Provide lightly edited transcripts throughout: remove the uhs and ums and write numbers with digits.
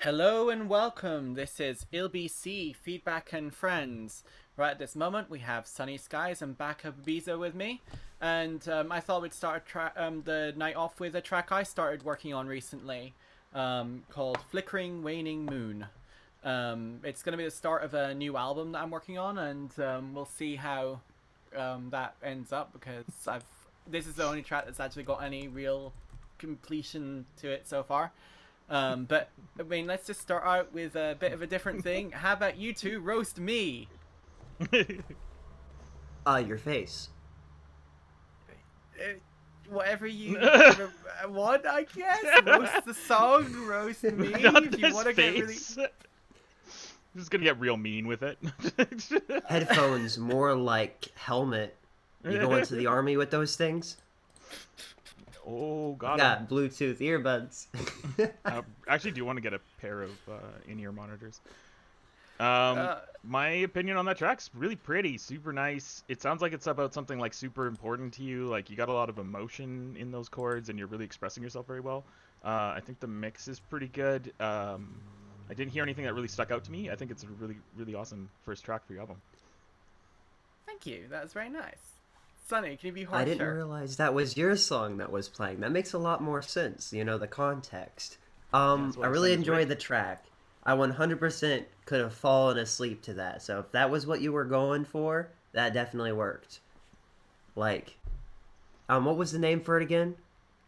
Hello and welcome. This is ILBC Feedback and Friends. Right at this moment, we have Sunny Skies and Baka Biza with me, and I thought we'd start the night off with a track I started working on recently, called "Flickering Waning Moon." It's going to be the start of a new album that I'm working on, and we'll see how that ends up because this is the only track that's actually got any real completion to it so far. But I mean, let's just start out with a bit of a different thing. How about you two roast me? Your face. Whatever you want, I guess. Roast the song, roast me. If you want to get really... I'm just gonna get real mean with it. Headphones, more like helmet. You go into the army with those things? Oh, God. Got Bluetooth earbuds. I actually do want to get a pair of in-ear monitors. My opinion on that track's really pretty, super nice. It sounds like it's about something like super important to you. Like you got a lot of emotion in those chords, and you're really expressing yourself very well. I think the mix is pretty good. I didn't hear anything that really stuck out to me. I think it's a really, really awesome first track for your album. Thank you. That was very nice. Sunny, can you be harsher? I didn't realize that was your song that was playing. That makes a lot more sense, you know, the context. I really enjoyed the track. I 100% could have fallen asleep to that. So if that was what you were going for, that definitely worked. Like, what was the name for it again?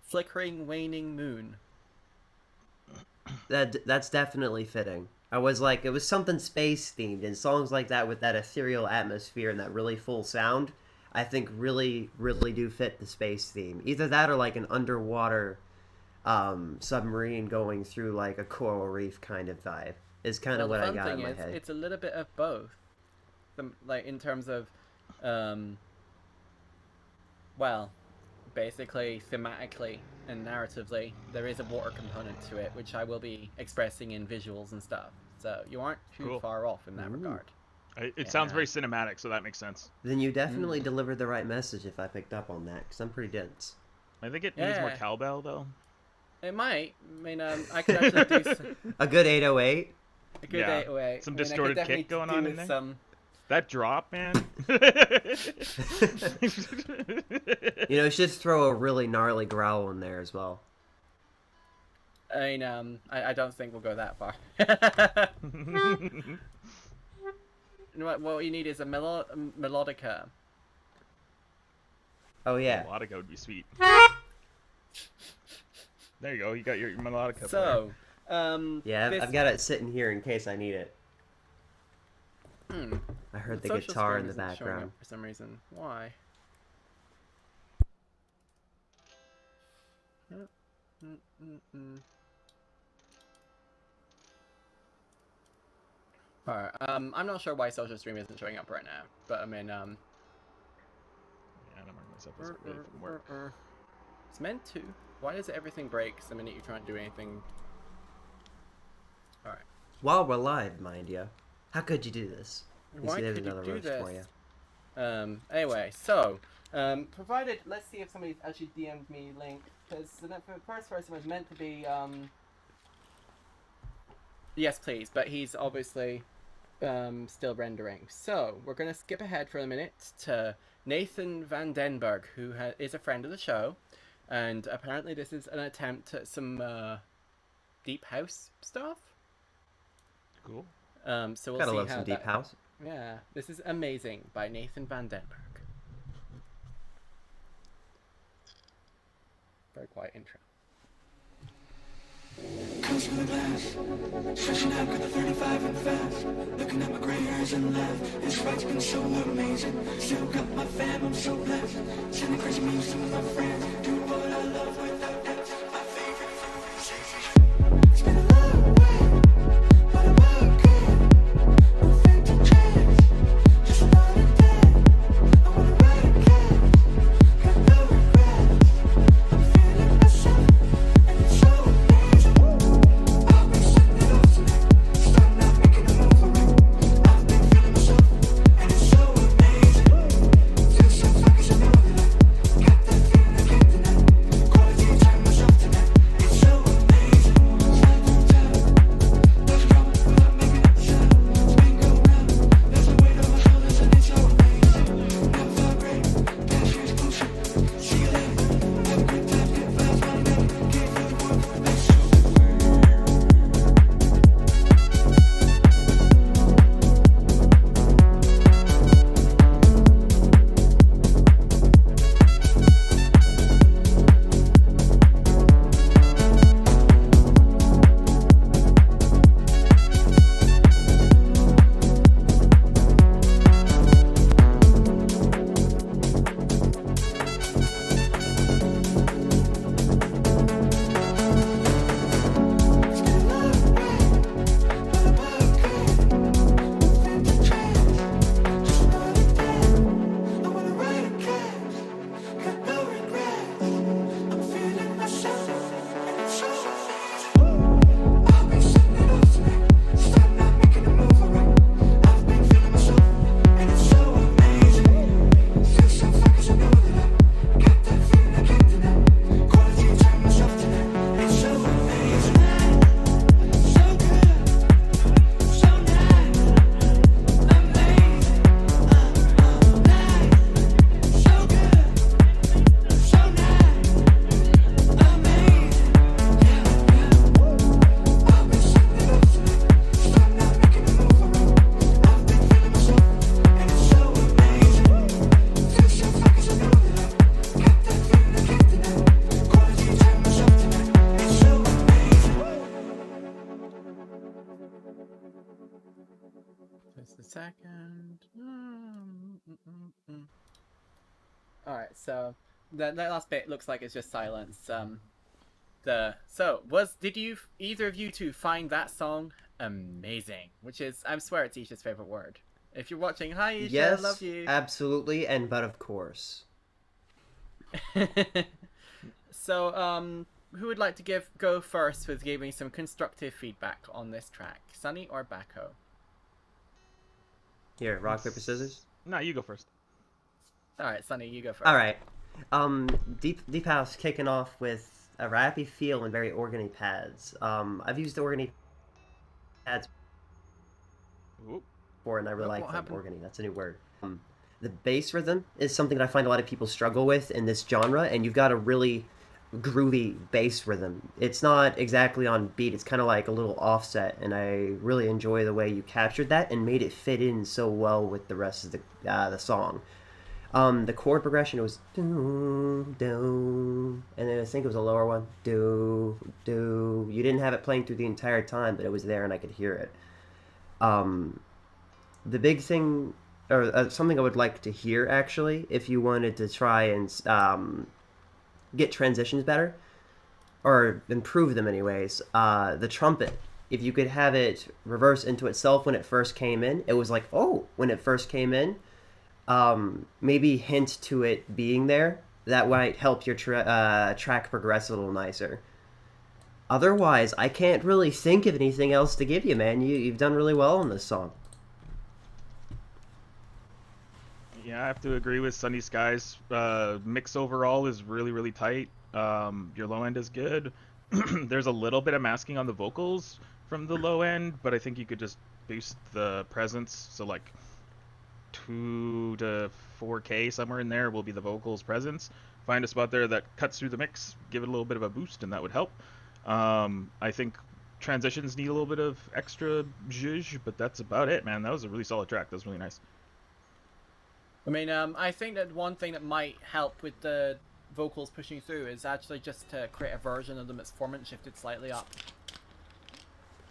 Flickering Waning Moon. That's definitely fitting. I was like, it was something space themed, and songs like that with that ethereal atmosphere and that really full sound, I think really, really do fit the space theme. Either that or like an underwater submarine going through like a coral reef kind of vibe is kind of what I got in my head. It's a little bit of both. Like in terms of, well, basically thematically and narratively, there is a water component to it, which I will be expressing in visuals and stuff. So you aren't too far off in that regard. It sounds very cinematic, so that makes sense. Then you definitely delivered the right message if I picked up on that, because I'm pretty dense. I think it needs more cowbell, though. It might. I mean, I could actually do a good 808. A good 808. Some distorted kick going on in there. That drop, man. You know, you should throw a really gnarly growl in there as well. I mean, I don't think we'll go that far. You know what you need is a melodica. Oh, yeah. Melodica would be sweet. There you go. You got your melodica. So, yeah, I've got it sitting here in case I need it. I heard the guitar in the background. For some reason. Why? Alright, I'm not sure why social stream isn't showing up right now, but I mean, yeah, I don't remember myself as really from work. It's meant to. Why does everything break the minute you try to do anything? Alright. While we're live, mind you. How could you do this? Why could you do this? For you. Anyway, so, provided, let's see if somebody's actually DM'd me link, because the first person was meant to be, yes, please, but he's obviously still rendering. So, we're going to skip ahead for a minute to Nathan Van Denberg, who is a friend of the show, and apparently this is an attempt at some deep house stuff. Cool. So we'll Gotta see love how some deep house. Yeah, this is Amazing by Nathan Van Denberg. Very quiet intro. Comes from the glass, stretching out with the 35 and fast. Looking at my gray hairs and laugh. This ride has been so amazing. Still got my fam, I'm so blessed. Sending crazy memes to my friends. Do what I love without depth. My favorite food is safety. It's been a long way, but I'm okay. Nothing to change, just a lot of debt. I wanna ride cash, got no regrets. I'm feeling myself, and it's so amazing. I've been setting it off tonight, starting out making a move for it. I've been feeling myself, and it's so amazing. Feel so focused, I know that I got that feeling I can't deny. All right, so that last bit looks like it's just silence. Did you either of you two find that song amazing? Which is, I swear, it's Isha's favorite word. If you're watching, hi Isha, Yes, love you. absolutely, and but of course. So, who would like to go first with giving some constructive feedback on this track, Sunny or Bako? Here, rock, paper, scissors. No, you go first. All right, Sunny, you go first. All right. Deep House kicking off with a rappy feel and very organy pads. I've used organy pads Ooh. before, and I really What like them. happened? Organy, that's a new word. The bass rhythm is something that I find a lot of people struggle with in this genre, and you've got a really groovy bass rhythm. It's not exactly on beat, it's kind of like a little offset, and I really enjoy the way you captured that and made it fit in so well with the rest of the song. The chord progression was do, do, and then I think it was a lower one, do, do. You didn't have it playing through the entire time, but it was there and I could hear it. The big thing, or something I would like to hear actually, if you wanted to try and get transitions better, or improve them anyways, the trumpet. If you could have it reverse into itself when it first came in, it was like, oh, when it first came in. Maybe hint to it being there. That might help your track progress a little nicer. Otherwise, I can't really think of anything else to give you, man. You've done really well on this song. Yeah, I have to agree with Sunny Skies. Mix overall is really, really tight. Your low end is good. There's a little bit of masking on the vocals from the low end, but I think you could just boost the presence. So like 2 to 4K, somewhere in there will be the vocals presence. Find a spot there that cuts through the mix, give it a little bit of a boost, and that would help. I think transitions need a little bit of extra zhuzh, but that's about it, man. That was a really solid track. That was really nice. I mean, I think that one thing that might help with the vocals pushing through is actually just to create a version of them that's formant shifted slightly up.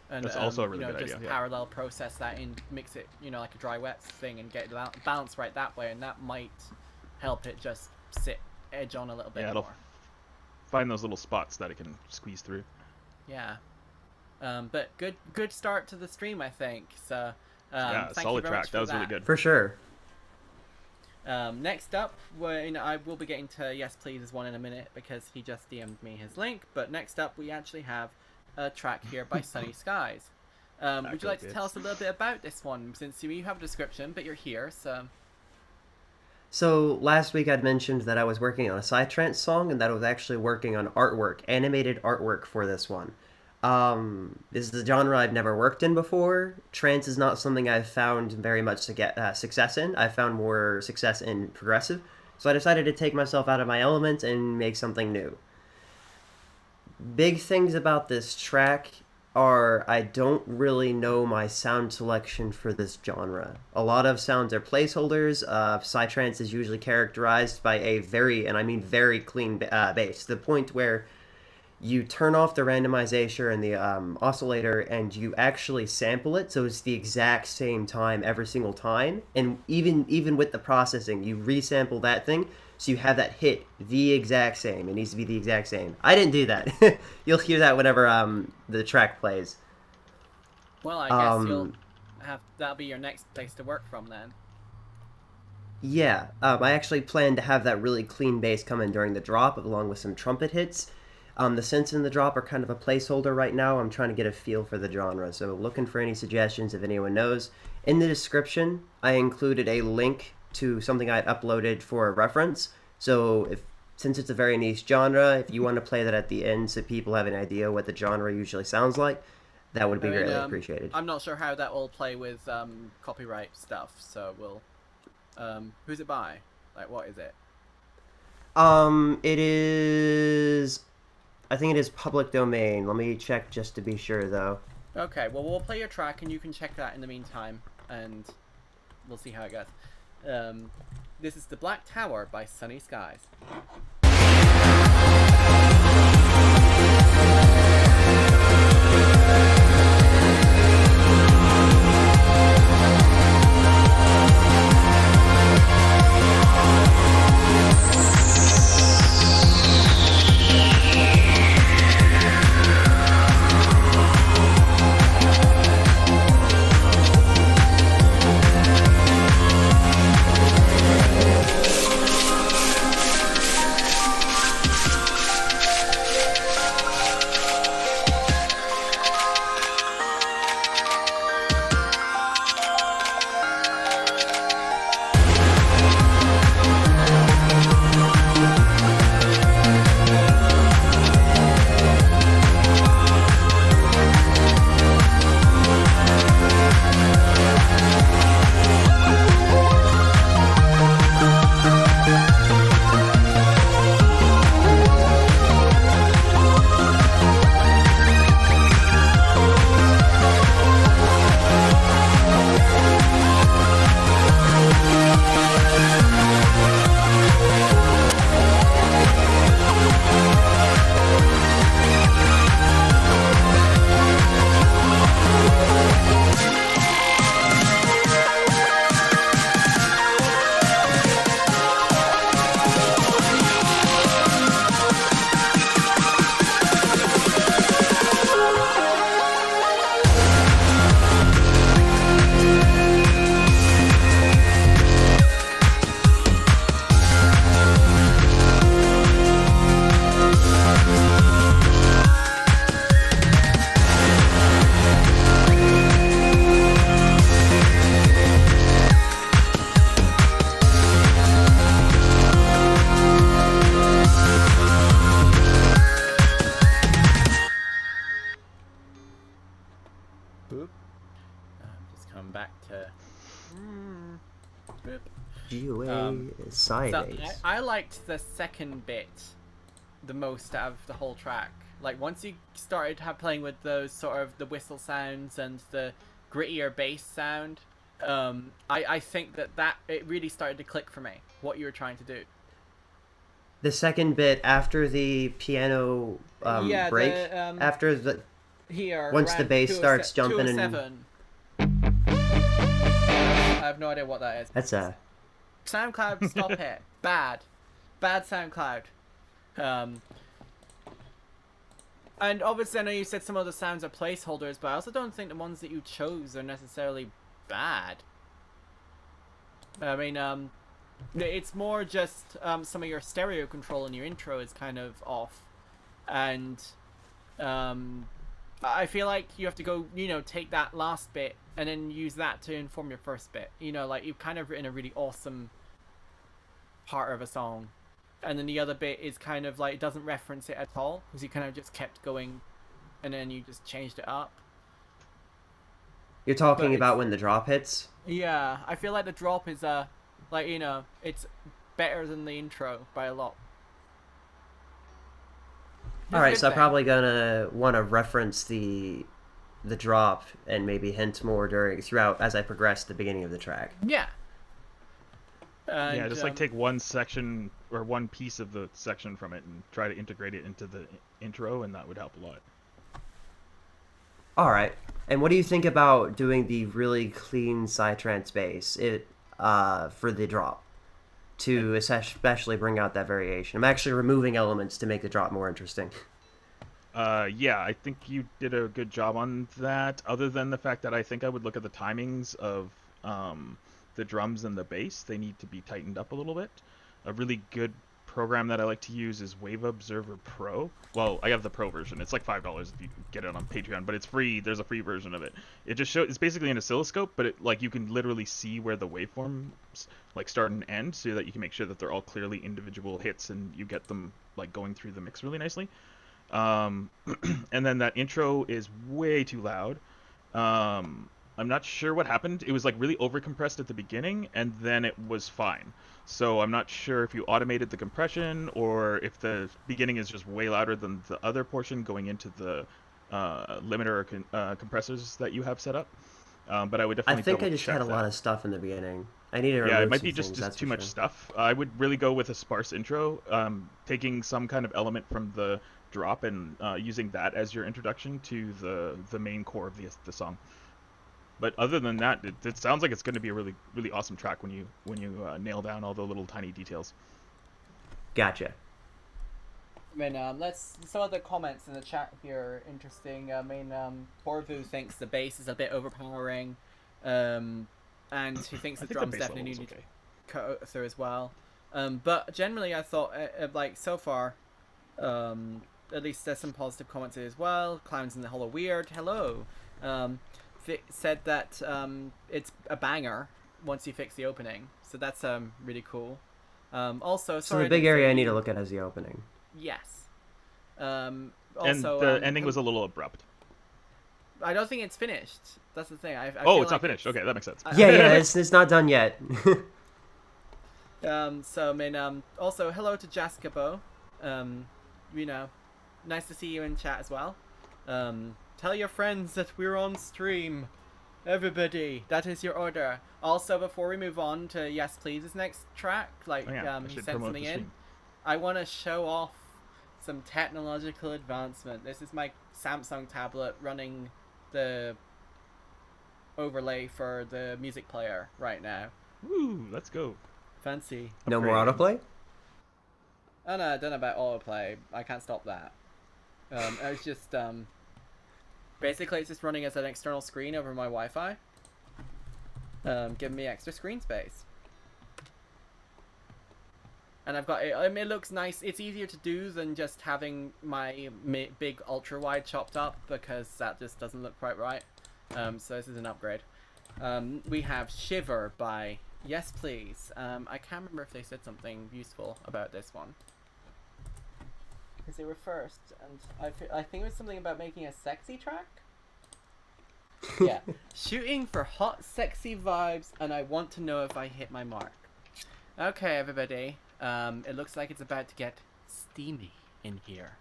And, That's also a really you know, good just idea, yeah. parallel process that and mix it, you know, like a dry wet thing and get it balanced right that way, and that might help it just sit edge on a little bit Yeah, more. it'll find those little spots that it can squeeze through. Yeah. But good start to the stream, I think. So Yeah, thank you solid very track. much That for was really good. For sure. Next up, I will be getting to Yes Please is one in a minute because he just DM'd me his link. But next up, we actually have a track here by Sunny Skies. Would you like to tell us a little bit about this one, since you have a description, but you're here, so... So last week I'd mentioned that I was working on a Psytrance song and that I was actually working on artwork, animated artwork for this one. This is a genre I've never worked in before. Trance is not something I've found very much to get success in. I found more success in progressive, so I decided to take myself out of my element and make something new. Big things about this track are I don't really know my sound selection for this genre. A lot of sounds are placeholders. Psytrance is usually characterized by a very, and I mean very clean bass, to the point where you turn off the randomizer and the oscillator and you actually sample it, so it's the exact same time every single time. And even with the processing, you resample that thing, so you have that hit the exact same. It needs to be the exact same. I didn't do that. You'll hear that whenever the track plays. Well, I guess you'll have... That'll be your next place to work from, then. Yeah, I actually plan to have that really clean bass come in during the drop, along with some trumpet hits. The synths in the drop are kind of a placeholder right now. I'm trying to get a feel for the genre, so looking for any suggestions if anyone knows. In the description, I included a link to something I had uploaded for a reference. So since it's a very niche genre, if you want to play that at the end so people have an idea what the genre usually sounds like, that would be greatly appreciated. I'm not sure how that will play with copyright stuff, so we'll... who's it by? Like, what is it? It is... I think it is public domain. Let me check just to be sure, though. Okay, well, we'll play your track, and you can check that in the meantime, and we'll see how it goes. This is The Black Tower by Sunny Skies. GOA side So A's. I liked the second bit the most out of the whole track. Like once you started playing with those sort of the whistle sounds and the grittier bass sound, I think that it really started to click for me what you were trying to do. The second bit after the piano Yeah, break, after the here once the around bass starts jumping and 207. I have no idea what that is. that's a SoundCloud, stop it. Bad SoundCloud. And obviously I know you said some of the sounds are placeholders, but I also don't think the ones that you chose are necessarily bad. I mean, it's more just some of your stereo control in your intro is kind of off, and I feel like you have to go, take that last bit and then use that to inform your first bit. Like you've kind of written a really awesome part of a song, and then the other bit is kind of like it doesn't reference it at all because you kind of just kept going, and then you just changed it up. you're talking But about when the drop hits. Yeah, I feel like the drop is it's better than the intro by a lot. All right, Good so I'm thing. probably gonna want to reference the drop and maybe hint more throughout as I progress the beginning of the track. Yeah. Yeah, just like take one section or one piece of the section from it and try to integrate it into the intro, and that would help a lot. All right, and what do you think about doing the really clean psytrance bass for the drop to especially bring out that variation? I'm actually removing elements to make the drop more interesting. Yeah, I think you did a good job on that, other than the fact that I think I would look at the timings of the drums and the bass. They need to be tightened up a little bit. A really good program that I like to use is Wave Observer Pro. Well, I have the Pro version. It's like $5 if you get it on Patreon, but it's free. There's a free version of it. It just shows, it's basically an oscilloscope, but you can literally see where the waveforms like start and end, so that you can make sure that they're all clearly individual hits and you get them like going through the mix really nicely. And then that intro is way too loud. I'm not sure what happened. It was like really overcompressed at the beginning, and then it was fine. So I'm not sure if you automated the compression or if the beginning is just way louder than the other portion going into the limiter or compressors that you have set up. But I would definitely I think I double just check had a that. lot of stuff in the beginning. I need to remove Yeah, it might some be things, just that's too for much sure. stuff. I would really go with a sparse intro, taking some kind of element from the drop and using that as your introduction to the main core of the song. But other than that, it sounds like it's going to be a really, really awesome track when you nail down all the little tiny details. Gotcha. I mean, some of the comments in the chat here are interesting. I mean, Borvu thinks the bass is a bit overpowering, and he thinks the I think the drums bass definitely level's need to okay. cut through as well. But generally, I thought, like, so far, at least there's some positive comments here as well. Clowns in the Hole are weird. Hello. Vic said that it's a banger once you fix the opening, so that's really cool. Also, So sorry, the big didn't area say I need to you- look at is the opening. Yes. And Also, the ending was a little abrupt. I don't think it's finished. That's the thing. I Oh, feel it's like not finished. Okay, that makes sense. Yeah, it's not done yet. So I mean, also hello to Jaskabo. Nice to see you in chat as well. Tell your friends that we're on stream. Everybody, that is your order. Also, before we move on to Yes Please's next track, like Oh, yeah, I he should sent promote something the in, stream. I want to show off some technological advancement. This is my Samsung tablet running the overlay for the music player right now. Woo, let's go. Fancy. No more Upgrade. autoplay? Oh no, I don't know about autoplay. I can't stop that. It's just basically it's just running as an external screen over my Wi-Fi. Giving me extra screen space. And I've got it. I mean, it looks nice. It's easier to do than just having my big ultra wide chopped up because that just doesn't look quite right. So this is an upgrade. We have Shiver by Yes Please. I can't remember if they said something useful about this one. Because they were first, and I think it was something about making a sexy track? Yeah. Shooting for hot, sexy vibes, and I want to know if I hit my mark. Okay, everybody. It looks like it's about to get steamy in here.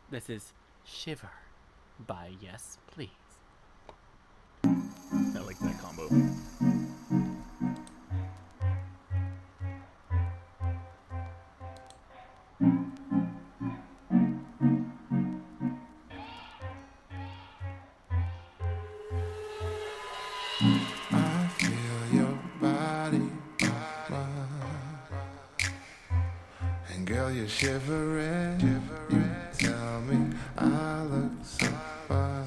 This is Shiver by Yes Please. I like that combo. I feel your body, and girl, you're shivering. You tell me I look so fine.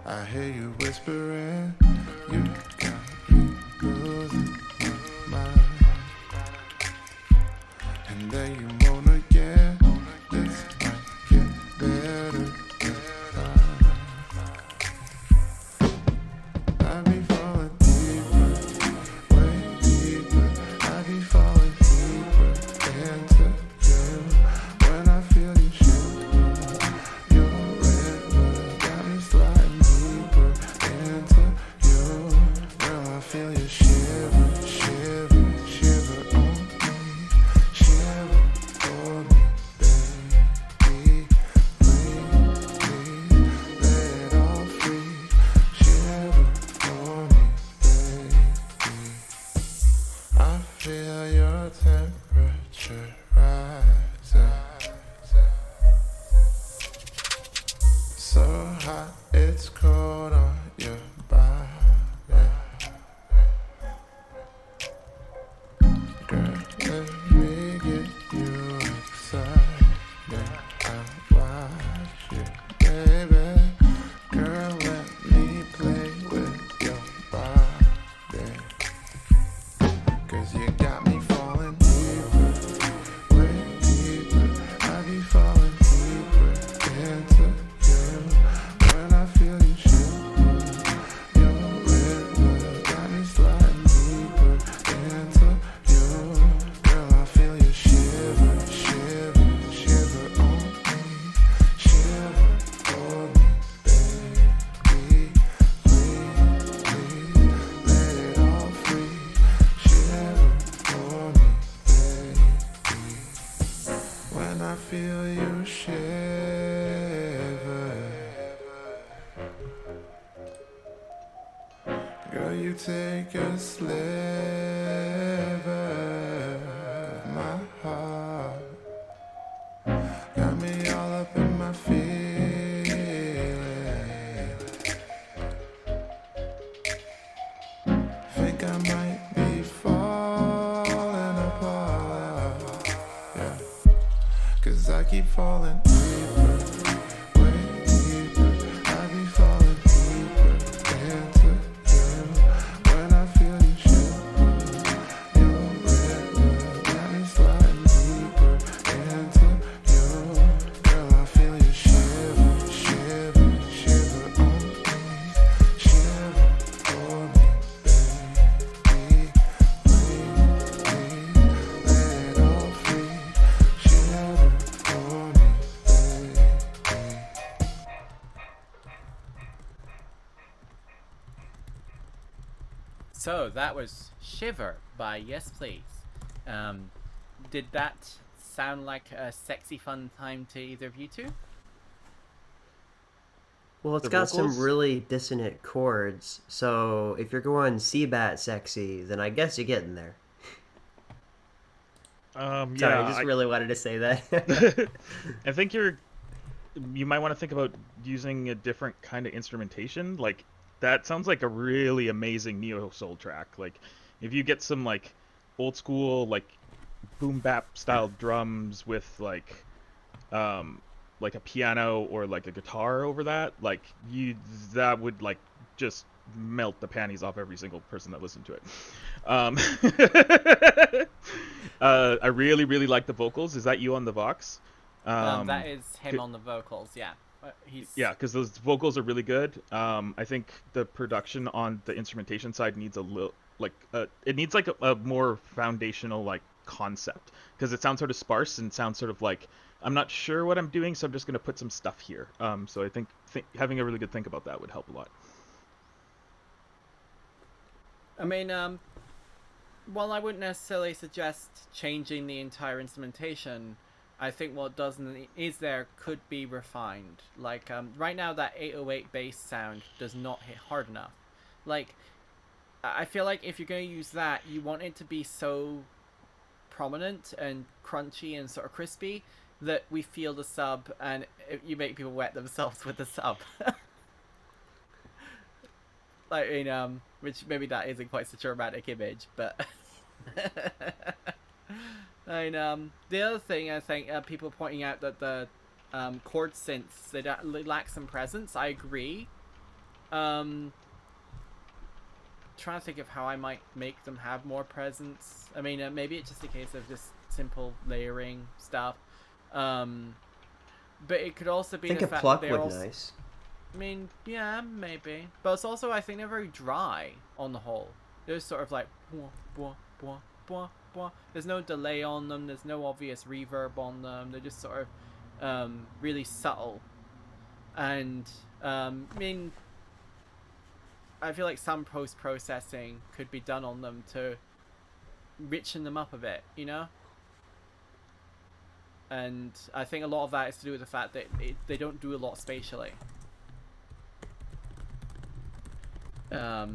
I hear you whispering. You got me losing my mind. And then you moan again. This might get better this time. I be falling deeper, way deeper. I be falling deeper into you. When I feel you shiver, your rhythm got me sliding deeper into you. Girl, I feel you shiver, shiver, shiver on me, shiver for me, baby. Please, let it all free. Shiver for me, baby. I feel your temperature rising, so hot it's cold on your body. Girl, let me get you excited. I'll watch you, baby. Girl, let me play with your body. 'Cause you got me falling deeper, way deeper. I be falling deeper into you. When I feel you shiver, your rhythm got me sliding deeper into you. Girl, I feel you shiver, shiver, shiver on me, shiver for me, baby. Please, let it all free. Shiver for me, baby. When I feel you shiver, girl, you take a sliver of my heart. Got me all up in my feelings. Think I might be falling apart, yeah. 'Cause I keep falling deeper, way deeper. I be falling deeper into you. When I feel you shiver, your rhythm got me sliding deeper into you. Girl, I feel you shiver, shiver, shiver on me, shiver for me, baby. Please, let it all free. Shiver for me, baby. So that was Shiver by Yes Please. Did that sound like a sexy fun time to either of you two? Well, it's The got some vocals? really dissonant chords, so if you're going C-bat sexy, then I guess you're getting there. Sorry, Yeah, I just really wanted to say that. I think you might want to think about using a different kind of instrumentation. Like that sounds like a really amazing neo soul track. Like if you get some like old school like boom bap style drums with like a piano or like a guitar over that, like that would like just melt the panties off every single person that listened to it. Um, I really really like the vocals. Is that you on the Vox? That is him c- on the vocals, yeah. He's Yeah, because those vocals are really good. I think the production on the instrumentation side needs a little it needs like a more foundational like concept because it sounds sort of sparse and sounds sort of like I'm not sure what I'm doing, so I'm just gonna put some stuff here. So I think having a really good think about that would help a lot. I mean, while I wouldn't necessarily suggest changing the entire instrumentation, I think what is there could be refined. Like right now, that 808 bass sound does not hit hard enough. Like I feel like if you're going to use that, you want it to be so prominent and crunchy and sort of crispy that we feel the sub and you make people wet themselves with the sub. Like in which maybe that isn't quite such a romantic image, but and the other thing I think people pointing out that the chord synths they lack some presence. I agree. Trying to think of how I might make them have more presence. I mean, maybe it's just a case of just simple layering stuff. But it could also be I think the a fact pluck that would they're be also, nice. I mean, yeah, maybe. But it's also, I think they're very dry on the whole. They're sort of like, bwah, bwah, bwah, bwah, bwah. There's no delay on them. There's no obvious reverb on them. They're just sort of really subtle. And, I mean, I feel like some post-processing could be done on them to richen them up a bit, you know? And I think a lot of that is to do with the fact that they don't do a lot spatially. No,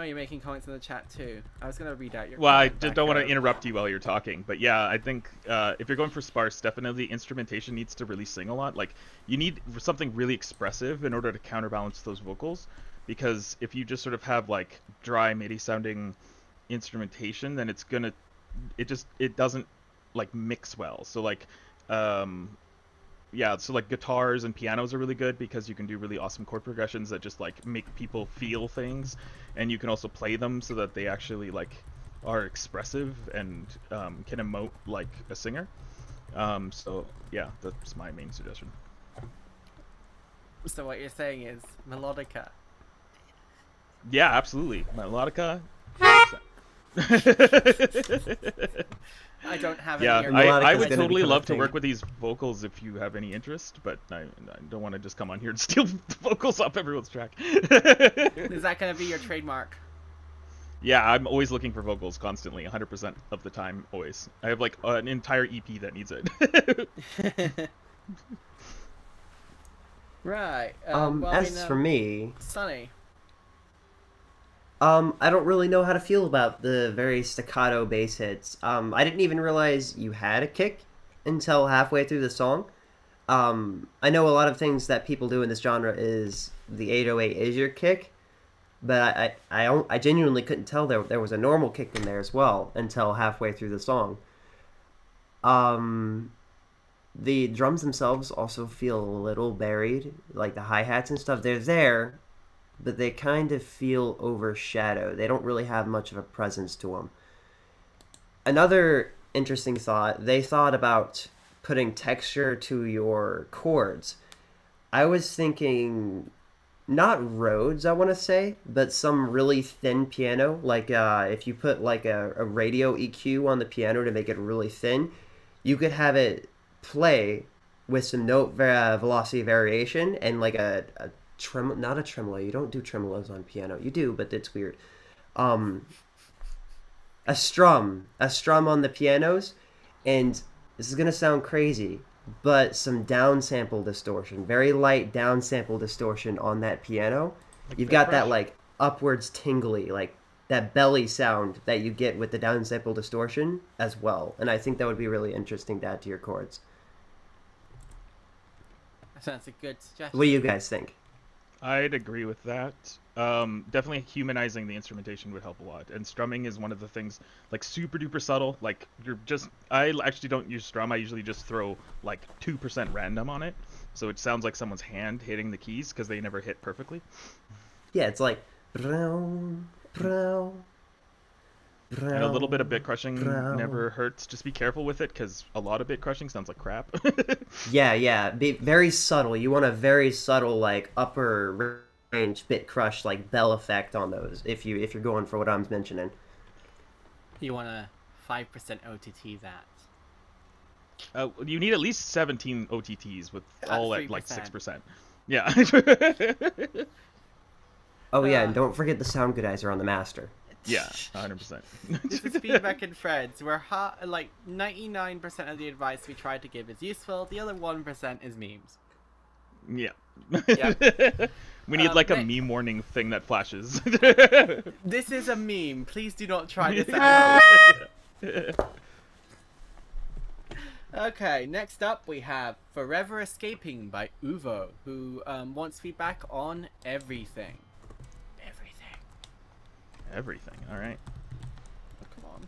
you're making comments in the chat too. I was gonna read out your. Well, I comment just back don't want to out. interrupt you while you're talking, but yeah, I think if you're going for sparse, definitely instrumentation needs to really sing a lot. Like, you need something really expressive in order to counterbalance those vocals, because if you just sort of have like dry MIDI sounding instrumentation, then it doesn't like mix well. So like, yeah, so like guitars and pianos are really good because you can do really awesome chord progressions that just like make people feel things, and you can also play them so that they actually like are expressive and can emote like a singer. So yeah, that's my main suggestion. So what you're saying is melodica. Yeah, absolutely, melodica. I don't have Yeah, any. I Melodica's would gonna totally become a love to thing. work with these vocals if you have any interest, but I don't want to just come on here and steal the vocals off everyone's track. Is that gonna be your trademark? Yeah, I'm always looking for vocals constantly, 100% of the time, always. I have like an entire EP that needs it. Right. As for me, Sunny. I don't really know how to feel about the very staccato bass hits. I didn't even realize you had a kick until halfway through the song. I know a lot of things that people do in this genre is the 808 is your kick, but I genuinely couldn't tell there was a normal kick in there as well until halfway through the song. The drums themselves also feel a little buried, like the hi-hats and stuff. They're there, but they kind of feel overshadowed. They don't really have much of a presence to them. Another interesting thought, they thought about putting texture to your chords. I was thinking not Rhodes, I want to say, but some really thin piano. Like if you put like a radio EQ on the piano to make it really thin, you could have it play with some note velocity variation and like a not a tremolo. You don't do tremolos on piano. You do, but it's weird. A strum on the pianos, and this is gonna sound crazy, but some downsample distortion, very light downsample distortion on that piano. Like You've that got that crush. like upwards tingly, like that belly sound that you get with the downsample distortion as well. And I think that would be really interesting to add to your chords. I think that's a good suggestion. What do you guys think? I'd agree with that. Definitely humanizing the instrumentation would help a lot. And strumming is one of the things, like super duper subtle. Like I actually don't use strum. I usually just throw like 2% random on it. So it sounds like someone's hand hitting the keys because they never hit perfectly. Yeah, it's like brown, brown, brown. And a little bit of bit crushing brown. never hurts. Just be careful with it because a lot of bit crushing sounds like crap. Yeah. Be very subtle. You want a very subtle, like upper range bit crush, like bell effect on those. If you're going for what I'm mentioning. You want a 5% OTT that. You need at least 17 OTTs with all at like 3%. 6%. Yeah. Oh yeah, and don't forget the sound goodizer on the master. Yeah, 100%. This is feedback and friends, where like 99% of the advice we try to give is useful. The other 1% is memes. Yeah. Yep. We need like a Nick- meme warning thing that flashes. This is a meme. Please do not try this at home. Okay, next up we have Forever Escaping by Uvo, who wants feedback on everything. Everything. Everything. All right. Oh, come on.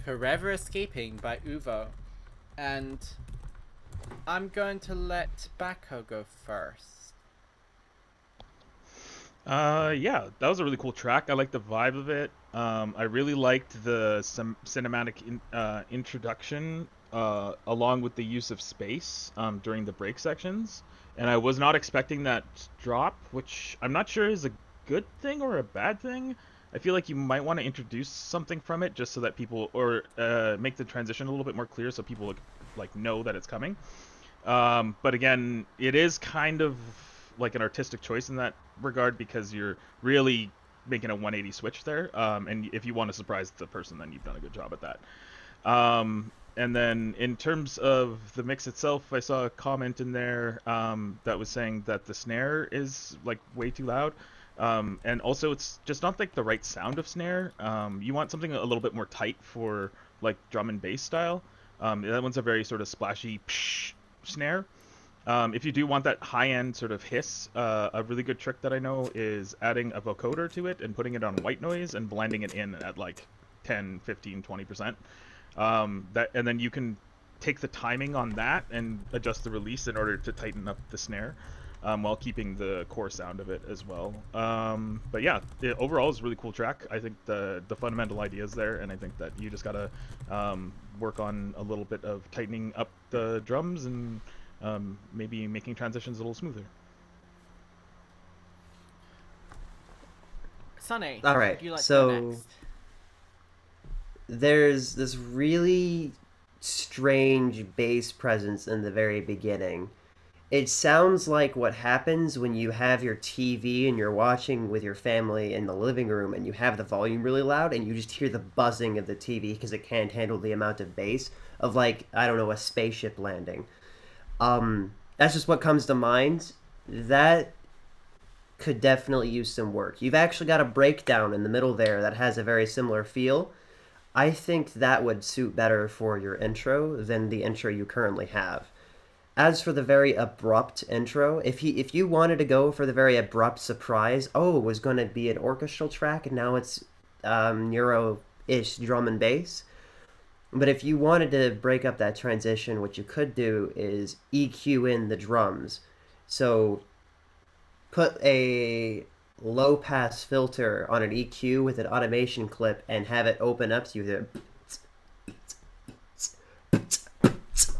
Forever Escaping by Uvo. And I'm going to let Bako go first. Yeah, that was a really cool track. I like the vibe of it. I really liked the cinematic introduction, along with the use of space during the break sections. And I was not expecting that drop, which I'm not sure is a good thing or a bad thing. I feel like you might want to introduce something from it just so that people, or make the transition a little bit more clear so people like know that it's coming. But again, it is kind of like an artistic choice in that regard because you're really making a 180 switch there. And if you want to surprise the person, then you've done a good job at that. And then in terms of the mix itself, I saw a comment in there that was saying that the snare is like way too loud. And also it's just not like the right sound of snare. You want something a little bit more tight for like drum and bass style. That one's a very sort of splashy psh snare. If you do want that high-end sort of hiss, a really good trick that I know is adding a vocoder to it and putting it on white noise and blending it in at like 10, 15, 20%. And then you can take the timing on that and adjust the release in order to tighten up the snare, while keeping the core sound of it as well. But yeah, overall it's a really cool track. I think the fundamental idea is there, and I think that you just gotta work on a little bit of tightening up the drums and maybe making transitions a little smoother. Sunny, All right, would you like to so go next? there's this really strange bass presence in the very beginning. It sounds like what happens when you have your TV and you're watching with your family in the living room and you have the volume really loud and you just hear the buzzing of the TV because it can't handle the amount of bass of, like, I don't know, a spaceship landing. That's just what comes to mind. That could definitely use some work. You've actually got a breakdown in the middle there that has a very similar feel. I think that would suit better for your intro than the intro you currently have. As for the very abrupt intro, if you wanted to go for the very abrupt surprise, oh, it was going to be an orchestral track and now it's neuro-ish drum and bass. But if you wanted to break up that transition, what you could do is EQ in the drums. So put a low-pass filter on an EQ with an automation clip and have it open up so you hear,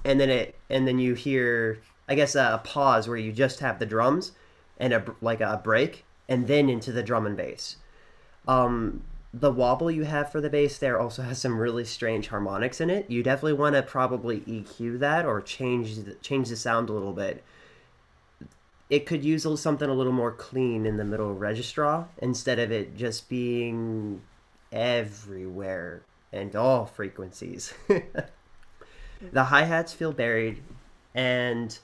and then you hear, I guess, a pause where you just have the drums and a break, and then into the drum and bass. The wobble you have for the bass there also has some really strange harmonics in it. You definitely want to probably EQ that or change the sound a little bit. It could use something a little more clean in the middle register instead of it just being everywhere and all frequencies. The hi-hats feel buried, and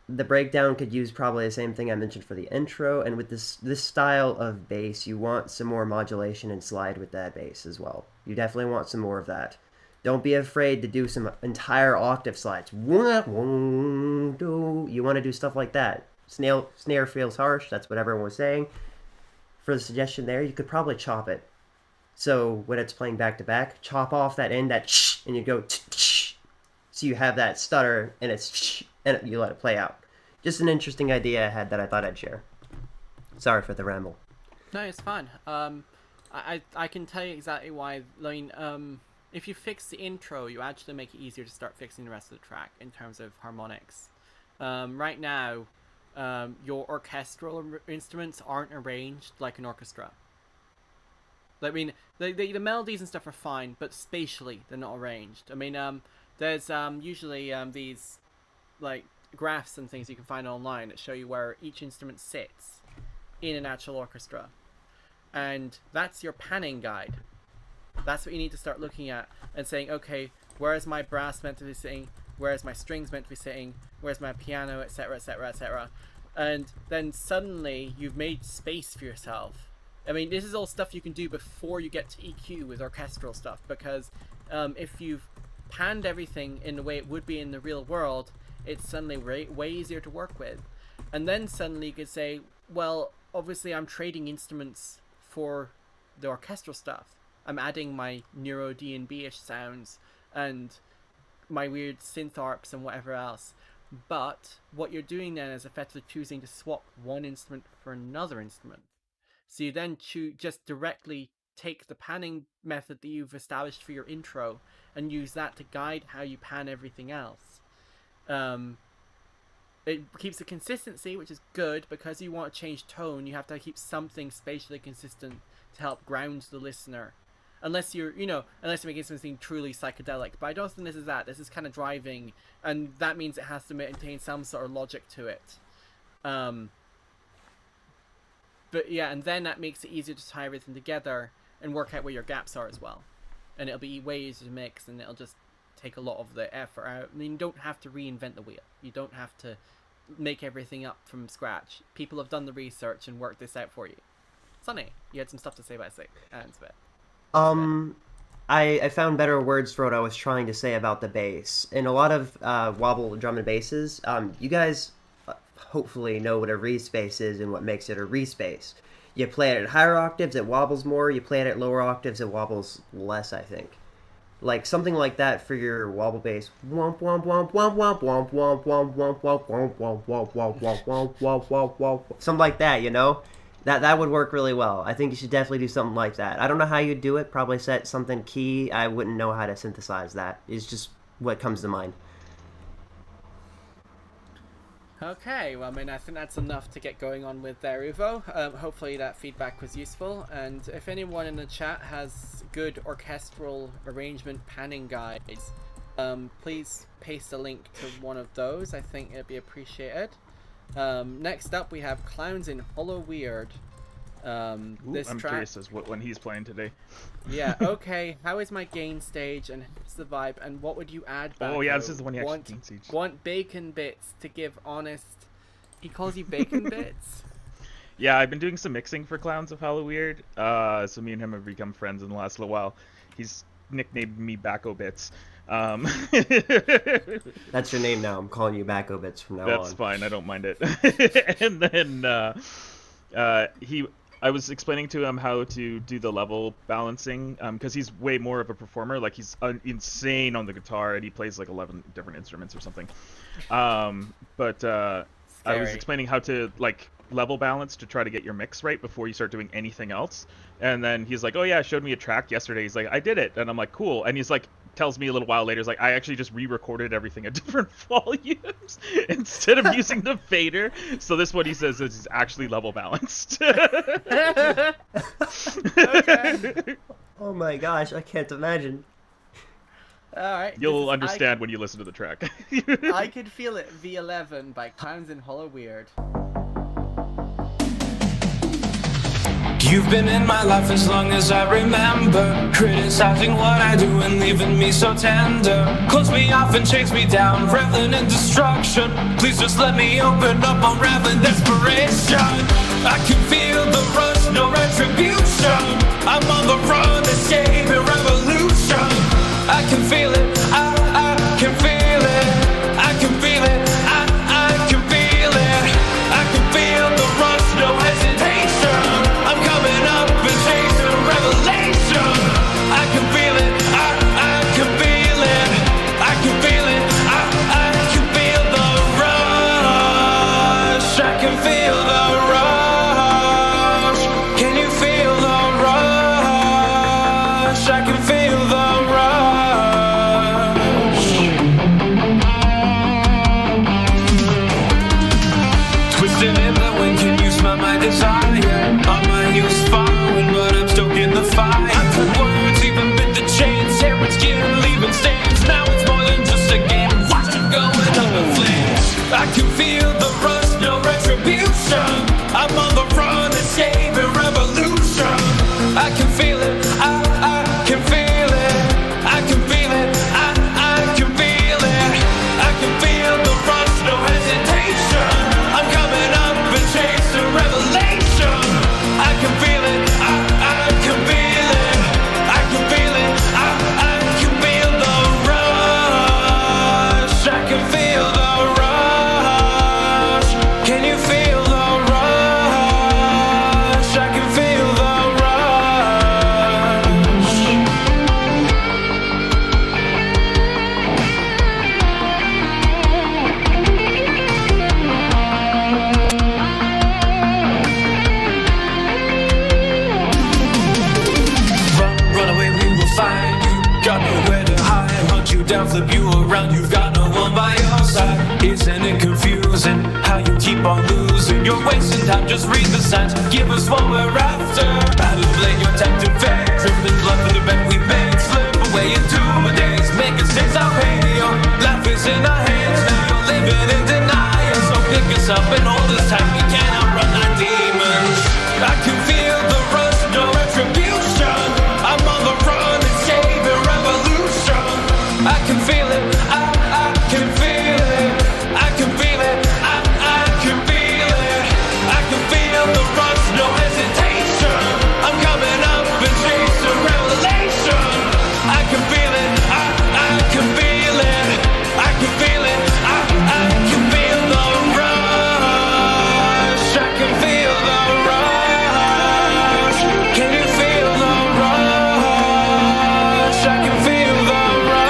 the breakdown could use probably the same thing I mentioned for the intro, and with this style of bass, you want some more modulation and slide with that bass as well. You definitely want some more of that. Don't be afraid to do some entire octave slides. You want to do stuff like that. Snare feels harsh, that's what everyone was saying. For the suggestion there, you could probably chop it. So when it's playing back to back, chop off that end, that sh, and you go sh, so you have that stutter, and it's sh, and you let it play out. Just an interesting idea I had that I thought I'd share. Sorry for the ramble. No, it's fine. I can tell you exactly why. I mean, if you fix the intro, you actually make it easier to start fixing the rest of the track in terms of harmonics. Right now, your orchestral instruments aren't arranged like an orchestra. I mean, the melodies and stuff are fine, but spatially they're not arranged. I mean, there's usually these like graphs and things you can find online that show you where each instrument sits in an actual orchestra, and that's your panning guide. That's what you need to start looking at and saying, okay, where is my brass meant to be sitting? Where is my strings meant to be sitting? Where's my piano, etc., etc., etc. And then suddenly you've made space for yourself. I mean, this is all stuff you can do before you get to EQ with orchestral stuff, because if you've panned everything in the way it would be in the real world, it's suddenly way easier to work with. And then suddenly you could say, well, obviously I'm trading instruments for the orchestral stuff. I'm adding my neuro D&B-ish sounds and my weird synth arps and whatever else. But what you're doing then is effectively choosing to swap one instrument for another instrument. So you then just directly take the panning method that you've established for your intro and use that to guide how you pan everything else. It keeps the consistency, which is good, because you want to change tone. You have to keep something spatially consistent to help ground the listener. Unless you're, unless you're making something truly psychedelic. But I don't think this is that. This is kind of driving, and that means it has to maintain some sort of logic to it. But yeah, and then that makes it easier to tie everything together and work out where your gaps are as well. And it'll be way easier to mix, and it'll just take a lot of the effort out. I mean, you don't have to reinvent the wheel. You don't have to make everything up from scratch. People have done the research and worked this out for you. Sonny, you had some stuff to say about it. I found better words for what I was trying to say about the bass. In a lot of wobble drum and basses, you guys hopefully know what a respace is and what makes it a respace. You play it at higher octaves, it wobbles more. You play it at lower octaves, it wobbles less, I think. Like something like that for your wobble bass. Womp womp womp womp womp womp womp womp womp womp womp womp womp womp womp womp womp womp womp. Something like that, That would work really well. I think you should definitely do something like that. I don't know how you'd do it. Probably set something key. I wouldn't know how to synthesize that. It's just what comes to mind. Okay, well, I mean, I think that's enough to get going on with there, Uvo. Hopefully that feedback was useful, and if anyone in the chat has good orchestral arrangement panning guides, please paste a link to one of those. I think it'd be appreciated. Next up, we have Clowns in Hollow Weird. I'm curious as when he's playing today. Yeah, okay. How is my gain stage, and what's the vibe, and what would you add back? Oh yeah, this is the one you actually gain stage. Want bacon bits to give honest... He calls you bacon bits? Yeah, I've been doing some mixing for Clowns of Hollow Weird. So me and him have become friends in the last little while. He's nicknamed me Backo Bits. That's your name now. I'm calling you Backo Bits from now on. That's fine. I don't mind it. And then I was explaining to him how to do the level balancing, because he's way more of a performer. Like, he's insane on the guitar, and he plays like 11 different instruments or something. I was explaining how to like level balance to try to get your mix right before you start doing anything else. And then he's like, oh yeah, showed me a track yesterday. He's like, I did it. And I'm like, cool. And he's like, tells me a little while later, he's like, I actually just re-recorded everything at different volumes instead of using the fader. So this what he says is actually level balanced. Okay. Oh my gosh, I can't imagine. Alright. You'll understand when you listen to the track. I Could Feel It V11 by Clowns in Hollow Weird. You've been in my life as long as I remember, criticizing what I do and leaving me so tender. Close me off and chase me down, reveling in destruction. Please just let me open up, unraveling desperation. I can feel the rush, no retribution. I'm on the run, escape and revolution. I can feel it, I can feel it. I can feel it, I can feel it. I can feel the rush, no hesitation. I'm coming up and chasing revelation. I can feel it, I can feel it. I can feel it, I can feel the rush. I can feel the rush. Can you feel the rush? I can feel the rush. I'll flip you around, you've got no one by your side. Isn't it confusing how you keep on losing? You're wasting time, just read the signs, give us what we're after. Battle blade, your tempting fate, dripping blood for the bet we made. Slip away into my days, make mistakes I'll pay. Your life is in our hands, now you're living in denial. So pick us up and hold us tight, we can't outrun our demons. I can feel the rush, no retribution. I'm on the run, it's saving revolution. I can feel it, I can feel it. I can feel it, I can feel it. I can feel the rush, no hesitation. I'm coming up and chasing revelation. I can feel it, I can feel it. I can feel it, I can feel the rush. I can feel the rush. Can you feel the rush? I can feel the rush.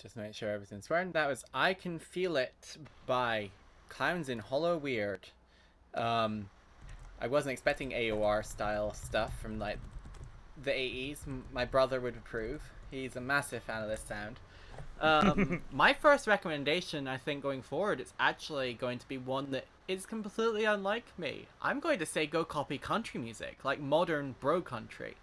Just make sure everything's right. That was I Can Feel It by Clowns in Hollow Weird. I wasn't expecting AOR style stuff from like the 80s. My brother would approve. He's a massive fan of this sound. My first recommendation, I think, going forward, is actually going to be one that is completely unlike me. I'm going to say go copy country music, like modern bro country.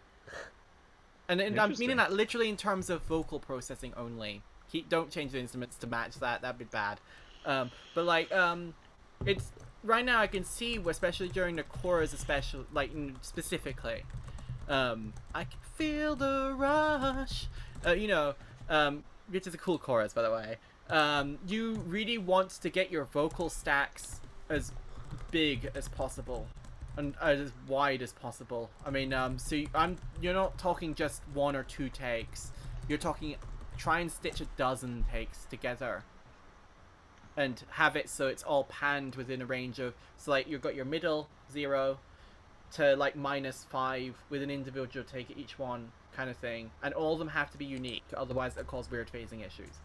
And I'm Interesting. meaning that literally in terms of vocal processing only. Don't change the instruments to match that. That'd be bad. But like, it's right now I can see, especially during the chorus, especially like specifically, I can feel the rush. Which is a cool chorus, by the way. You really want to get your vocal stacks as big as possible and as wide as possible. I mean, you're not talking just 1 or 2 takes. You're talking try and stitch a dozen takes together and have it so it's all panned within a range of, so like you've got your middle 0 to like -5 with an individual take at each one kind of thing, and all of them have to be unique, otherwise it'll cause weird phasing issues.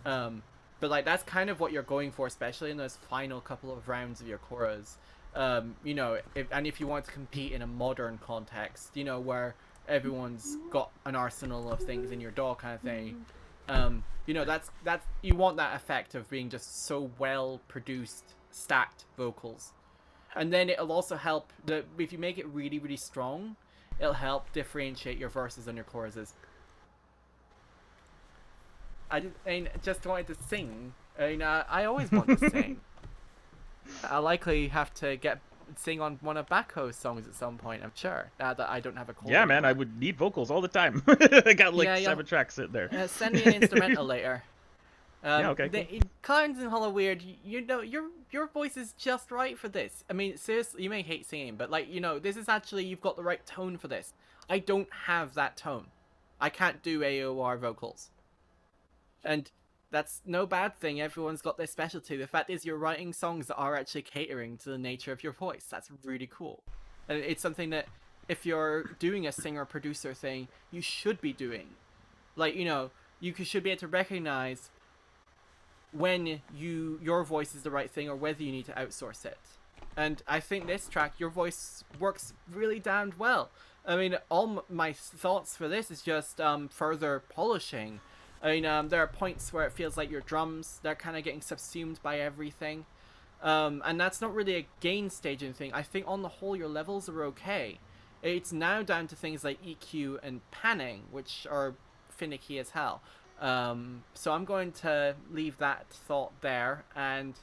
But like that's kind of what you're going for, especially in those final couple of rounds of your chorus. If you want to compete in a modern context, where everyone's got an arsenal of things in your DAW kind of thing, that's you want that effect of being just so well produced, stacked vocals. And then it'll also help if you make it really, really strong, it'll help differentiate your verses and your choruses. I just wanted to sing. I always want to sing. I'll likely have to sing on one of Backhoe's songs at some point, I'm sure, now that I don't have a chord. Yeah, man, anymore. I would need vocals all the time. I got like Yeah, 7 tracks sitting there. Send me an instrumental later. Yeah, okay, cool. Clowns in Hollow Weird, your voice is just right for this. I mean, seriously, you may hate singing, but like, this is actually, you've got the right tone for this. I don't have that tone. I can't do AOR vocals. And that's no bad thing. Everyone's got their specialty. The fact is, you're writing songs that are actually catering to the nature of your voice. That's really cool. And it's something that, if you're doing a singer-producer thing, you should be doing. Like, you should be able to recognize when your voice is the right thing or whether you need to outsource it. And I think this track, your voice works really damned well. I mean, all my thoughts for this is just further polishing. I mean, there are points where it feels like your drums, they're kind of getting subsumed by everything. And that's not really a gain staging thing. I think on the whole, your levels are okay. It's now down to things like EQ and panning, which are finicky as hell. So I'm going to leave that thought there, and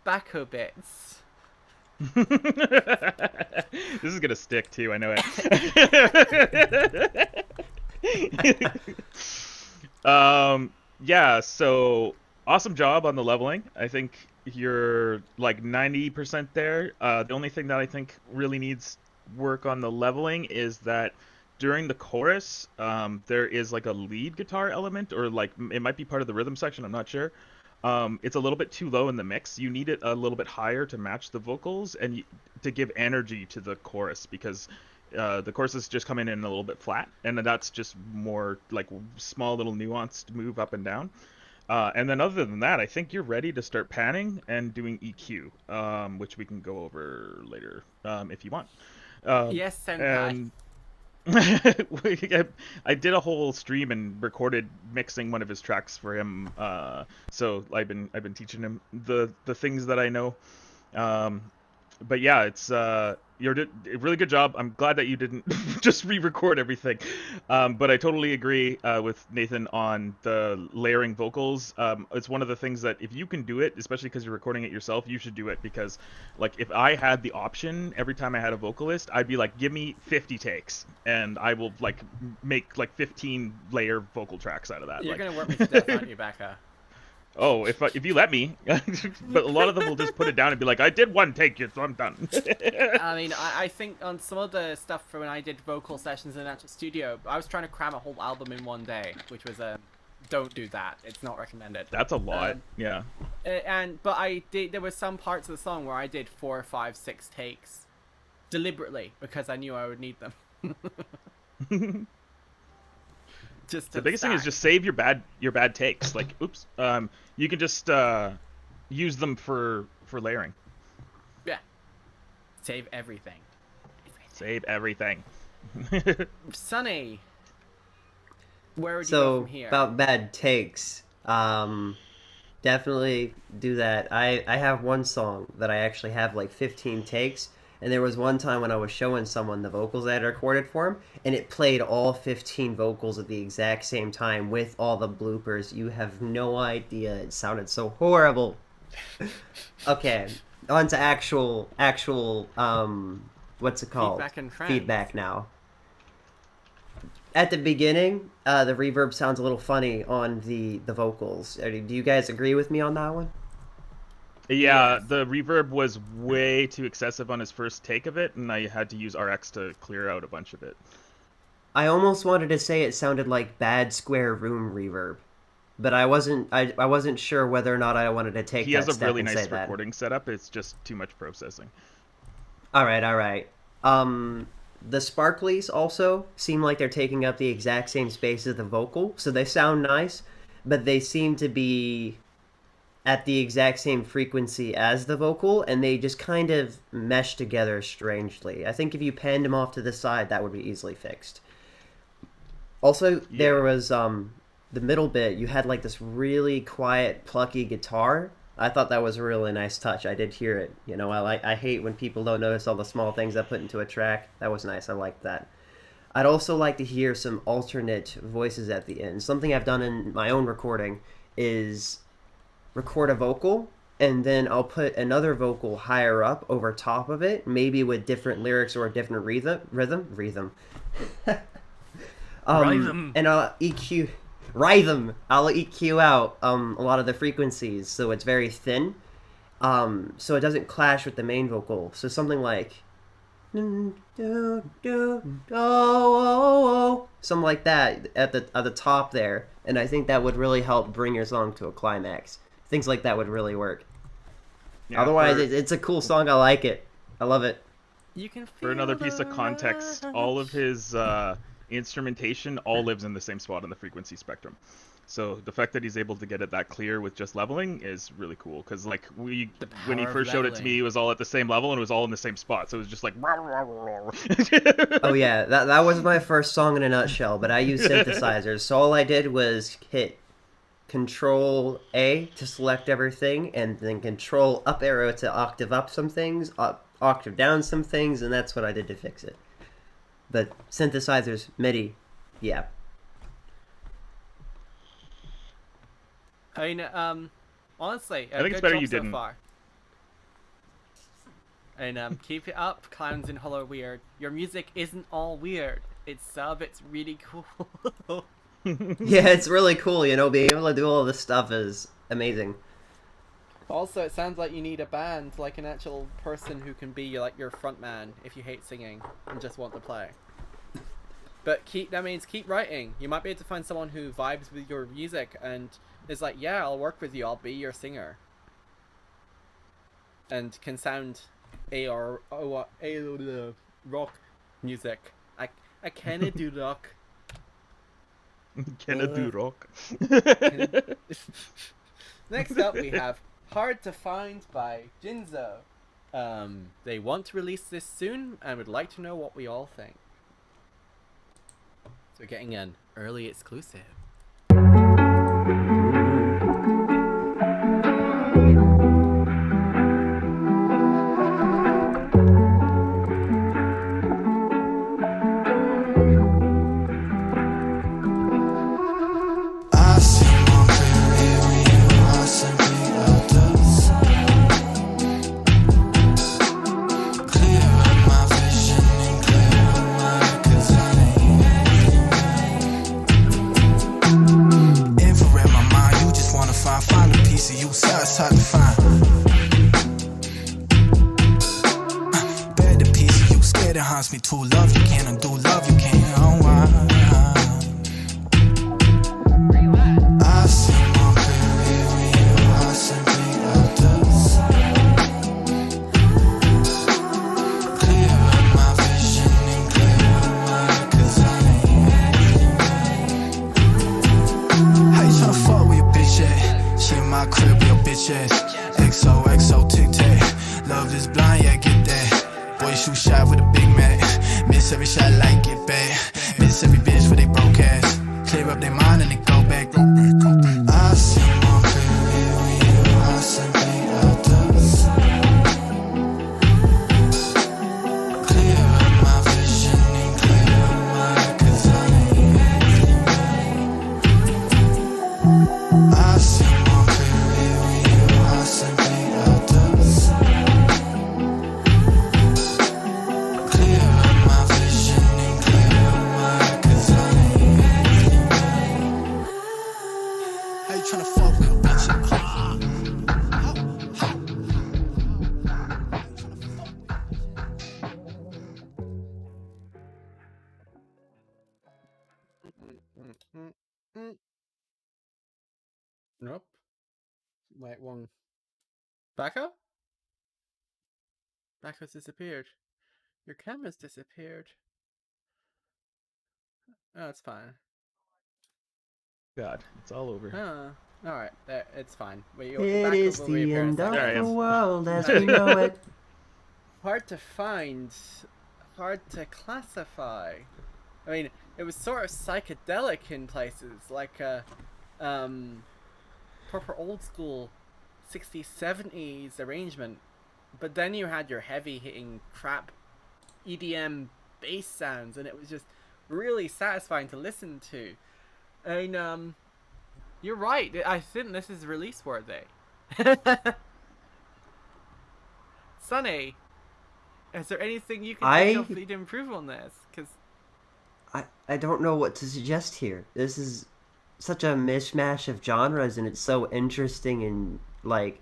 Backhoe bits. This is gonna stick too, I know it. Yeah, so awesome job on the leveling. I think you're like 90% there. The only thing that I think really needs work on the leveling is that during the chorus, there is like a lead guitar element, or like it might be part of the rhythm section, I'm not sure. It's a little bit too low in the mix. You need it a little bit higher to match the vocals and to give energy to the chorus, because The choruses just come in a little bit flat, and that's just more like small little nuanced move up and down. And then other than that, I think you're ready to start panning and doing EQ, which we can go over later if you want. Yes, senpai. And I did a whole stream and recorded mixing one of his tracks for him. So I've been teaching him the things that I know. But yeah, it's you did a really good job. I'm glad that you didn't just re-record everything. But I totally agree with Nathan on the layering vocals. It's one of the things that if you can do it, especially because you're recording it yourself, you should do it, because like if I had the option every time I had a vocalist, I'd be like, give me 50 takes and I will like make like 15 layer vocal tracks out of that. You're like... gonna work me to death, aren't you, Becca? Oh, if you let me. But a lot of them will just put it down and be like, I did one take, so I'm done. I mean, I think on some of the stuff for when I did vocal sessions in an actual studio, I was trying to cram a whole album in one day, which was don't do that. It's not recommended. That's a lot. Yeah. But I did. There were some parts of the song where I did 4, 5, 6 takes, deliberately, because I knew I would need them. Just the biggest thing is just save your bad takes. Like, oops. You can just use them for layering. Yeah. Save everything. Save everything. Sunny, where would you So go from here? about bad takes, definitely do that. I have one song that I actually have like 15 takes, and there was one time when I was showing someone the vocals I had recorded for him, and it played all 15 vocals at the exact same time with all the bloopers. You have no idea. It sounded so horrible. Okay, on to actual what's it called? Feedback and friends. Feedback now. At the beginning, the reverb sounds a little funny on the vocals. Do you guys agree with me on that one? Yeah, Yes. the reverb was way too excessive on his first take of it, and I had to use RX to clear out a bunch of it. I almost wanted to say it sounded like bad square room reverb, but I wasn't sure whether or not I wanted to take He that has a step really and say nice that. recording setup. It's just too much processing. All right. The sparklies also seem like they're taking up the exact same space as the vocal, so they sound nice, but they seem to be at the exact same frequency as the vocal, and they just kind of mesh together strangely. I think if you panned them off to the side, that would be easily fixed. Also, there was the middle bit. You had like this really quiet, plucky guitar. I thought that was a really nice touch. I did hear it. You know, I hate when people don't notice all the small things I put into a track. That was nice. I liked that. I'd also like to hear some alternate voices at the end. Something I've done in my own recording is record a vocal, and then I'll put another vocal higher up over top of it, maybe with different lyrics or a different rhythm. Rhythm. And I'll EQ out a lot of the frequencies, so it's very thin, so it doesn't clash with the main vocal. So something like something like that at the top there, and I think that would really help bring your song to a climax. Things like that would really work. Yeah, Otherwise, it's a cool song. I like it. I love it. You can feel for another piece the of context, all of his instrumentation all lives in the same spot on the frequency spectrum. So the fact that he's able to get it that clear with just leveling is really cool. Because like when he power of first showed it to me, leveling. it was all at the same level and it was all in the same spot. So it was just like. Oh yeah, that was my first song in a nutshell. But I used synthesizers, so all I did was hit Control A to select everything, and then Control up arrow to octave up some things, octave down some things, and that's what I did to fix it. But synthesizers, MIDI, yeah. I mean, honestly, I think good it's better job you so didn't. far. And keep it up, Clowns in Hollow Weird. Your music isn't all weird. It's really cool. Yeah, it's really cool, you know, being able to do all this stuff is amazing. Also, it sounds like you need a band, like an actual person who can be like your front man if you hate singing and just want to play. But that means keep writing. You might be able to find someone who vibes with your music and is like, yeah, I'll work with you, I'll be your singer. And can sound rock music. I canna do rock. Can I do rock? Next up, we have Hard to Find by Jinzo. They want to release this soon and would like to know what we all think. So, getting an early exclusive. I see more clearly when you are simply others. Clear up my vision and clear up mine, 'cause I ain't infrared my mind, you just wanna find a piece of you, so it's hard to find. Bad the piece of you, scared it haunts me too. Love you can't undo, love you can't unwind. I see more clearly when you are simply others. Clear up my vision and clear up mine, 'cause I ain't. How you tryna fuck with your bitch at? She in my crib with your bitch ass. XOXO tic tac. Love is blind, yeah, get that. Boy, shoot shot with a Big Mac. Miss every shot like get back. Miss every bitch with they broke ass. Clear up their mind and they go back. I see more clearly when you are simply others. Clear up my vision and clear up mine, 'cause I ain't. I see more clearly when you are simply others. Clear up my vision and clear up mine, 'cause I ain't. How you tryna fuck with a bitch? Nope. Wait, one. Backup? Backup's disappeared. Your camera's disappeared. Oh, it's fine. God, it's all over. Oh, alright, there, it's fine. Wait, It backup is will the reappear in a end of second. There I the am. world as we know it. Hard to find, hard to classify. I mean, it was sort of psychedelic in places, like proper old school 60s, 70s arrangement. But then you had your heavy hitting crap EDM bass sounds, and it was just really satisfying to listen to. I mean, you're right. I think this is release worthy. Sunny, is there anything you can think of to improve on this? Because I don't know what to suggest here. This is such a mishmash of genres, and it's so interesting and like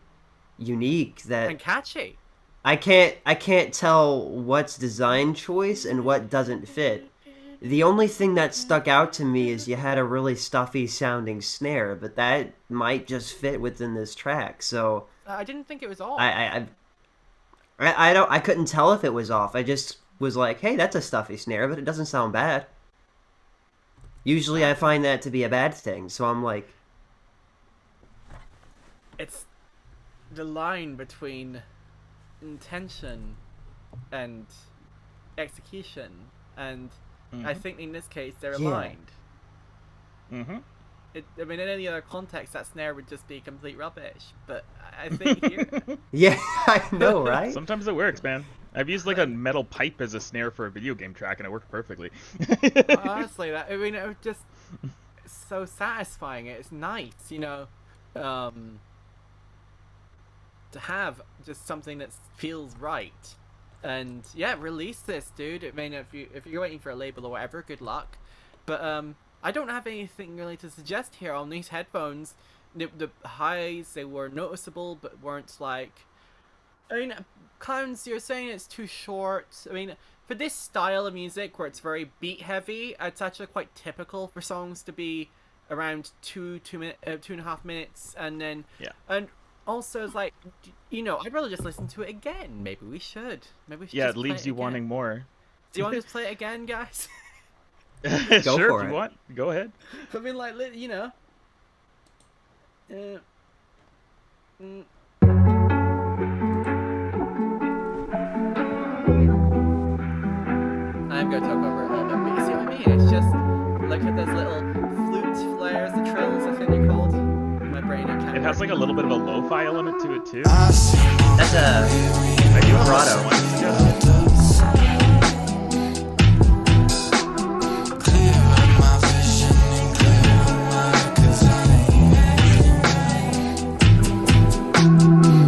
unique that and catchy. I can't tell what's design choice and what doesn't fit. The only thing that stuck out to me is you had a really stuffy sounding snare, but that might just fit within this track. So I didn't think it was all. I couldn't tell if it was off. I just was like, hey, that's a stuffy snare, but it doesn't sound bad. Usually I find that to be a bad thing, so I'm like... It's the line between intention and execution, and I think in this case they're aligned. Mm-hmm. I mean, in any other context, that snare would just be complete rubbish, but I think here... Yeah, I know, right? Sometimes it works, man. I've used like a metal pipe as a snare for a video game track, and it worked perfectly. Honestly, it was just so satisfying. It's nice, you know, to have just something that feels right. And yeah, release this, dude. I mean, if you're waiting for a label or whatever, good luck. But I don't have anything really to suggest here on these headphones. The highs, they were noticeable, but weren't like... I mean, Clowns, you're saying it's too short. I mean, for this style of music where it's very beat heavy, it's actually quite typical for songs to be around 2.5 minutes, and then and also it's like, you know, I'd rather just listen to it again. Maybe we should. Yeah, it leaves you wanting more. Do you want to just play it again, guys? Sure, for if it. you want. Go ahead. I mean, like, you know. Mm. I'm going to talk over it a little bit, but you see what I mean? It's just, look at those little flute flares, the trills, I think they're called. My brain, it can't It has like a little bit of a lo-fi element to it too. That's a I do have vibrato. one suggestion.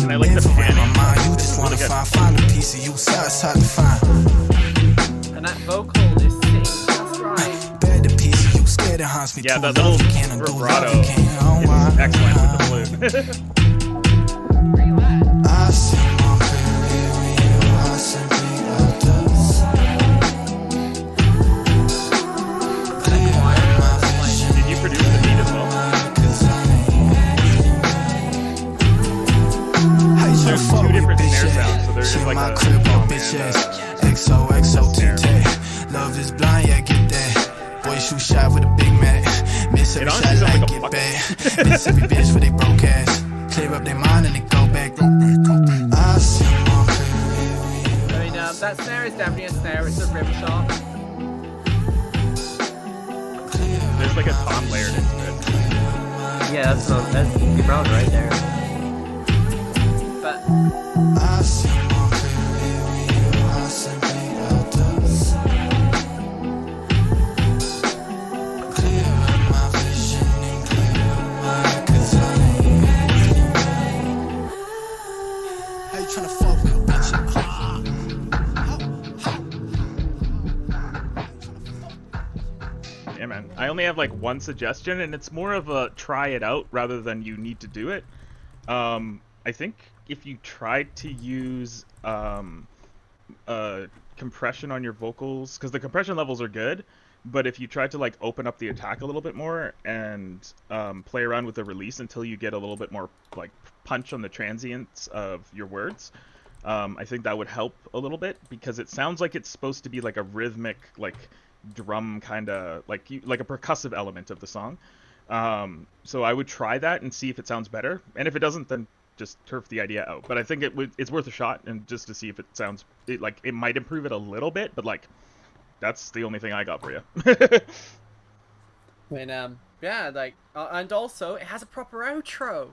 And I like the panning. And that vocal is sick, that's right. Yeah, that little vibrato is excellent with the flute. Did you produce the beat as well? There's two different snare sounds, so there is like a Love is blind, yeah, get that. Boy, shoot shot with a Big Mac. Miss every honestly shot sounds like like a get bucket. back. Miss every bitch with they broke ass. Clear up their mind and they go back. I see more I mean, that snare is definitely a snare, it's a rim shot. There's like a tom layered into it. Yeah, that's vibrato right there. But I see more I simply others. Clear up my vision and clear up my 'cause I ain't how you tryna fuck with a bitch? Yeah, man. I only have like one suggestion, and it's more of a try it out rather than you need to do it. I think if you tried to use compression on your vocals, because the compression levels are good, but if you tried to like open up the attack a little bit more and play around with the release until you get a little bit more like punch on the transients of your words, I think that would help a little bit, because it sounds like it's supposed to be like a rhythmic, like drum kind of like a percussive element of the song. So I would try that and see if it sounds better, and if it doesn't, then just turf the idea out. But I think it's worth a shot, and just to see if it sounds like it might improve it a little bit, but like that's the only thing I got for you. I mean, yeah, like, and also it has a proper outro.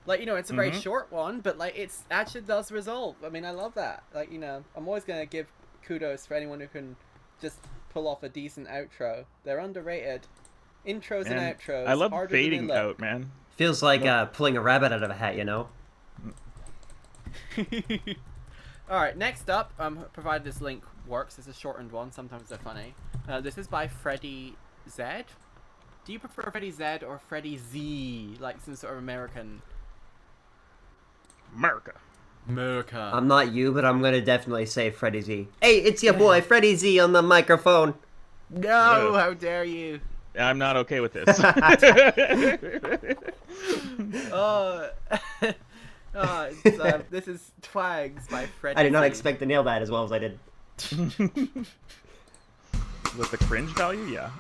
Like, you know, it's a very short one, but like it's actually does resolve. I mean, I love that. Like, you know, I'm always gonna give kudos for anyone who can just pull off a decent outro. They're underrated. Intros and outros. I love harder than they fading look. out, man. Feels like pulling a rabbit out of a hat, you know? Alright, next up, provided this link works, it's a shortened one, sometimes they're funny. This is by Freddie Z. Do you prefer Freddie Z or Freddie Z? Like some sort of American... America. I'm not you, but I'm gonna definitely say Freddie Z. Hey, it's your boy, Freddie Z on the microphone. No, how dare you? I'm not okay with this. This is Twags by Freddie I did not Z. expect to nail that as well as I did. With the cringe value, yeah.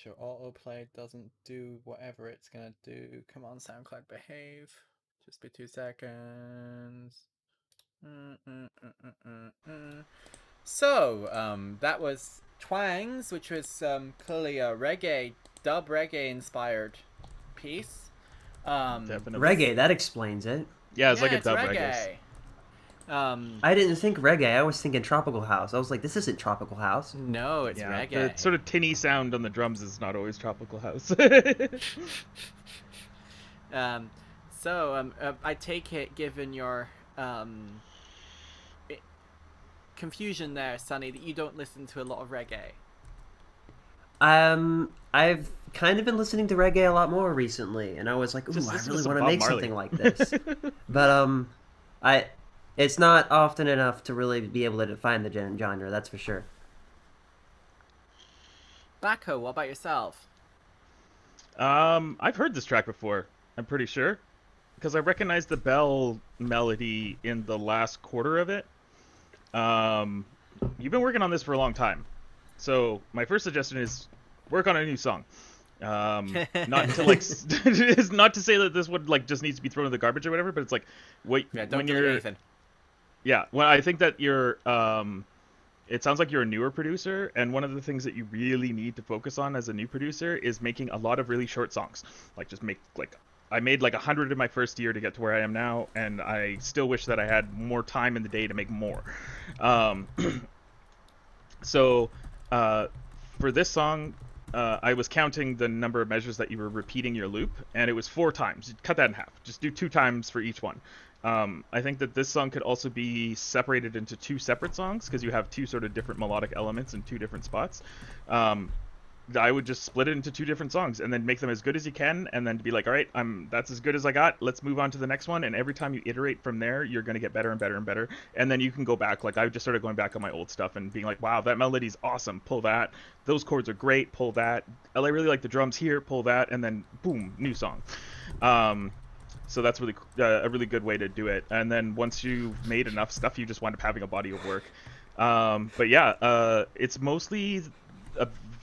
sure autoplay doesn't do whatever it's gonna do. Come on, SoundCloud, behave. Just be 2 seconds. So, that was Twangs, which was clearly a dub reggae inspired piece. Definitely. Reggae, that explains it. Yeah, it's like a it's dub reggae. I didn't think reggae. I was thinking tropical house. I was like, this isn't tropical house. No, it's Yeah, reggae. the sort of tinny sound on the drums is not always tropical house. I take it, given your confusion there, Sonny, that you don't listen to a lot of reggae. I've kind of been listening to reggae a lot more recently, and I was like, ooh, Just I listen to really some want to Bob make Marley. something like this. But it's not often enough to really be able to define the genre. That's for sure. Bacco, what about yourself? I've heard this track before. I'm pretty sure, because I recognize the bell melody in the last quarter of it. You've been working on this for a long time, so my first suggestion is work on a new song. Not to like, is not to say that this would like just needs to be thrown in the garbage or whatever, but it's like, wait, Yeah, when don't do you're, anything. yeah, well, I think that you're, it sounds like you're a newer producer, and one of the things that you really need to focus on as a new producer is making a lot of really short songs. Like, just make like. I made like 100 in my first year to get to where I am now, and I still wish that I had more time in the day to make more. So, for this song, I was counting the number of measures that you were repeating your loop, and it was 4 times. Cut that in half. Just do 2 times for each one. I think that this song could also be separated into 2 separate songs, because you have 2 sort of different melodic elements in 2 different spots. I would just split it into 2 different songs and then make them as good as you can, and then be like, all right, that's as good as I got. Let's move on to the next one. And every time you iterate from there, you're going to get better and better and better. And then you can go back. Like, I just started going back on my old stuff and being like, wow, that melody's awesome. Pull that. Those chords are great. Pull that. I really like the drums here. Pull that. And then boom, new song. So that's really a really good way to do it. And then once you've made enough stuff, you just wind up having a body of work. But yeah, it's mostly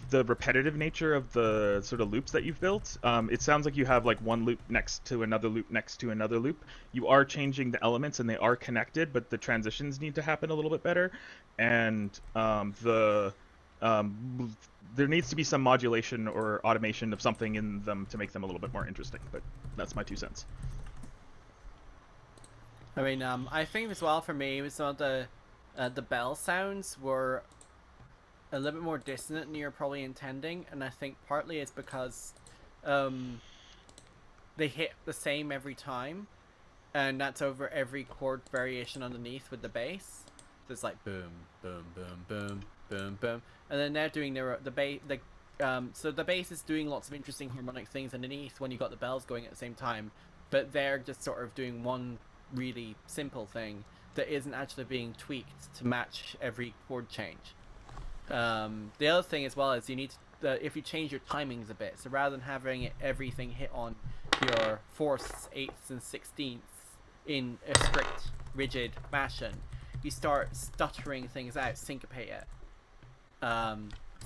the repetitive nature of the sort of loops that you've built. It sounds like you have like one loop next to another loop next to another loop. You are changing the elements and they are connected, but the transitions need to happen a little bit better. And there needs to be some modulation or automation of something in them to make them a little bit more interesting. But that's my 2 cents. I mean, I think as well for me, some of the bell sounds were a little bit more dissonant than you're probably intending, and I think partly it's because they hit the same every time, and that's over every chord variation underneath with the bass. So it's like boom, boom, boom, boom, boom, boom, and then they're doing so the bass is doing lots of interesting harmonic things underneath when you got the bells going at the same time, but they're just sort of doing one really simple thing that isn't actually being tweaked to match every chord change. The other thing as well is you need to, if you change your timings a bit, so rather than having everything hit on your 4ths, 8ths, and 16ths in a strict, rigid fashion, you start stuttering things out, syncopate it, so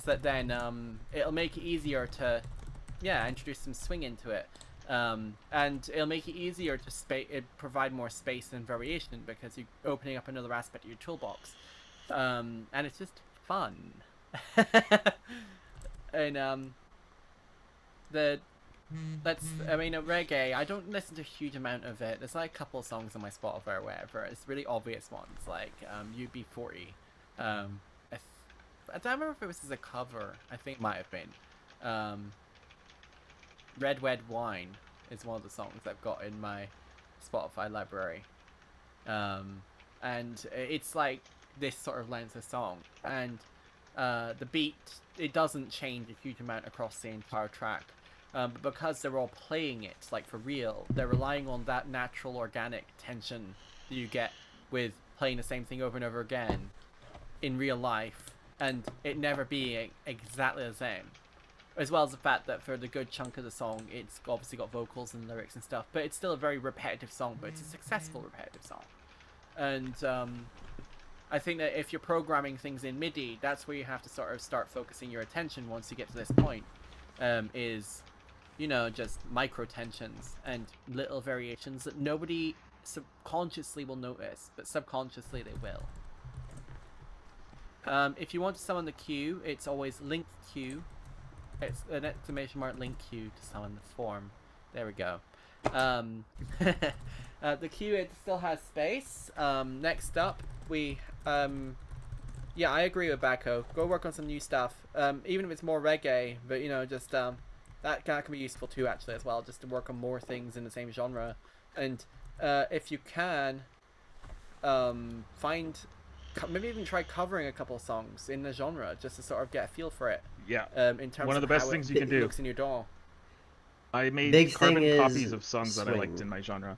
that then it'll make it easier to, introduce some swing into it, and it'll make it easier to provide more space and variation because you're opening up another aspect of your toolbox, and it's just fun. And reggae, I don't listen to a huge amount of it. There's like a couple of songs on my Spotify or whatever. It's really obvious ones like UB40. I don't remember if it was as a cover. I think it might have been. Red Wine is one of the songs I've got in my Spotify library, and it's like this sort of length of song, and the beat, it doesn't change a huge amount across the entire track, but because they're all playing it like for real, they're relying on that natural organic tension that you get with playing the same thing over and over again in real life, and it never being exactly the same, as well as the fact that for the good chunk of the song it's obviously got vocals and lyrics and stuff, but it's still a very repetitive song, but it's a successful repetitive song. And I think that if you're programming things in MIDI, that's where you have to sort of start focusing your attention once you get to this point. is, just micro tensions and little variations that nobody subconsciously will notice, but subconsciously they will. If you want to summon the Q, it's always link Q. It's an exclamation mark link Q to summon the form. There we go. The Q, it still has space. Next up, we... yeah, I agree with Bacco. Go work on some new stuff. Even if it's more reggae, but, just... that can be useful too, actually, as well, just to work on more things in the same genre. And if you can, maybe even try covering a couple songs in the genre, just to sort of get a feel for it. Yeah. In terms One of the best how things you it can do. looks in your DAW. I made Big carbon thing copies is of songs that I liked swing. in my genre.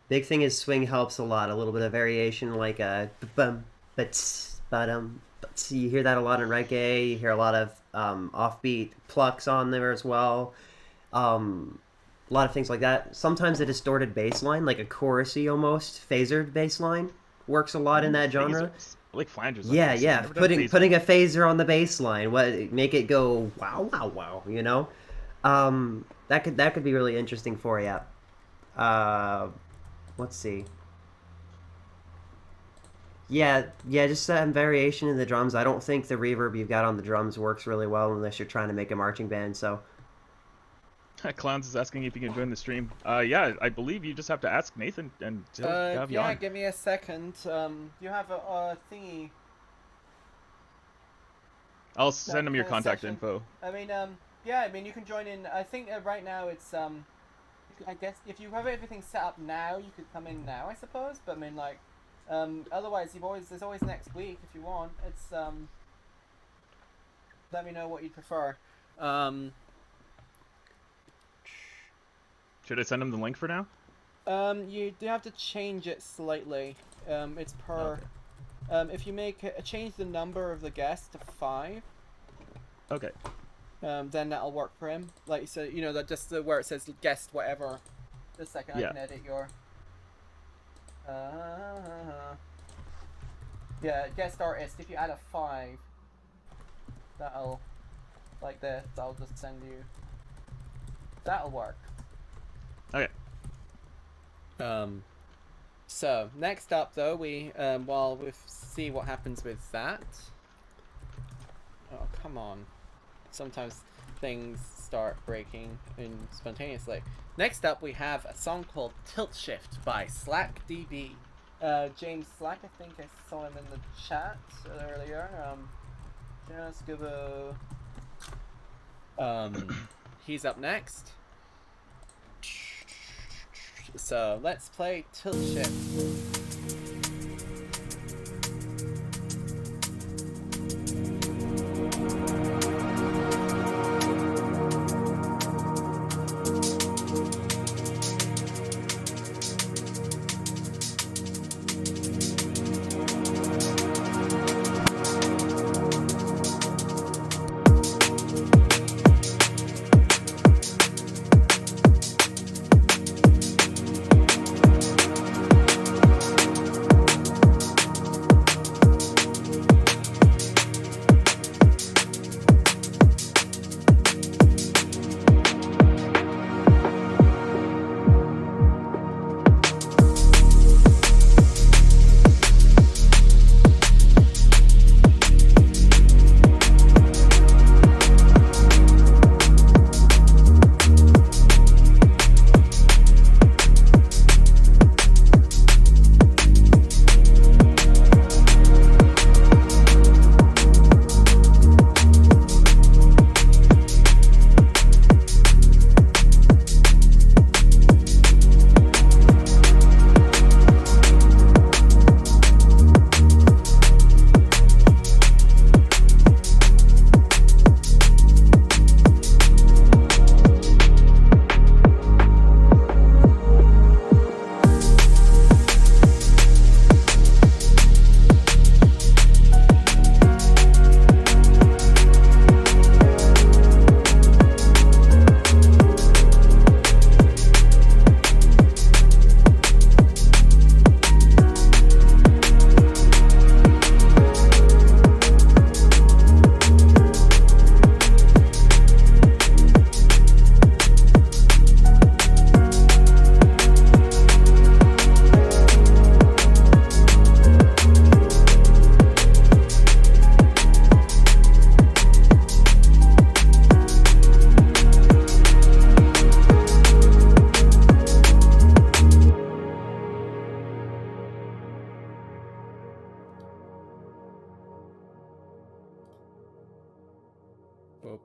Big thing is swing helps a lot. A little bit of variation, like a bum, ba-dum. You hear that a lot in reggae. You hear a lot of offbeat plucks on there as well. A lot of things like that. Sometimes a distorted bass line, like a chorusy almost phasered bass line, works a lot in that genre. Phasers. I like flanges. on Yeah, bass. yeah. I've never done Putting a phaser on the bass line, make it go wow, wow, wow. That could be really interesting for you. Let's see. Yeah, just some variation in the drums. I don't think the reverb you've got on the drums works really well unless you're trying to make a marching band. So. Clowns is asking if you can join the stream. Yeah, I believe you just have to ask Nathan and he'll have you Yeah, on. give me a second. You have a thingy. I'll send him your kind of contact session. info. I mean, yeah, I mean, you can join in. I think right now it's I guess if you have everything set up now, you could come in now, I suppose. But I mean, like, otherwise there's always next week if you want. It's let me know what you prefer. Should I send him the link for now? You do have to change it slightly. It's per. Okay. If you change the number of the guest to 5. Okay. Then that'll work for him. Like, so that just where it says guest whatever. Just a second, I Yeah. can edit your. Yeah, guest artist. If you add a 5, that'll like this. I'll just send you. That'll work. Okay. So next up, though, we see what happens with that. Oh, come on. Sometimes things start breaking spontaneously. Next up, we have a song called Tilt Shift by SlackDB. James Slack, I think I saw him in the chat earlier. Just give a... he's up next. So let's play Tilt Shift.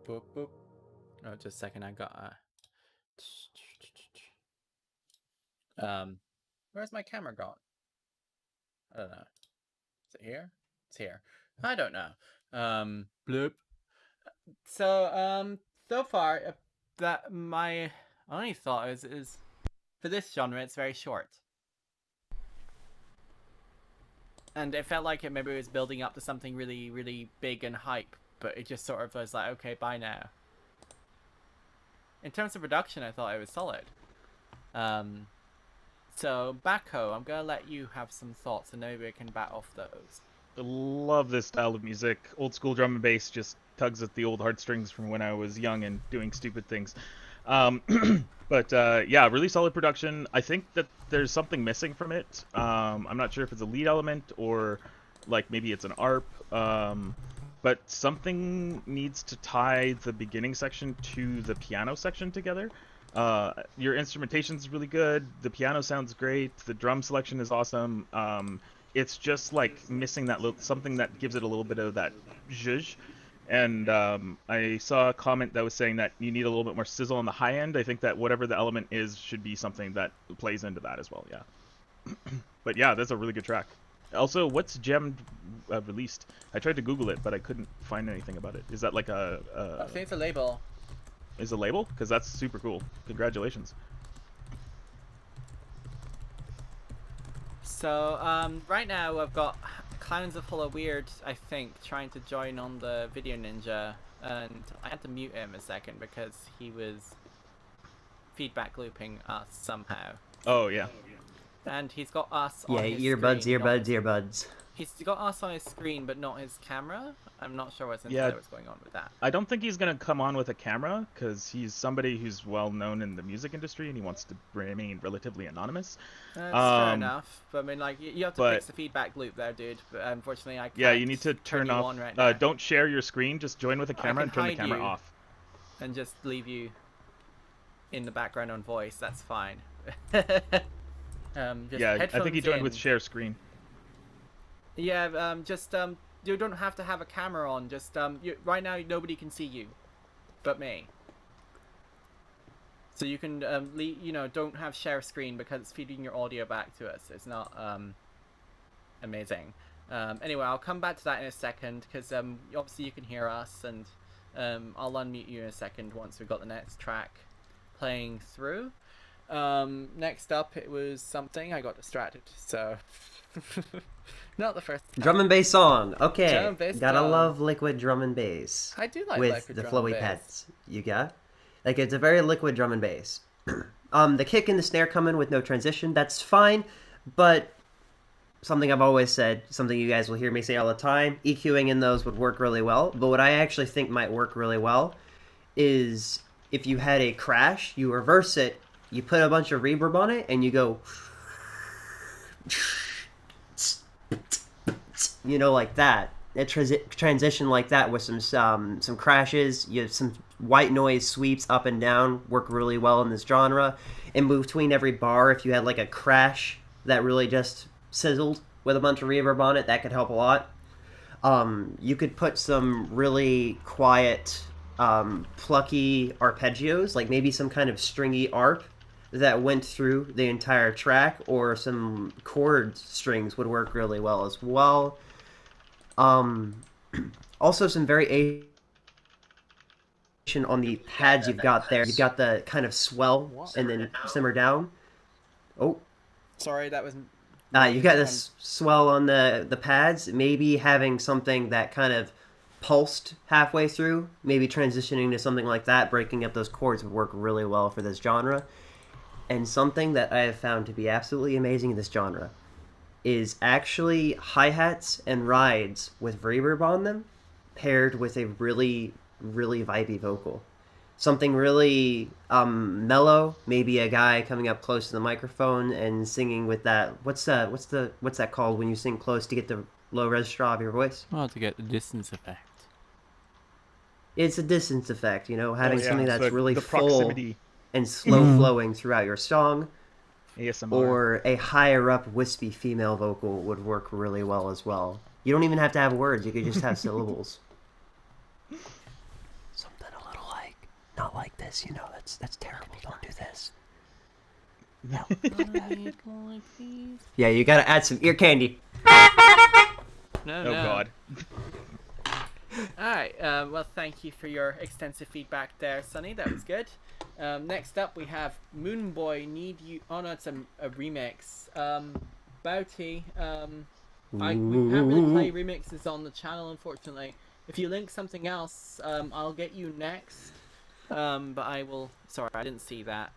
Boop, boop. Oh, just a second. I got where's my camera gone? I don't know. Is it here? It's here. I don't know. Bloop. So far, that my only thought is for this genre, it's very short. And it felt like it maybe was building up to something really, really big and hype, but it just sort of was like, okay, bye now. In terms of production, I thought it was solid. So, Bacco, I'm going to let you have some thoughts, and maybe we can bat off those. I love this style of music. Old school drum and bass just tugs at the old heartstrings from when I was young and doing stupid things. But yeah, really solid production. I think that there's something missing from it. I'm not sure if it's a lead element or like maybe it's an ARP. But something needs to tie the beginning section to the piano section together. Your instrumentation is really good. The piano sounds great. The drum selection is awesome. It's just like missing that little something that gives it a little bit of that zhuzh. And I saw a comment that was saying that you need a little bit more sizzle on the high end. I think that whatever the element is should be something that plays into that as well. Yeah. But yeah, that's a really good track. Also, what's Gem released? I tried to Google it, but I couldn't find anything about it. Is that like I think it's a label. Is a label? Because that's super cool. Congratulations. So, right now I've got Clowns of Hollow Weird, I think, trying to join on the Video Ninja, and I had to mute him a second because he was feedback looping us somehow. Oh, yeah. And he's got us Yeah, on his earbuds, screen, earbuds. He's got us on his screen, but not his camera. I'm not sure what's going on with that. I don't think he's going to come on with a camera because he's somebody who's well known in the music industry and he wants to remain relatively anonymous. That's fair enough. But I mean, like, you have to fix the feedback loop there, dude. But unfortunately, I can't. Yeah, you need to turn off. On right now. Don't share your screen. Just join with a camera and turn the camera off. And just leave you in the background on voice. That's fine. Yeah, I think he joined with share screen. Yeah, you don't have to have a camera on. Just right now nobody can see you, but me. So you can don't have share screen because it's feeding your audio back to us. It's not amazing. Anyway, I'll come back to that in a second because obviously you can hear us, and I'll unmute you in a second once we've got the next track playing through. Next up, it was something I got distracted, so not the first time. Drum and bass song. Okay, Drum and bass gotta song. love liquid drum and bass. I do like with liquid the drum flowy and bass. pads. You got like it's a very liquid drum and bass. The kick and the snare come in with no transition. That's fine, but something I've always said, something you guys will hear me say all the time, EQing in those would work really well. But what I actually think might work really well is if you had a crash, you reverse it. You put a bunch of reverb on it, and you go, like that. A transition like that with some crashes. You have some white noise sweeps up and down, work really well in this genre. In between every bar, if you had like a crash that really just sizzled with a bunch of reverb on it, that could help a lot. You could put some really quiet, plucky arpeggios, like maybe some kind of stringy arp that went through the entire track, or some chord strings would work really well as well. Also some variation on the pads you've got there. You've got the kind of swell and then simmer down. Oh. Sorry, that was... you got this swell on the pads. Maybe having something that kind of pulsed halfway through, maybe transitioning to something like that, breaking up those chords would work really well for this genre. And something that I have found to be absolutely amazing in this genre is actually hi-hats and rides with reverb on them paired with a really, really vibey vocal. Something really mellow, maybe a guy coming up close to the microphone and singing with that. What's that called when you sing close to get the low register of your voice? Well, to get the distance effect. It's a distance effect, having something that's really the full proximity. And slow flowing throughout your song. ASMR. Or a higher up wispy female vocal would work really well as well. You don't even have to have words, you could just have syllables. Something Not like this, that's terrible. Don't do this. Sonny, please. Yeah, you gotta add some ear candy. No, Oh God. Alright, well, thank you for your extensive feedback there, Sonny. That was good. Next up, we have Moon Boy Need You. Oh no, it's a remix. Bouty. We can't really play remixes on the channel, unfortunately. If you link something else, I'll get you next. But I will. Sorry, I didn't see that.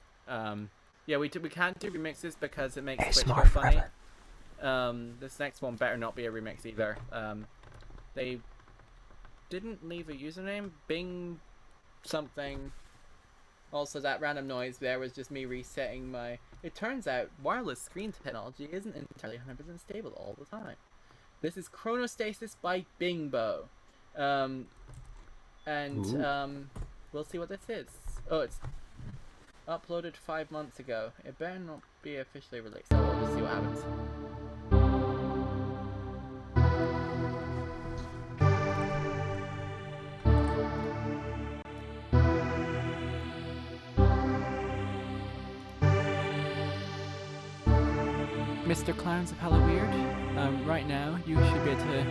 Yeah, we can't do remixes because it makes Twitch go funny. This next one better not be a remix either. They didn't leave a username. Bing something. Also, that random noise there was just me resetting my... It turns out wireless screen technology isn't entirely 100% stable all the time. This is Chronostasis by Bingbo. We'll see what this is. Oh, it's uploaded 5 months ago. It better not be officially released. So we'll just see what happens. Mr. Clowns of Hello Weird, right now you should be able to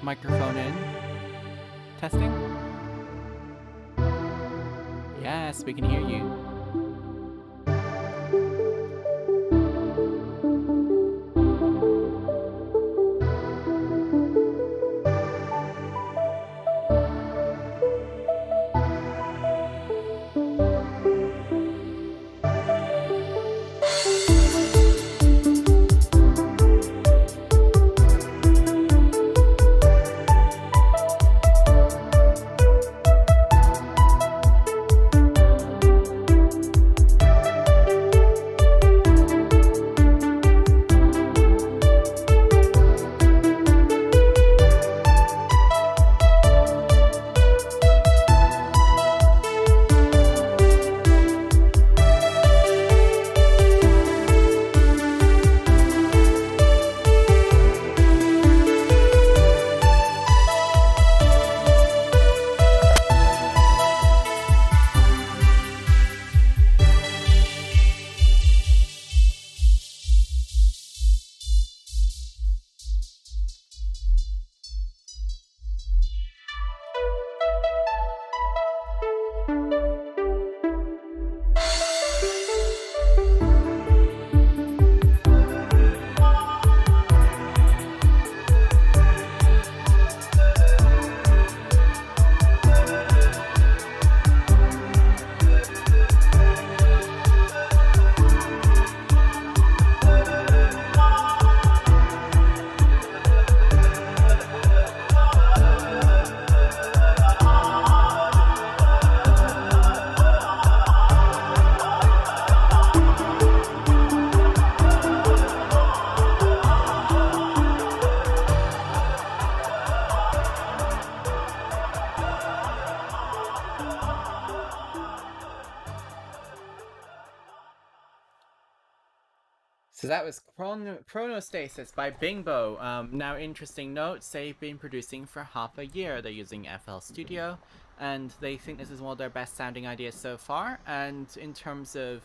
microphone in. Testing? Yes, we can hear you. So that was Chronostasis by Bingbo. Now, interesting notes, they've been producing for half a year. They're using FL Studio, and they think this is one of their best sounding ideas so far. And in terms of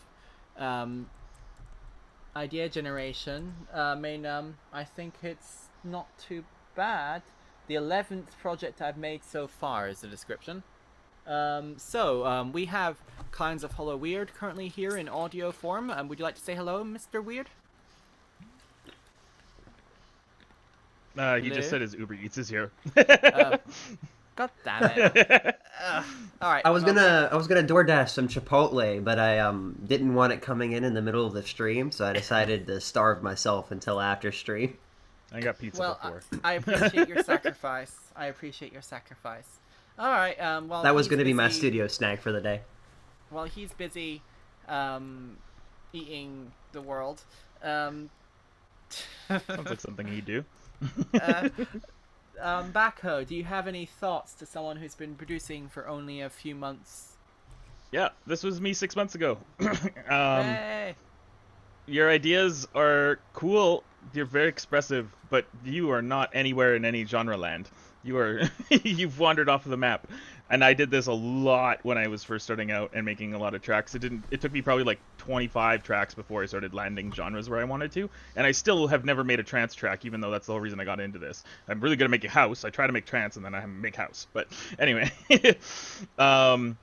idea generation, I think it's not too bad. The 11th project I've made so far is the description. We have Clowns of Hollow Weird currently here in audio form. Would you like to say hello, Mr. Weird? He just said his Uber Eats is here. God damn it! All right. I was gonna DoorDash some Chipotle, but I didn't want it coming in the middle of the stream, so I decided to starve myself until after stream. I got pizza before. I appreciate your sacrifice. All right. Well, that was gonna be my studio snack for the day. Well, he's busy eating the world. Sounds like something he'd do. Backo, do you have any thoughts to someone who's been producing for only a few months? Yeah, this was me 6 months ago. Hey. Your ideas are cool. You're very expressive, but you are not anywhere in any genre land. You are you've wandered off of the map. And I did this a lot when I was first starting out and making a lot of tracks. It took me probably like 25 tracks before I started landing genres where I wanted to. And I still have never made a trance track, even though that's the whole reason I got into this. I'm really good at making house. I try to make trance and then I make house. But anyway, I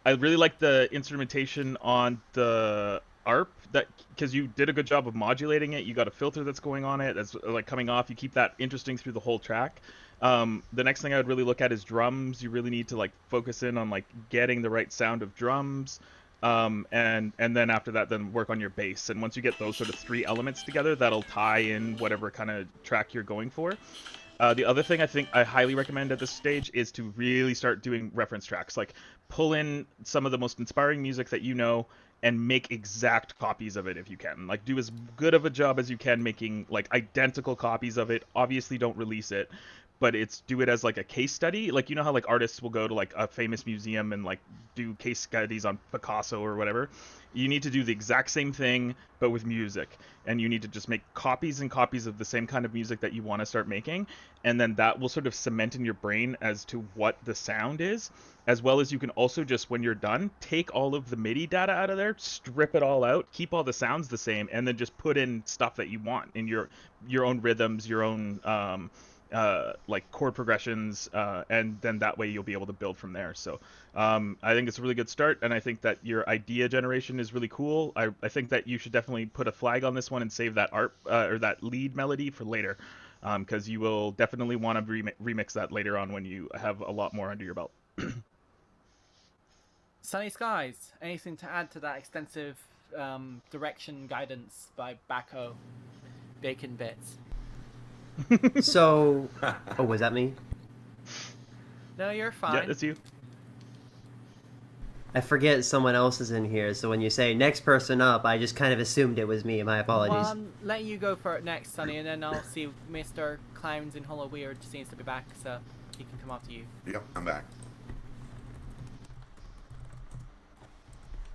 really like the instrumentation on the ARP, that because you did a good job of modulating it. You got a filter that's going on it that's like coming off. You keep that interesting through the whole track. The next thing I would really look at is drums. You really need to like focus in on like getting the right sound of drums. And then after that, then work on your bass. And once you get those sort of three elements together, that'll tie in whatever kind of track you're going for. The other thing I think I highly recommend at this stage is to really start doing reference tracks. Like pull in some of the most inspiring music that you know and make exact copies of it if you can. Like do as good of a job as you can making like identical copies of it. Obviously don't release it, but do it as like a case study. Like, you know how like artists will go to like a famous museum and like do case studies on Picasso or whatever. You need to do the exact same thing, but with music. And you need to just make copies and copies of the same kind of music that you want to start making. And then that will sort of cement in your brain as to what the sound is, as well as you can also just, when you're done, take all of the MIDI data out of there, strip it all out, keep all the sounds the same, and then just put in stuff that you want in your own rhythms, your own like chord progressions, and then that way you'll be able to build from there. So I think it's a really good start, and I think that your idea generation is really cool. I think that you should definitely put a flag on this one and save that art or that lead melody for later, because you will definitely want to remix that later on when you have a lot more under your belt. Sunny Skies, anything to add to that extensive direction guidance by Backo Bacon Bits? So, oh, was that me? No, you're fine. Yeah, that's you. I forget someone else is in here, so when you say next person up, I just kind of assumed it was me. My apologies. Well, I'm letting you go for it next, Sunny, and then I'll see Mr. Clowns in Hollow Weird seems to be back, so he can come after you. Yep, I'm back.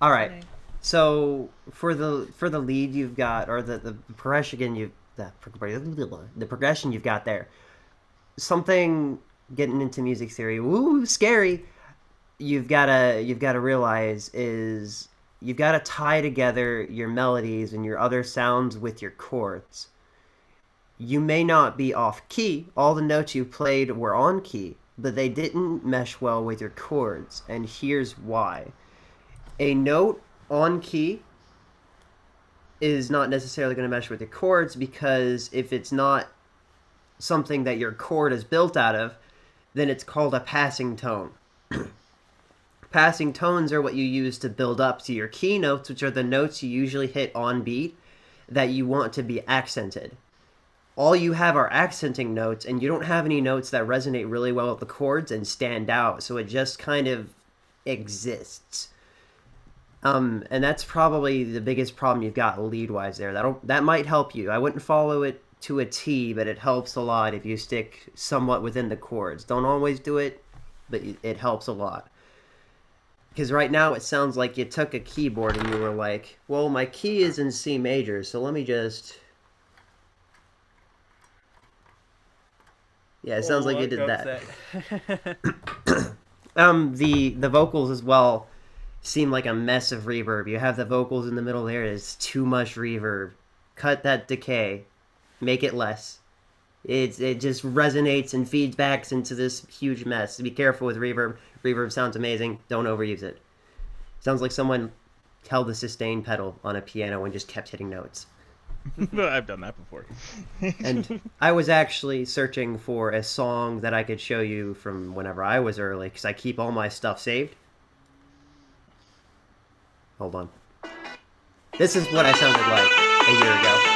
All right. So for the lead you've got, or the progression the progression you've got there, something getting into music theory, woo, scary. You've gotta realize is you've got to tie together your melodies and your other sounds with your chords. You may not be off key. All the notes you played were on key, but they didn't mesh well with your chords, and here's why. A note on key is not necessarily going to mesh with your chords, because if it's not something that your chord is built out of, then it's called a passing tone. Passing tones are what you use to build up to your key notes, which are the notes you usually hit on beat that you want to be accented. All you have are accenting notes, and you don't have any notes that resonate really well with the chords and stand out, so it just kind of exists. And that's probably the biggest problem you've got lead-wise there. That might help you. I wouldn't follow it to a T, but it helps a lot if you stick somewhat within the chords. Don't always do it, but it helps a lot. Because right now it sounds like you took a keyboard and you were like, well, my key is in C major, so let me just... Yeah, it sounds like you did that. The vocals as well seem like a mess of reverb. You have the vocals in the middle there. It's too much reverb. Cut that decay. Make it less. It just resonates and feeds back into this huge mess. Be careful with reverb. Reverb sounds amazing. Don't overuse it. Sounds like someone held the sustain pedal on a piano and just kept hitting notes. I've done that before. And I was actually searching for a song that I could show you from whenever I was early, because I keep all my stuff saved. Hold on. This is what I sounded like a year ago.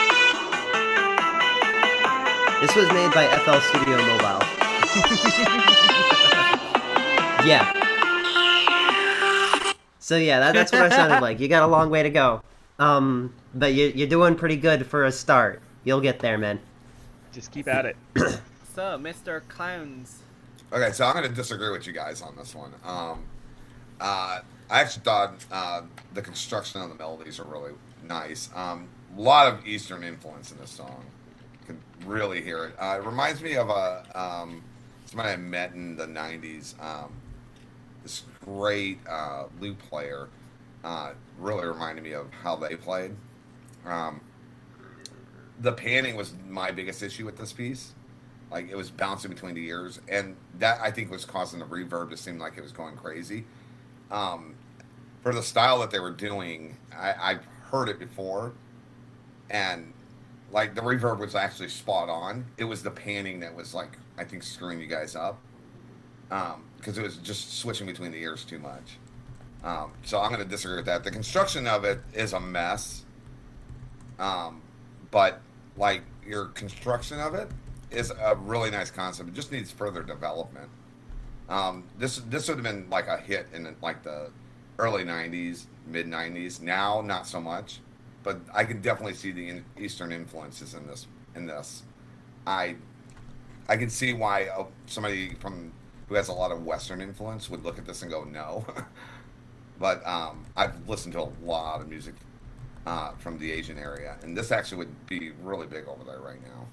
This was made by FL Studio Mobile. Yeah. So yeah, that's what I sounded like. You got a long way to go. But you're doing pretty good for a start. You'll get there, man. Just keep at it. So, Mr. Clowns. Okay, so I'm going to disagree with you guys on this one. I actually thought the construction of the melodies are really nice. A lot of Eastern influence in this song. could really hear it. It reminds me of somebody I met in the '90s. This great lute player. Really reminded me of how they played. The panning was my biggest issue with this piece. Like it was bouncing between the ears, and that I think was causing the reverb to seem like it was going crazy. For the style that they were doing, I've heard it before, and like the reverb was actually spot on. It was the panning that was like I think screwing you guys up, because it was just switching between the ears too much. So I'm going to disagree with that. The construction of it is a mess, but like your construction of it is a really nice concept. It just needs further development. This would have been like a hit in like the early '90s, mid '90s. Now, not so much, but I can definitely see the Eastern influences in this. I can see why somebody who has a lot of Western influence would look at this and go no. But I've listened to a lot of music from the Asian area, and this actually would be really big over there right now.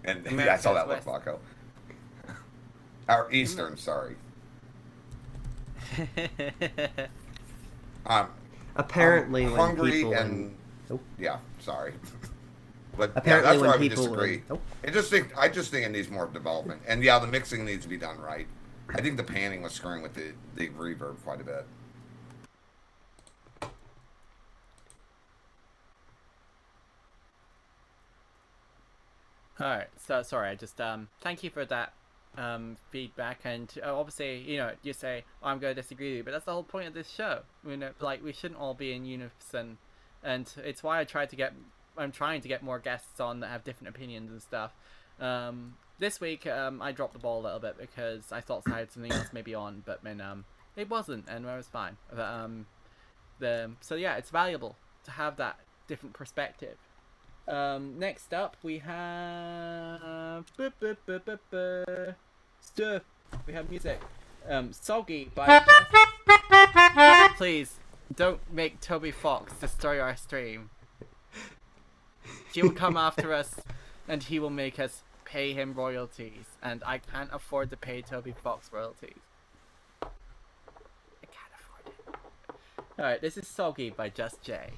And yeah, I saw that look, Baco. Or Eastern, sorry. Apparently, I'm when hungry people and oh. yeah, sorry. But Apparently, yeah, that's when where I would people disagree. I just think it needs more development, and yeah, the mixing needs to be done right. I think the panning was screwing with the reverb quite a bit. Alright, so sorry, I just thank you for that feedback, and obviously, you say, oh, I'm going to disagree with you, but that's the whole point of this show. Like, we shouldn't all be in unison, and it's why I'm trying to get more guests on that have different opinions and stuff. This week, I dropped the ball a little bit because I thought I had something else maybe on, but then it wasn't, and I was fine. But, so yeah, it's valuable to have that different perspective. Next up, we have stuff. We have music. Soggy by Please don't make Toby Fox destroy our stream. He will come after us, and he will make us pay him royalties, and I can't afford to pay Toby Fox royalties. I can't afford it. Alright, this is Soggy by Just Jay.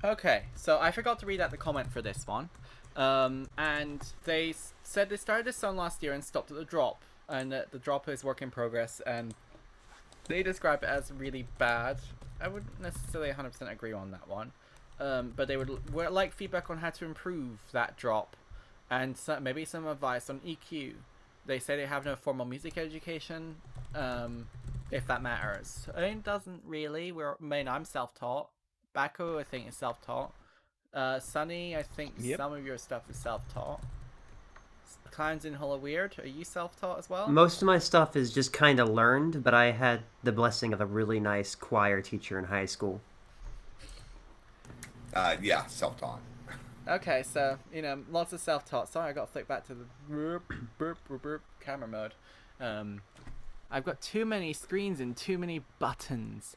Okay, so I forgot to read out the comment for this one. And they said they started this song last year and stopped at the drop. And the drop is work in progress, and they describe it as really bad. I wouldn't necessarily 100% agree on that one. But they would like feedback on how to improve that drop, and maybe some advice on EQ. They say they have no formal music education, if that matters. I mean, it doesn't really. I'm self-taught, Bako, I think, is self-taught. Sunny, I think Yep. some of your stuff is self-taught. Clowns in Holo Weird, are you self-taught as well? Most of my stuff is just kind of learned, but I had the blessing of a really nice choir teacher in high school. Yeah, self-taught. Okay, so, lots of self-taught. Sorry, I got to flick back to the burp camera mode. I've got too many screens and too many buttons.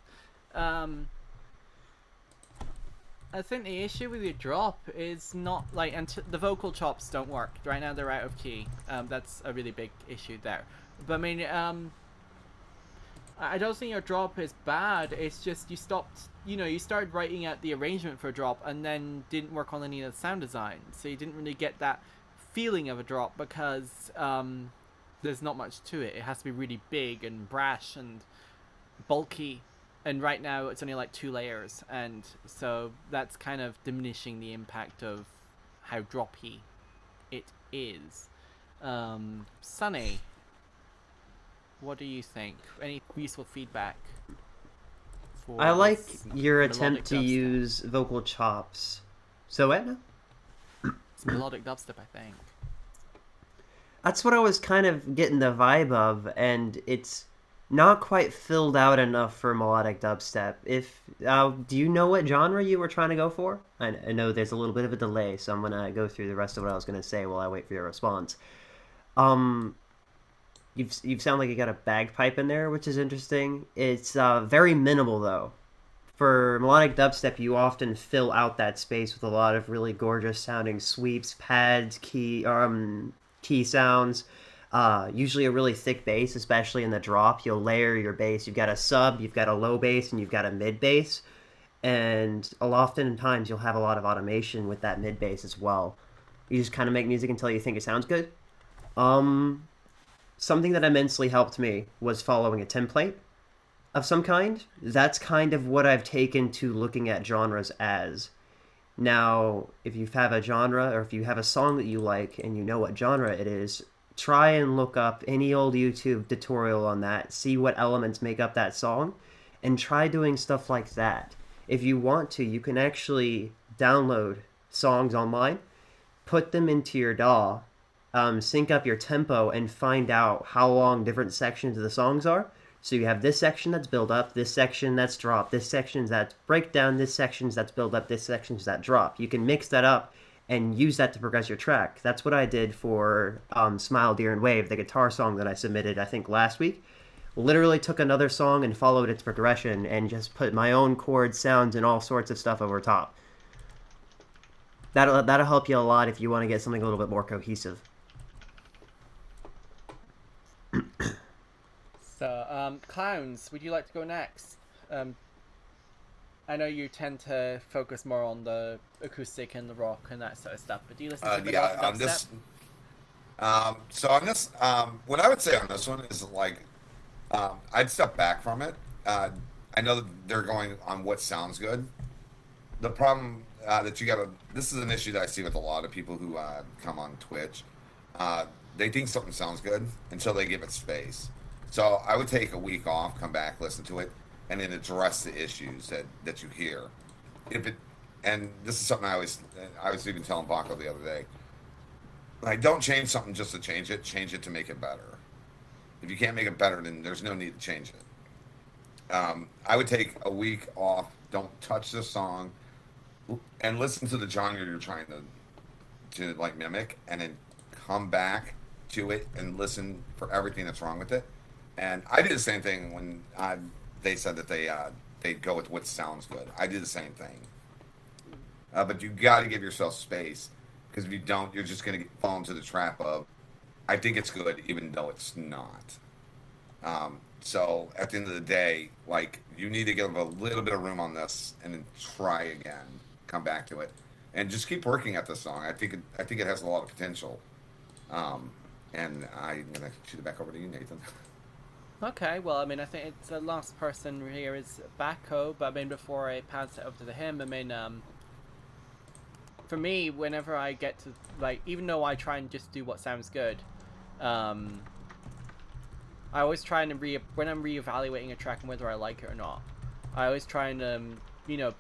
I think the issue with your drop is not like the vocal chops don't work right now. They're out of key. That's a really big issue there. But I mean, I don't think your drop is bad. It's just you stopped. You started writing out the arrangement for a drop and then didn't work on any of the sound design. So you didn't really get that feeling of a drop because there's not much to it. It has to be really big and brash and bulky. And right now it's only like 2 layers, and so that's kind of diminishing the impact of how droppy it is. Sunny, what do you think? Any useful feedback? I like this your melodic attempt to dubstep? use vocal chops. So what now? It's melodic dubstep, I think. That's what I was kind of getting the vibe of, and it's not quite filled out enough for melodic dubstep. Do you know what genre you were trying to go for? I know there's a little bit of a delay, so I'm gonna go through the rest of what I was gonna say while I wait for your response. You sound like you got a bagpipe in there, which is interesting. It's very minimal though. For melodic dubstep, you often fill out that space with a lot of really gorgeous sounding sweeps, pads, key sounds. Usually a really thick bass, especially in the drop. You'll layer your bass. You've got a sub, you've got a low bass, and you've got a mid bass. And oftentimes you'll have a lot of automation with that mid bass as well. You just kind of make music until you think it sounds good. Something that immensely helped me was following a template of some kind. That's kind of what I've taken to looking at genres as. Now, if you have a genre, or if you have a song that you like and you know what genre it is, try and look up any old YouTube tutorial on that, see what elements make up that song, and try doing stuff like that. If you want to, you can actually download songs online, put them into your DAW, sync up your tempo, and find out how long different sections of the songs are. So you have this section that's build up, this section that's drop, this section that's breakdown, this section that's build up, this section that drop. You can mix that up and use that to progress your track. That's what I did for Smile, Deer, and Wave, the guitar song that I submitted, I think, last week. Literally took another song and followed its progression and just put my own chords, sounds, and all sorts of stuff over top. That'll help you a lot if you want to get something a little bit more cohesive. So, Clowns, would you like to go next? I know you tend to focus more on the acoustic and the rock and that sort of stuff, but do you listen to Yeah, on this. So on this, what I would say on this one is like, I'd step back from it. I know that they're going on what sounds good. The problem that you gotta, this is an issue that I see with a lot of people who come on Twitch. They think something sounds good until they give it space. So I would take a week off, come back, listen to it, and then address the issues that you hear. And this is something I was even telling Baco the other day. Like, don't change something just to change it to make it better. If you can't make it better, then there's no need to change it. I would take a week off, don't touch the song, and listen to the genre you're trying to like mimic, and then come back to it and listen for everything that's wrong with it. And I did the same thing when they said that they'd go with what sounds good. I did the same thing. But you got to give yourself space, because if you don't, you're just going to fall into the trap of, I think it's good, even though it's not. So at the end of the day, like, you need to give a little bit of room on this and then try again, come back to it, and just keep working at the song. I think it has a lot of potential. And I'm going to shoot it back over to you, Nathan. Okay, well, I mean, I think it's the last person here is Bako, but I mean, before I pass it over to him, I mean, for me, whenever I get to, like, even though I try and just do what sounds good, I always try and when I'm reevaluating a track and whether I like it or not, I always try and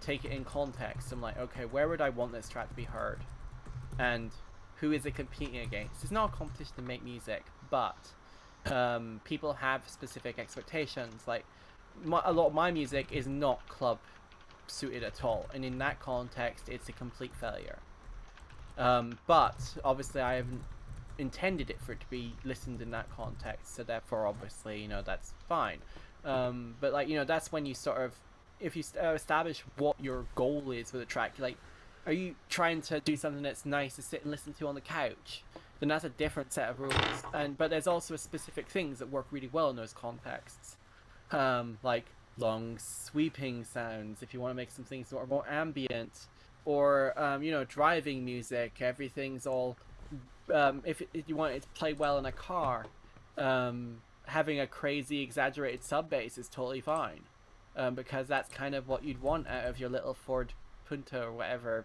take it in context. I'm like, okay, where would I want this track to be heard? And who is it competing against? It's not a competition to make music, but people have specific expectations. Like, a lot of my music is not club suited at all, and in that context, it's a complete failure. But obviously, I haven't intended it for it to be listened in that context, so therefore, obviously, that's fine. But like, that's when you sort of, if you establish what your goal is with a track, like, are you trying to do something that's nice to sit and listen to on the couch? Then that's a different set of rules. But there's also specific things that work really well in those contexts, like long sweeping sounds. If you want to make some things that are more ambient, or driving music, everything's all. If you want it to play well in a car, having a crazy exaggerated sub bass is totally fine, because that's kind of what you'd want out of your little Ford Punto or whatever,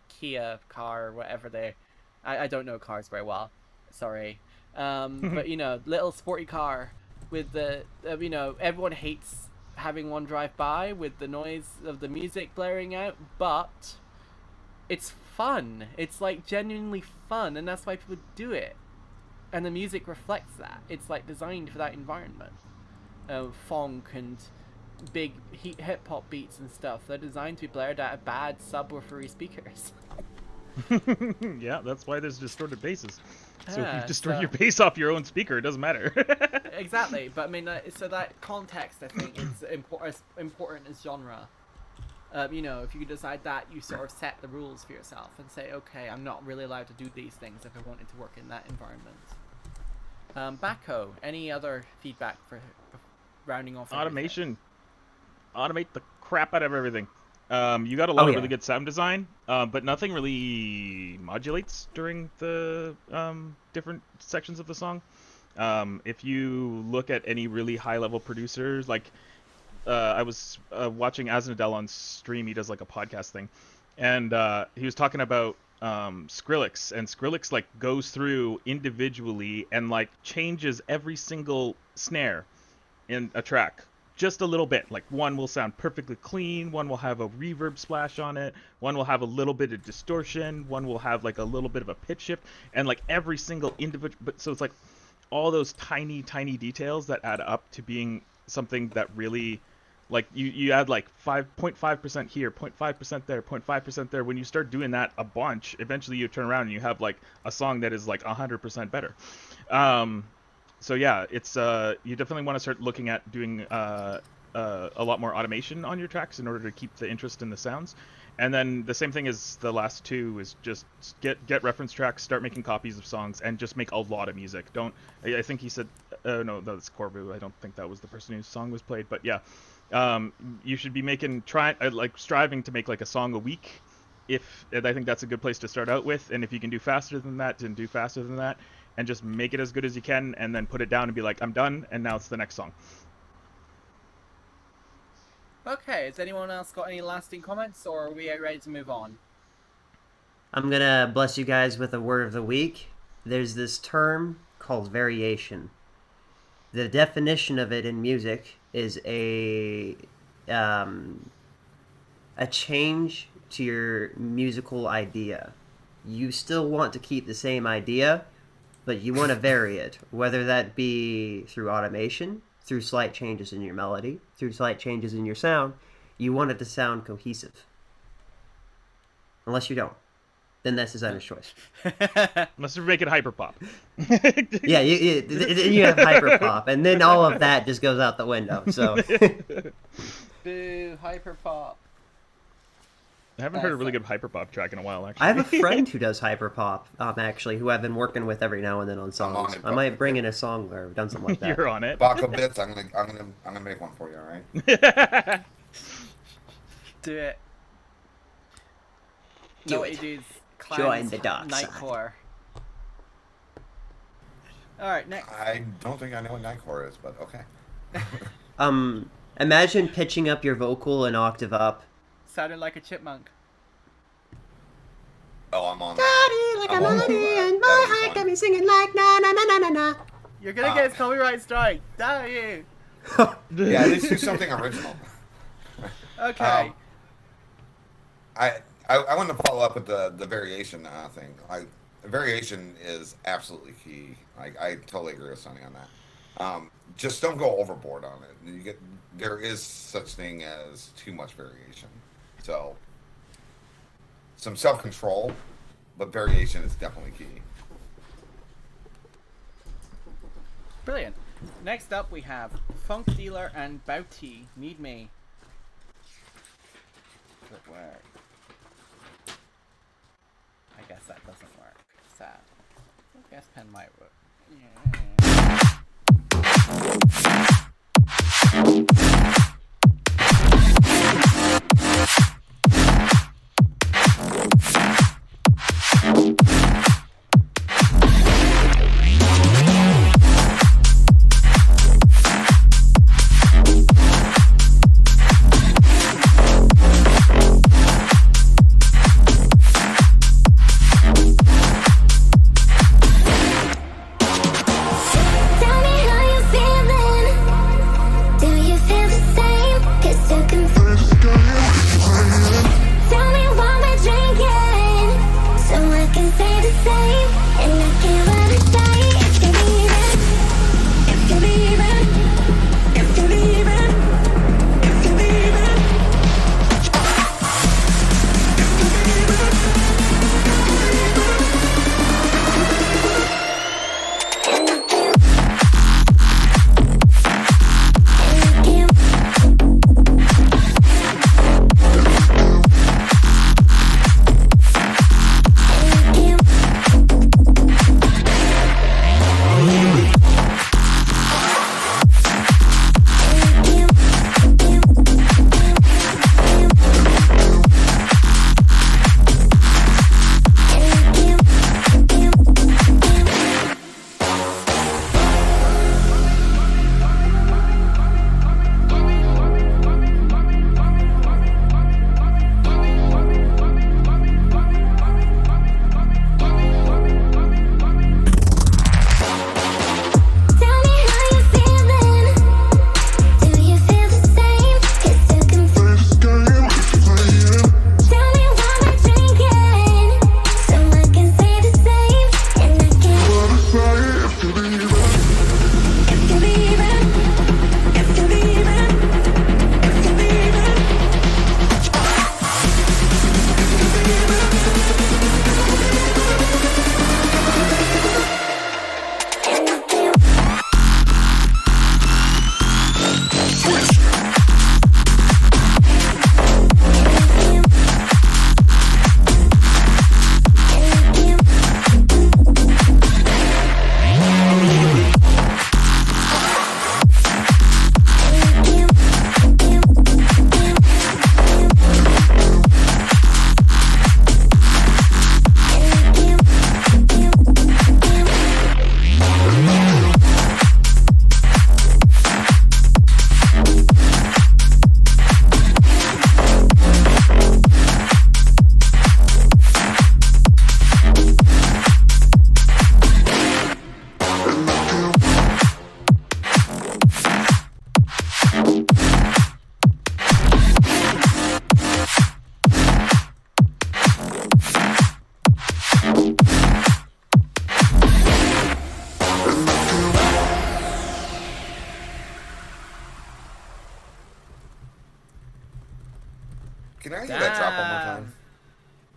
Kia car or whatever I don't know cars very well, sorry. But little sporty car with the everyone hates having one drive by with the noise of the music blaring out, but it's fun. It's like genuinely fun, and that's why people do it. And the music reflects that. It's like designed for that environment. Funk and big hip hop beats and stuff. They're designed to be blared out of bad subwoofery speakers. Yeah, that's why there's distorted basses. So if Yeah, you distort your bass off your own speaker, it doesn't matter. Exactly, but I mean, so that context, I think, is important as genre. If you decide that, you sort of set the rules for yourself and say, okay, I'm not really allowed to do these things if I wanted to work in that environment. Bacco, any other feedback for rounding off? Automation. Automate the crap out of everything. You got a lot of really good sound design, but nothing really modulates during the different sections of the song. If you look at any really high-level producers, like I was watching Aznadel on stream. He does like a podcast thing, and he was talking about Skrillex, and Skrillex like goes through individually and like changes every single snare in a track just a little bit. Like, one will sound perfectly clean, one will have a reverb splash on it, one will have a little bit of distortion, one will have like a little bit of a pitch shift, and like every single individual. But so it's like all those tiny details that add up to being something that really, like, you add like 0.5% here, 0.5% there, 0.5% there. When you start doing that a bunch, eventually you turn around and you have like a song that is like 100% better. So yeah, it's you definitely want to start looking at doing a lot more automation on your tracks in order to keep the interest in the sounds. And then the same thing as the last two is just get reference tracks, start making copies of songs, and just make a lot of music. I think he said, no, that's Corbu. I don't think that was the person whose song was played, but yeah. You should be striving to make like a song a week. And I think that's a good place to start out with. And if you can do faster than that, then do faster than that, and just make it as good as you can, and then put it down and be like, I'm done, and now it's the next song. Okay, has anyone else got any lasting comments, or are we ready to move on? I'm gonna bless you guys with a word of the week. There's this term called variation. The definition of it in music is a change to your musical idea. You still want to keep the same idea, but you want to vary it, whether that be through automation, through slight changes in your melody, through slight changes in your sound. You want it to sound cohesive. Unless you don't. Then that's designer's choice. Unless you're making hyperpop. Yeah, you have hyperpop, and then all of that just goes out the window. So. Boo, hyperpop. I haven't heard a really good hyperpop track in a while, actually. I have a friend who does hyperpop, actually, who I've been working with every now and then on songs. I might bring in a song where I've done something like that. You're on it. Baco bits. I'm gonna make one for you. All right. Do it. Do no, it. It is Join the dark side. Nightcore. All right, next. I don't think I know what Nightcore is, but okay. Imagine pitching up your vocal an octave up. Sounded like a chipmunk. Oh, I'm on. Daddy, like a melody, and my heart got me singing like na na na na na na. You're gonna get copyright strike. Damn you. Yeah, let's do something original. Okay. I want to follow up with the variation thing. Variation is absolutely key. I totally agree with Sonny on that. Just don't go overboard on it. There is such thing as too much variation. So some self-control, but variation is definitely key. Brilliant. Next up, we have Funk Dealer and Bouty. Need Me. Good work. I guess that doesn't work. Sad. I guess pen might work. Can I hear that drop one more time?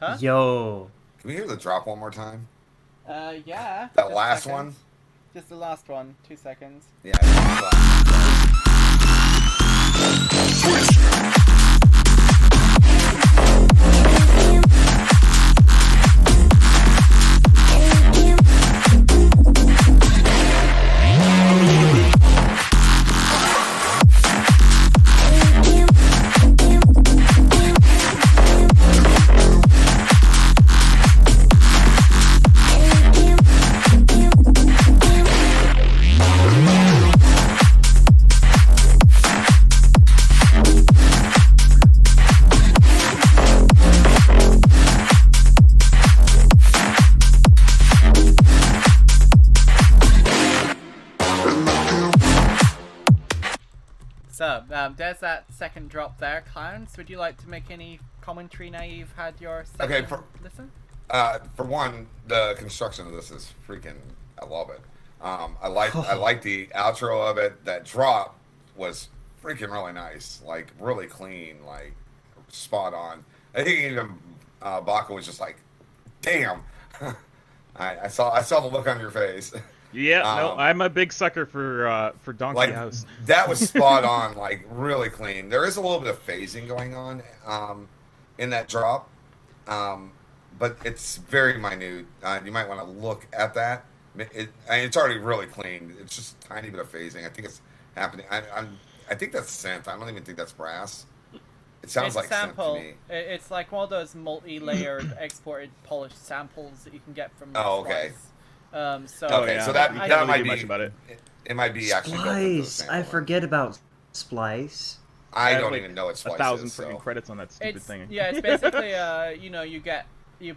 Huh? Yo. Can we hear the drop one more time? Yeah. That just a last second. one? Just the last one. 2 seconds. Yeah. There's that second drop there. Clowns, would you like to make any commentary now you've had your second Okay, listen? For one, the construction of this is freaking. I love it. I like the outro of it. That drop was freaking really nice, like really clean, like spot on. I think even Baca was just like, "Damn." I saw the look on your face. Yeah, no, I'm a big sucker for Donkey Like House. that was spot on, like really clean. There is a little bit of phasing going on in that drop, but it's very minute. You might want to look at that. It's already really clean. It's just a tiny bit of phasing. I think it's happening. I think that's synth. I don't even think that's brass. It sounds It's like sample. synth to me. It's like one of those multi-layered exported polished samples that you can get from. Oh, okay. Splice. So Okay, yeah. so that We can't that really might do be much about it. It might be actually built into the Splice. sample. I forget about Splice. I have, don't like, even know what Splice 1,000 is. freaking So. credits on that stupid it's thing. yeah, it's basically you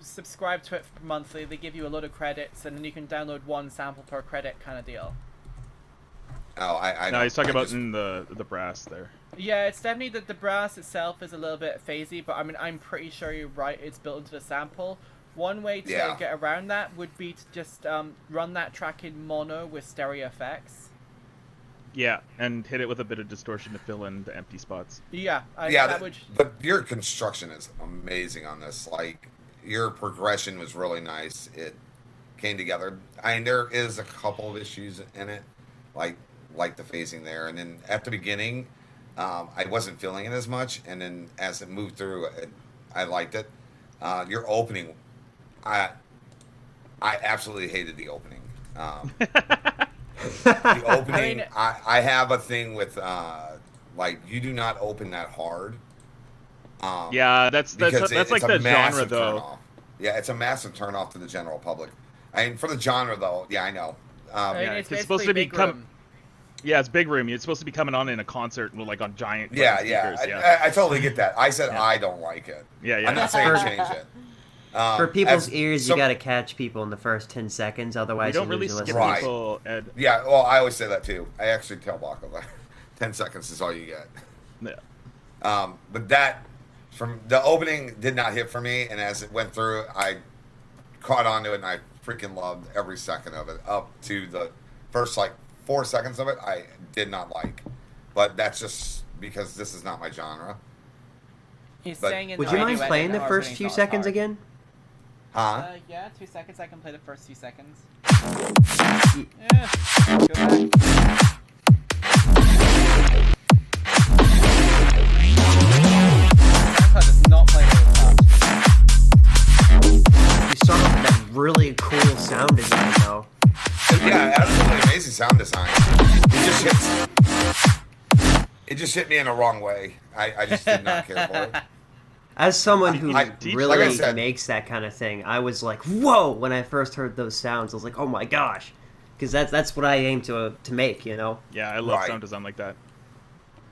subscribe to it monthly. They give you a load of credits, and then you can download one sample per credit kind of deal. Oh, I No, know. he's talking I about just- in the brass there. Yeah, it's definitely that the brass itself is a little bit phasey, but I mean, I'm pretty sure you're right. It's built into the sample. One way to Yeah. get around that would be to just run that track in mono with stereo effects. Yeah, and hit it with a bit of distortion to fill in the empty spots. Yeah, Yeah, that would. but your construction is amazing on this. Like your progression was really nice. It came together. I mean, there is a couple of issues in it, like the phasing there, and then at the beginning, I wasn't feeling it as much, and then as it moved through, I liked it. Your opening, I absolutely hated the opening. The opening, I have a thing with like you do not open that hard. Yeah, that's because like it's a the genre massive though. turnoff. Yeah, it's a massive turnoff to the general public. I mean, for the genre though, yeah, I know. I mean, Yeah, it's it's supposed to basically be big room. Yeah, it's big room. It's supposed to be coming on in a concert, like on giant. Yeah, fucking yeah, speakers, yeah. I totally get that. I said Yeah. I don't like it. Yeah, yeah. I'm not saying change it. For people's as ears, some- you gotta catch people in the first 10 seconds, We otherwise don't you really lose your skip listeners. Right. people, Ed. Yeah, well, I always say that too. I actually tell Baca that 10 seconds is all you get. Yeah. But that, from the opening, did not hit for me, and as it went through, I caught onto it, and I freaking loved every second of it. Up to the first like 4 seconds of it, I did not like, but that's just because this is not my genre. He's But- saying in Would the you video mind edit playing the that first opening's few not as seconds hard. again? Huh? Yeah, 2 seconds. I can play the first 2 seconds. Y- Yeah. Go back. Grandpa does not play really fast. You start off with that really cool sound design, though. Yeah, absolutely amazing sound design. It just hit me in the wrong way. I just did not care for it. As someone who like really I said- makes that kind of thing, I was like, whoa! When I first heard those sounds, I was like, oh my gosh. Because that's what I aim to make, you know? Yeah, I love Right. sound design like that.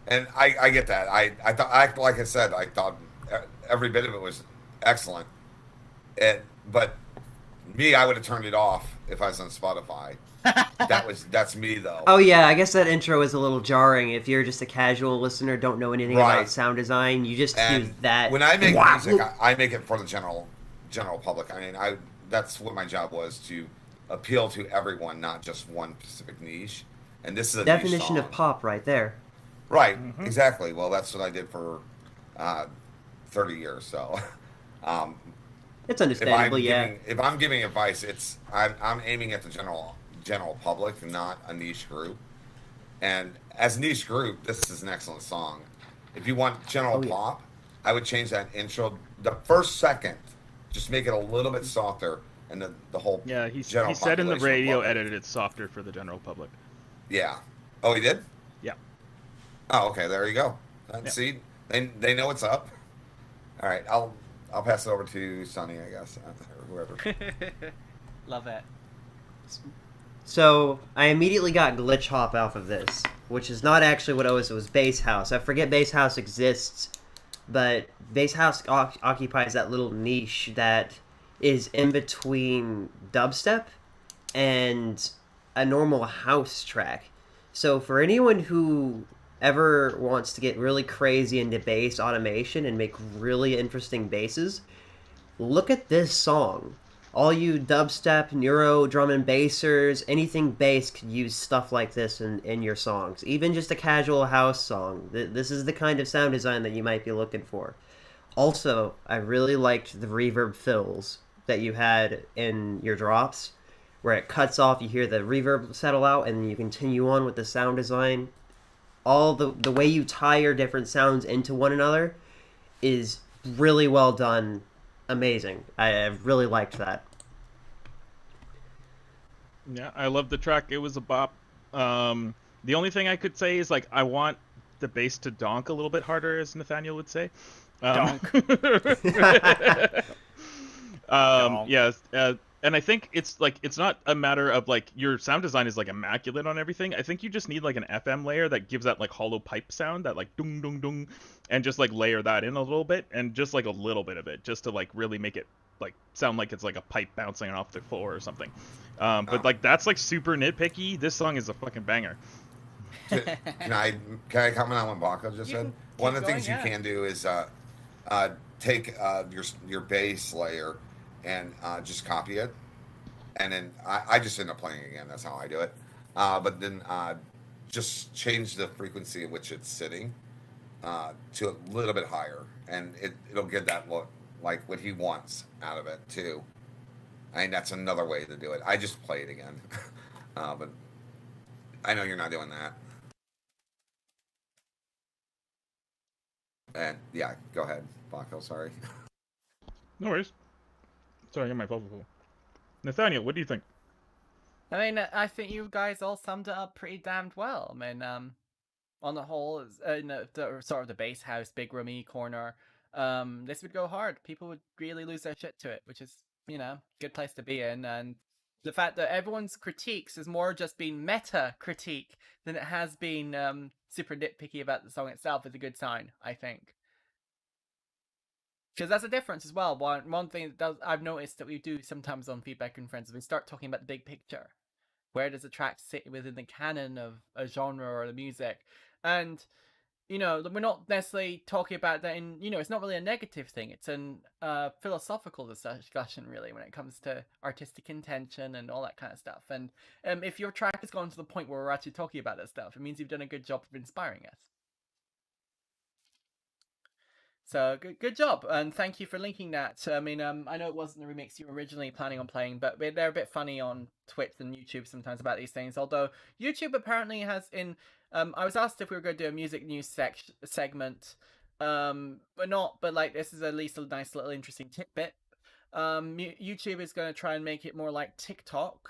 And I get that. I thought, like I said, I thought every bit of it was excellent. But me, I would have turned it off if I was on Spotify. That's me though. Oh yeah, I guess that intro is a little jarring. If you're just a casual listener, don't know anything Right. about sound design, you just hear And that. when I make Wow. music, I make it for the general public. I mean, that's what my job was, to appeal to everyone, not just one specific niche. And this is a niche Definition of song. pop right there. Right, exactly. Well, that's what I did for 30 years. So, It's understandable, if I'm giving advice, I'm aiming at the general public, not a niche group. And as a niche group, this is an excellent song. If you want general Oh, yeah. pop, I would change that intro. The first second, just make it a little bit softer, and the whole Yeah, he general said in the population will radio love it. edit it's softer for the general public. Yeah. Oh, he did? Yeah. Oh, okay. There you go. Yeah. See, they know what's up. All right, I'll pass it over to Sonny, I guess, or whoever. Love it. So I immediately got glitch hop off of this, which is not actually what it was. It was bass house. I forget bass house exists, but bass house occupies that little niche that is in between dubstep and a normal house track. So for anyone who ever wants to get really crazy into bass automation and make really interesting basses, look at this song. All you dubstep, neuro, drum and bassers, anything bass could use stuff like this in your songs. Even just a casual house song. This is the kind of sound design that you might be looking for. Also, I really liked the reverb fills that you had in your drops, where it cuts off, you hear the reverb settle out, and then you continue on with the sound design. All the way you tie your different sounds into one another is really well done. Amazing. I really liked that. Yeah, I love the track. It was a bop. The only thing I could say is like I want the bass to donk a little bit harder, as Nathaniel would say. Donk. Yes, and I think it's like it's not a matter of like your sound design is like immaculate on everything. I think you just need like an FM layer that gives that like hollow pipe sound, that like dung dung dung, and just like layer that in a little bit, and just like a little bit of it, just to like really make it like sound like it's like a pipe bouncing off the floor or something. But like that's like super nitpicky. This song is a fucking banger. Can I comment on what Baco just said? One of the things you can do is take your bass layer and just copy it, and then I just end up playing again. That's how I do it. But then just change the frequency at which it's sitting to a little bit higher, and it'll get that look like what he wants out of it too. I mean, that's another way to do it. I just play it again, but I know you're not doing that. And yeah, go ahead, Baco. Sorry. No worries. Sorry, I got my phone full. Nathaniel, what do you think? I mean, I think you guys all summed it up pretty damned well. I mean, on the whole, the sort of the bass house, big roomy corner, this would go hard. People would really lose their shit to it, which is, good place to be in. And the fact that everyone's critiques has more just been meta critique than it has been super nitpicky about the song itself is a good sign, I think. Because that's a difference as well. One thing I've noticed that we do sometimes on Feedback and Friends is we start talking about the big picture. Where does a track sit within the canon of a genre or the music? And, we're not necessarily talking about that in, it's not really a negative thing. It's an philosophical discussion, really, when it comes to artistic intention and all that kind of stuff. And if your track has gone to the point where we're actually talking about this stuff, it means you've done a good job of inspiring us. So good job, and thank you for linking that. I mean, I know it wasn't the remix you were originally planning on playing, but they're a bit funny on Twitch and YouTube sometimes about these things. Although YouTube apparently has I was asked if we were going to do a music news segment, but like this is at least a nice little interesting tidbit. YouTube is going to try and make it more like TikTok,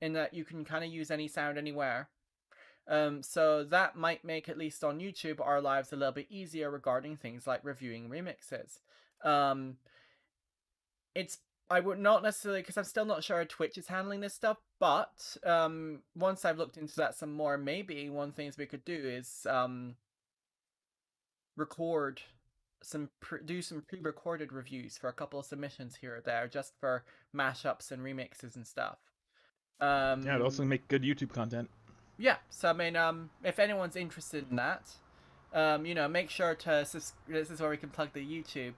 in that you can kind of use any sound anywhere. So that might make, at least on YouTube, our lives a little bit easier regarding things like reviewing remixes. I would not necessarily, because I'm still not sure how Twitch is handling this stuff, but once I've looked into that some more, maybe one thing we could do is do some pre-recorded reviews for a couple of submissions here or there, just for mashups and remixes and stuff. Yeah, it'd also make good YouTube content. Yeah, so I mean, if anyone's interested in that, make sure to this is where we can plug the YouTube.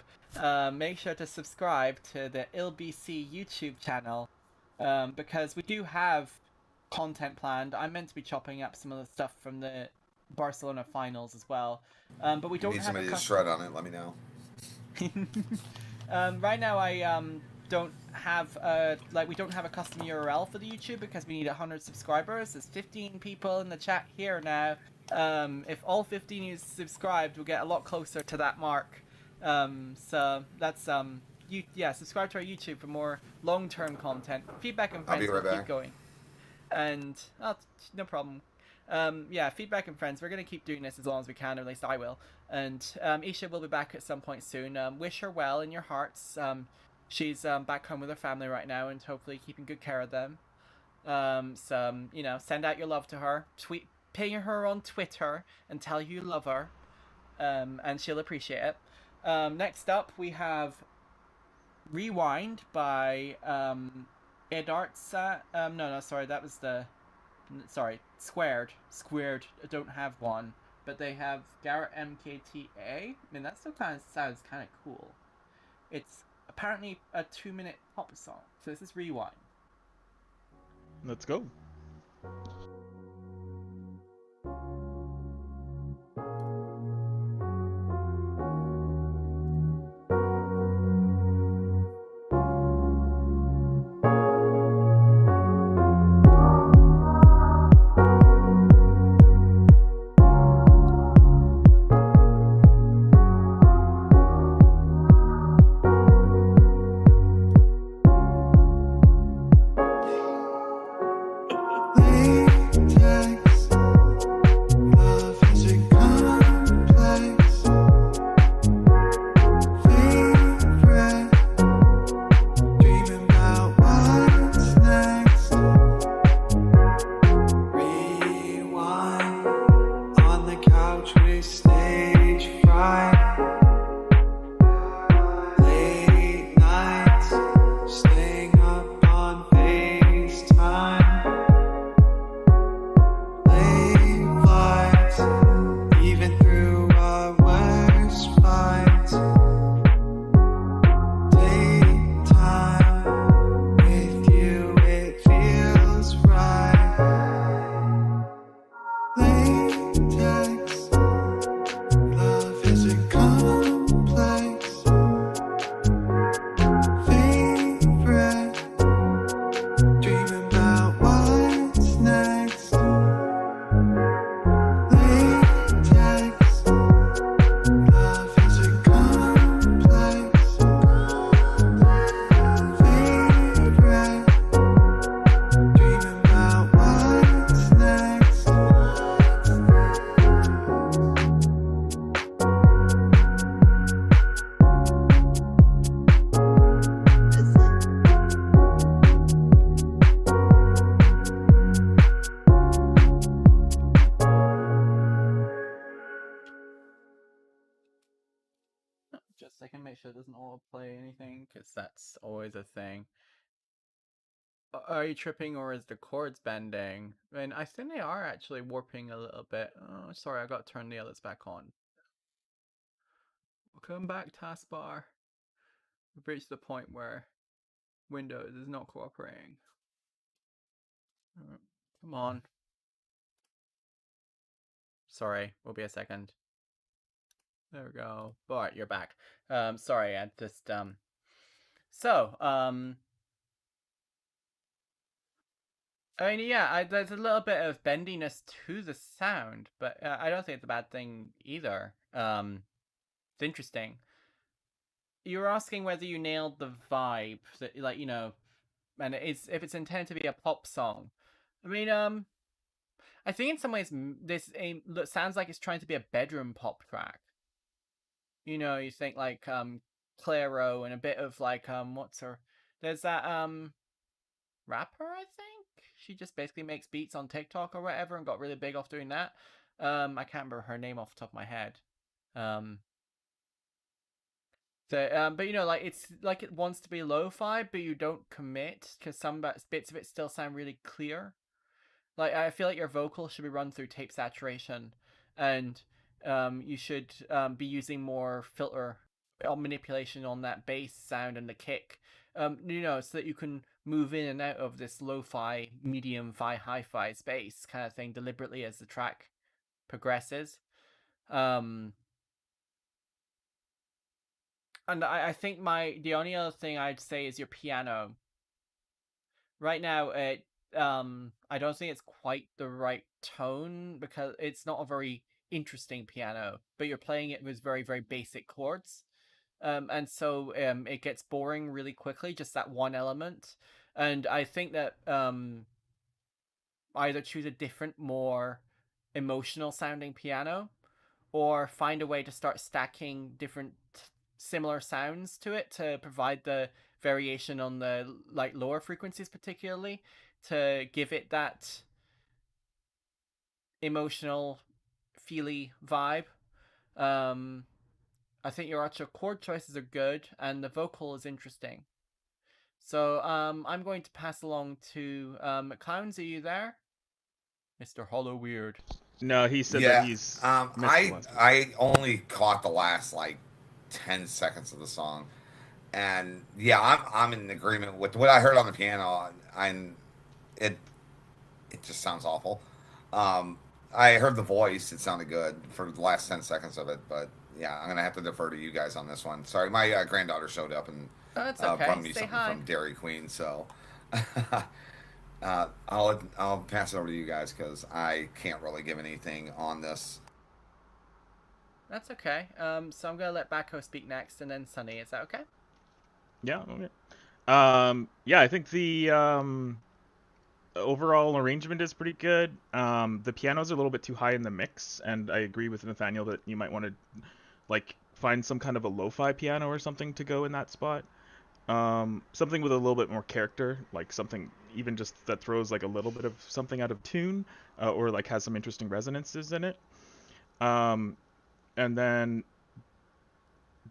Make sure to subscribe to the ILBC YouTube channel, because we do have content planned. I'm meant to be chopping up some of the stuff from the Barcelona finals as well, but we don't have somebody to shred on it. Let me know. Right now, I don't have we don't have a custom URL for the YouTube because we need 100 subscribers. There's 15 people in the chat here now. If all 15 is subscribed, we'll get a lot closer to that mark. So that's subscribe to our YouTube for more long-term content. Feedback and Friends will keep going. And no problem. Feedback and Friends, we're gonna keep doing this as long as we can, or at least I will. And Isha will be back at some point soon. Wish her well in your hearts. She's back home with her family right now and hopefully keeping good care of them. Send out your love to her. Ping her on Twitter and tell you love her. And she'll appreciate it. Next up, we have Rewind by Edartsa. Sorry, that was Squared. I don't have one. but they have Garrett MKTA. I mean, that still kind of sounds kind of cool. It's apparently a 2-minute pop song. So this is Rewind. Let's go. Just a second, make sure it doesn't autoplay anything, because that's always a thing. Are you tripping or is the chords bending? I mean, I think they are actually warping a little bit. Oh, sorry, I got to turn the others back on. Welcome back, taskbar. We've reached the point where Windows is not cooperating. Come on. Sorry, will be a second. There we go. Alright, you're back. Sorry, I just, I mean, yeah, there's a little bit of bendiness to the sound, but I don't think it's a bad thing either. It's interesting. You were asking whether you nailed the vibe, that, like, you know, and if it's intended to be a pop song. I mean, I think in some ways this sounds like it's trying to be a bedroom pop track. You know, you think like Clairo and a bit of like what's her? There's that rapper, I think. She just basically makes beats on TikTok or whatever and got really big off doing that. I can't remember her name off the top of my head. But you know, like it's like it wants to be lo-fi, but you don't commit because some bits of it still sound really clear. Like I feel like your vocal should be run through tape saturation, and you should be using more filter or manipulation on that bass sound and the kick. You know, so that you can move in and out of this lo-fi, medium-fi, hi-fi space kind of thing deliberately as the track progresses. And I think the only other thing I'd say is your piano. Right now, I don't think it's quite the right tone because it's not a very interesting piano, but you're playing it with very, very basic chords. And so it gets boring really quickly, just that one element. And I think that either choose a different, more emotional sounding piano, or find a way to start stacking different similar sounds to it to provide the variation on the like lower frequencies, particularly to give it that emotional, feely vibe. I think your actual chord choices are good, and the vocal is interesting. So I'm going to pass along to Clowns. Are you there, Mr. Hollow Weird? No, he said that he's missed the last one. I only caught the last like 10 seconds of the song, and yeah, I'm in agreement with what I heard on the piano. It just sounds awful. I heard the voice; it sounded good for the last 10 seconds of it, but yeah, I'm gonna have to defer to you guys on this one. Sorry, my granddaughter showed up and it's okay. brought me Say something hi. from Dairy Queen, so. I'll pass it over to you guys because I can't really give anything on this. That's okay. So I'm gonna let Bacco speak next, and then Sunny. Is that okay? Yeah. Okay. Yeah, I think the overall arrangement is pretty good. The pianos are a little bit too high in the mix, and I agree with Nathaniel that you might want to like find some kind of a lo-fi piano or something to go in that spot. Something with a little bit more character, like something even just that throws like a little bit of something out of tune, or like has some interesting resonances in it. And then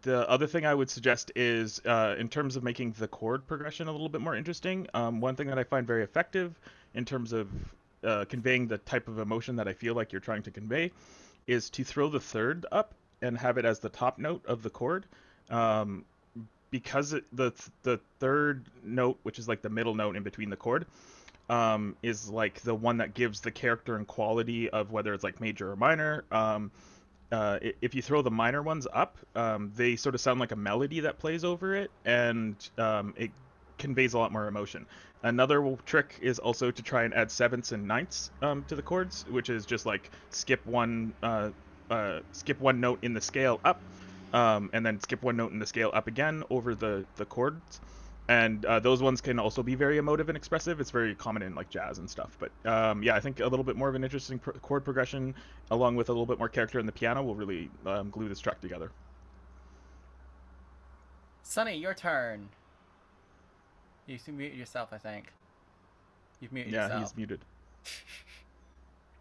the other thing I would suggest is, in terms of making the chord progression a little bit more interesting, one thing that I find very effective in terms of conveying the type of emotion that I feel like you're trying to convey is to throw the third up and have it as the top note of the chord. Because the third note, which is like the middle note in between the chord, is like the one that gives the character and quality of whether it's like major or minor. If you throw the minor ones up, they sort of sound like a melody that plays over it, and it conveys a lot more emotion. Another trick is also to try and add sevenths and ninths to the chords, which is just like skip one note in the scale up, and then skip one note in the scale up again over the chords. And those ones can also be very emotive and expressive. It's very common in like jazz and stuff. But yeah, I think a little bit more of an interesting chord progression, along with a little bit more character in the piano, will really glue this track together. Sunny, your turn. You muted yourself, I think. You've muted yourself. Yeah, he's muted.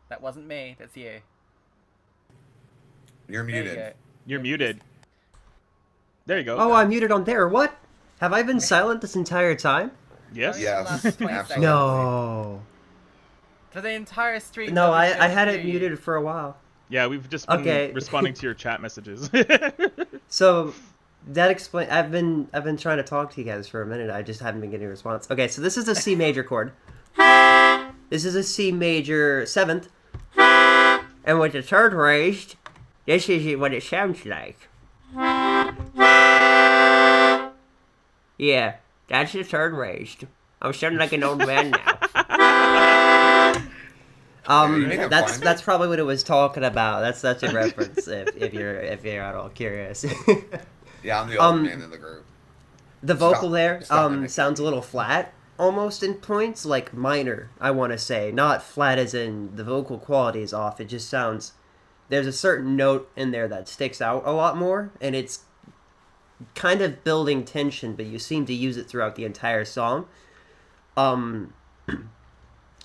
That wasn't me. That's you. You're There you muted. go. You're muted. There you go. Oh, I'm muted on there. What? Have I been silent this entire time? Yes. Yes, Last 20 absolutely. seconds. No. For the entire stream. No, nobody I could had hear it you. muted for a while. Yeah, we've just been Okay. responding to your chat messages. So that explain. I've been trying to talk to you guys for a minute. I just haven't been getting a response. Okay, so this is a C major chord. This is a C major seventh, and with the third raised, this is what it sounds like. Yeah, that's the third raised. I'm sounding like an old man now. you make it fun. That's probably what it was talking about. That's such a reference if you're at all curious. Yeah, I'm the old man in the group. The vocal there Stop. sounds a little flat, almost in points, like minor, I want to say. Not flat as in the vocal quality is off. It just sounds... There's a certain note in there that sticks out a lot more, and it's kind of building tension, but you seem to use it throughout the entire song. I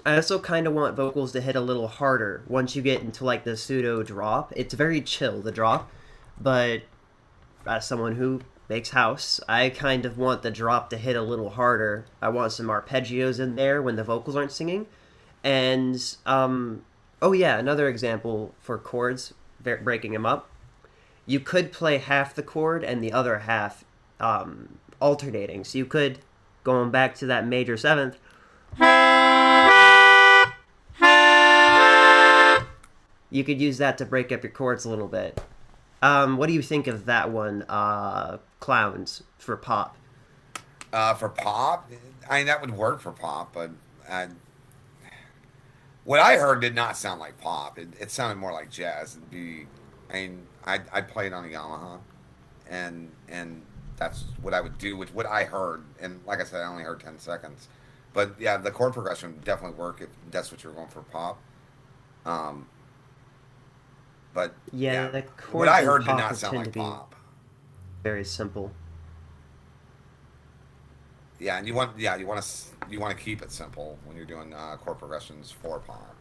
also kind of want vocals to hit a little harder once you get into like the pseudo drop. It's very chill, the drop, but as someone who makes house, I kind of want the drop to hit a little harder. I want some arpeggios in there when the vocals aren't singing. And oh yeah, another example for chords, breaking them up. You could play half the chord and the other half alternating. So you could, going back to that major seventh, you could use that to break up your chords a little bit. What do you think of that one, Clowns, for pop? For pop, I mean that would work for pop, but what I heard did not sound like pop. It sounded more like jazz. I played on a Yamaha, and that's what I would do with what I heard. And like I said, I only heard 10 seconds. But yeah, the chord progression would definitely work if that's what you're going for pop. But yeah, the chords what I in heard did pop not sound tend like to be pop. very simple. Yeah, and you want to keep it simple when you're doing chord progressions for pop.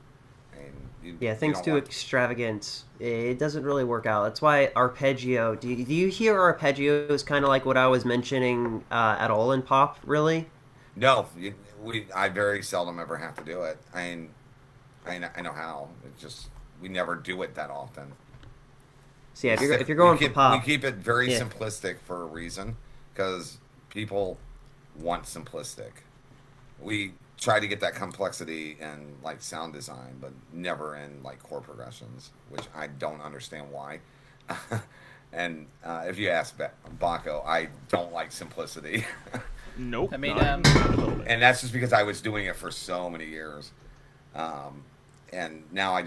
Yeah, things too extravagant, it doesn't really work out. That's why arpeggio. Do you hear arpeggios kind of like what I was mentioning at all in pop? Really? No, I very seldom ever have to do it. I know how. It just we never do it that often. So yeah, if you're going for pop, we keep it very yeah. simplistic for a reason, because people want simplistic. We try to get that complexity in like sound design, but never in like chord progressions, which I don't understand why. And if you ask Baco, I don't like simplicity. Nope. I mean, not a little bit. And that's just because I was doing it for so many years. And now I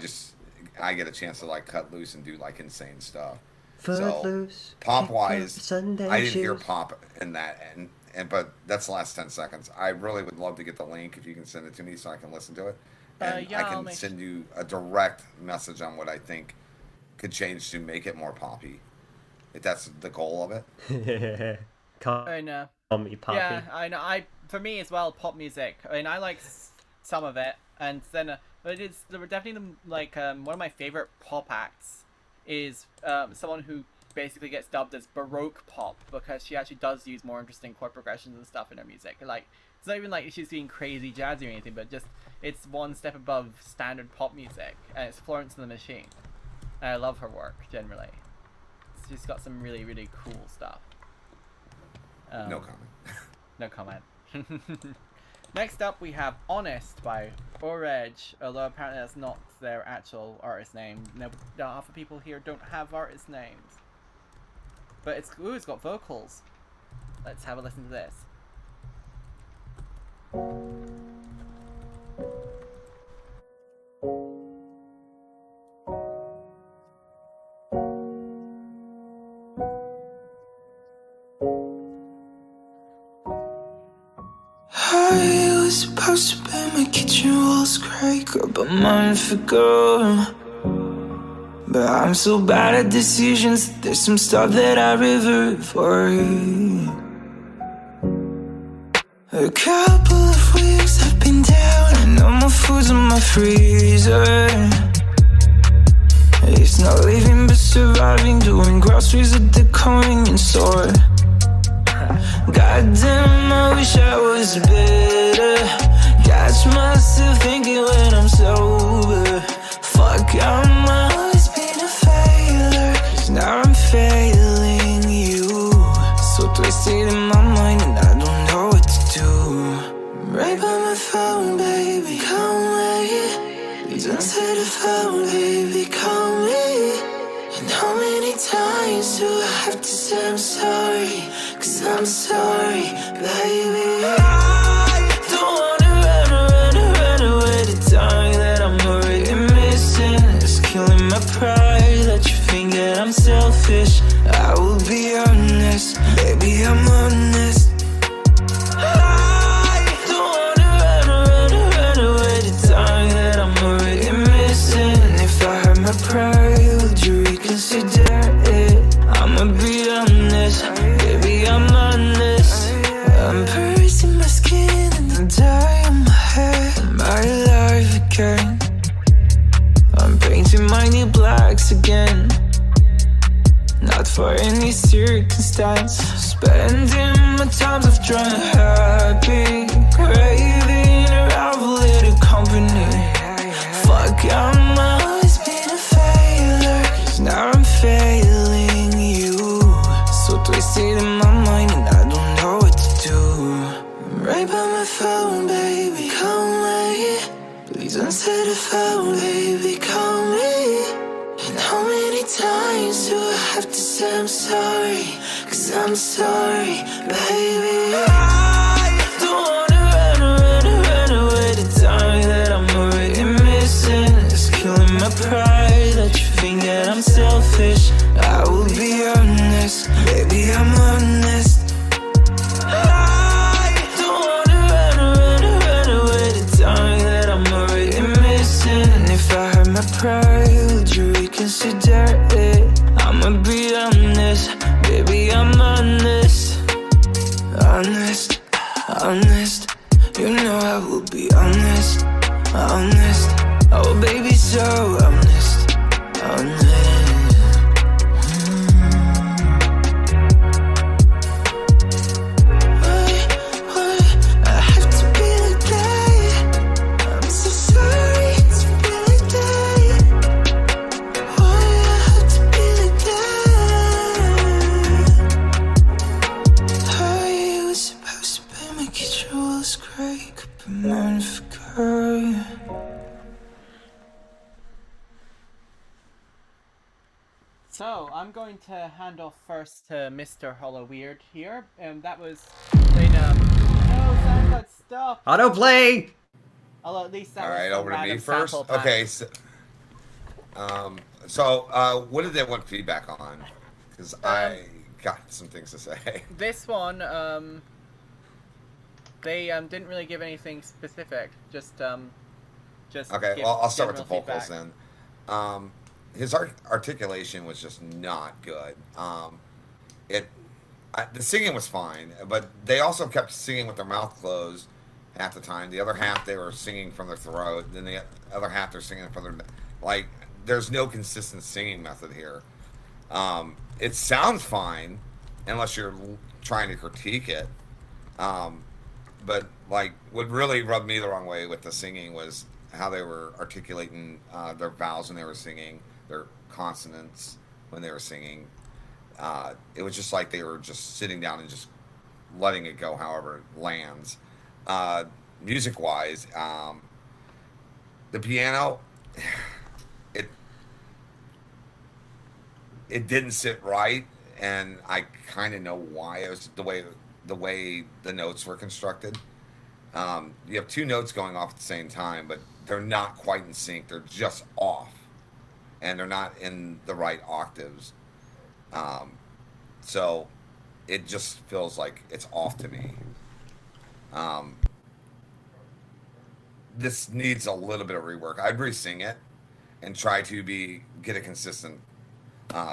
get a chance to like cut loose and do like insane stuff. Footloose. Pop wise, Sunday I didn't hear shoes. pop in that, and but that's the last 10 seconds. I really would love to get the link if you can send it to me so I can listen to it. And yeah, I I'll can send you a direct message on what I think could change to make it more poppy. If that's the goal of it. Call I know. me Poppy. Yeah, I know. For me as well, pop music. I mean, I like some of it, and then but it's definitely like one of my favorite pop acts is someone who basically gets dubbed as Baroque pop, because she actually does use more interesting chord progressions and stuff in her music. Like, it's not even like she's being crazy jazzy or anything, but just it's one step above standard pop music, and it's Florence and the Machine. And I love her work generally. She's got some really, really cool stuff. No comment. No comment. Next up, we have Honest by Orej, although apparently that's not their actual artist name. No, half the people here don't have artist names. But it's got vocals. Let's have a listen to this. I was supposed to paint my kitchen walls grey, up a month ago. But I'm so bad at decisions, there's some stuff that I revert for. A couple of weeks I've been down, and all my food's in my freezer. It's not living but surviving, doing groceries at the convenience store. Goddamn, I wish I was better. Catch myself thinking when I'm sober. Fuck, I'm always been a failure, 'cause now I'm failing you. So twisted in my mind and I don't know what to do. Right by my phone, baby, call me. Please answer the phone, baby, call me. And how many times do I have to say I'm sorry? 'Cause I'm sorry, baby. I don't wanna run away. The time that I'm already missing is killing my pride. Let you think that I'm selfish. I will be honest, baby, I'm honest. I don't wanna run away. The time that I'm already missing. If I had my pride, would you reconsider it? I'ma be honest, baby, I'm honest. I'm pursing my skin and the dye on my hair. Am I alive again? I'm painting my new blacks again. Not for any circumstance. Spending my times of trying happy, craving around a little company. Fuck, I'm always been a failure, 'cause now I'm failing you. So twisted in my mind and I don't know what to do. Right by my phone, baby, call me. Please answer the phone, baby, call me. And how many times do I have to say I'm sorry? 'Cause I'm sorry, baby. I don't wanna run away. The time that I'm already missing is killing my pride. Let you think that I'm selfish. I will be honest, baby, I'm honest. I don't wanna run away. The time that I'm already missing. And if I had my pride, would you reconsider it? I'ma be honest, baby, I'm honest. Honest, honest. You know I will be honest, honest. Oh baby, so honest, honest. I have to be like that. I'm so sorry to be like that. So I'm going to hand off first to Mr. Holloweird here, and that was playing no, SoundCloud, stop. Autoplay. Although at least that All was right, some over to me random first. sample pack. Okay. What did they want feedback on? Because I got some things to say. This one, they didn't really give anything specific. Just Okay, give well, I'll start with the general vocals feedback. then. His articulation was just not good. The singing was fine, but they also kept singing with their mouth closed half the time. The other half they were singing from their throat. Then the other half they're singing from their There's no consistent singing method here. It sounds fine, unless you're trying to critique it. But what really rubbed me the wrong way with the singing was how they were articulating their vowels when they were singing, their consonants when they were singing. It was just like they were just sitting down and just letting it go however it lands. Music-wise, the piano, it didn't sit right, and I kind of know why. It was the way the notes were constructed. You have two notes going off at the same time, but they're not quite in sync. They're just off, and they're not in the right octaves. So it just feels like it's off to me. This needs a little bit of rework. I'd re-sing it and try to get a consistent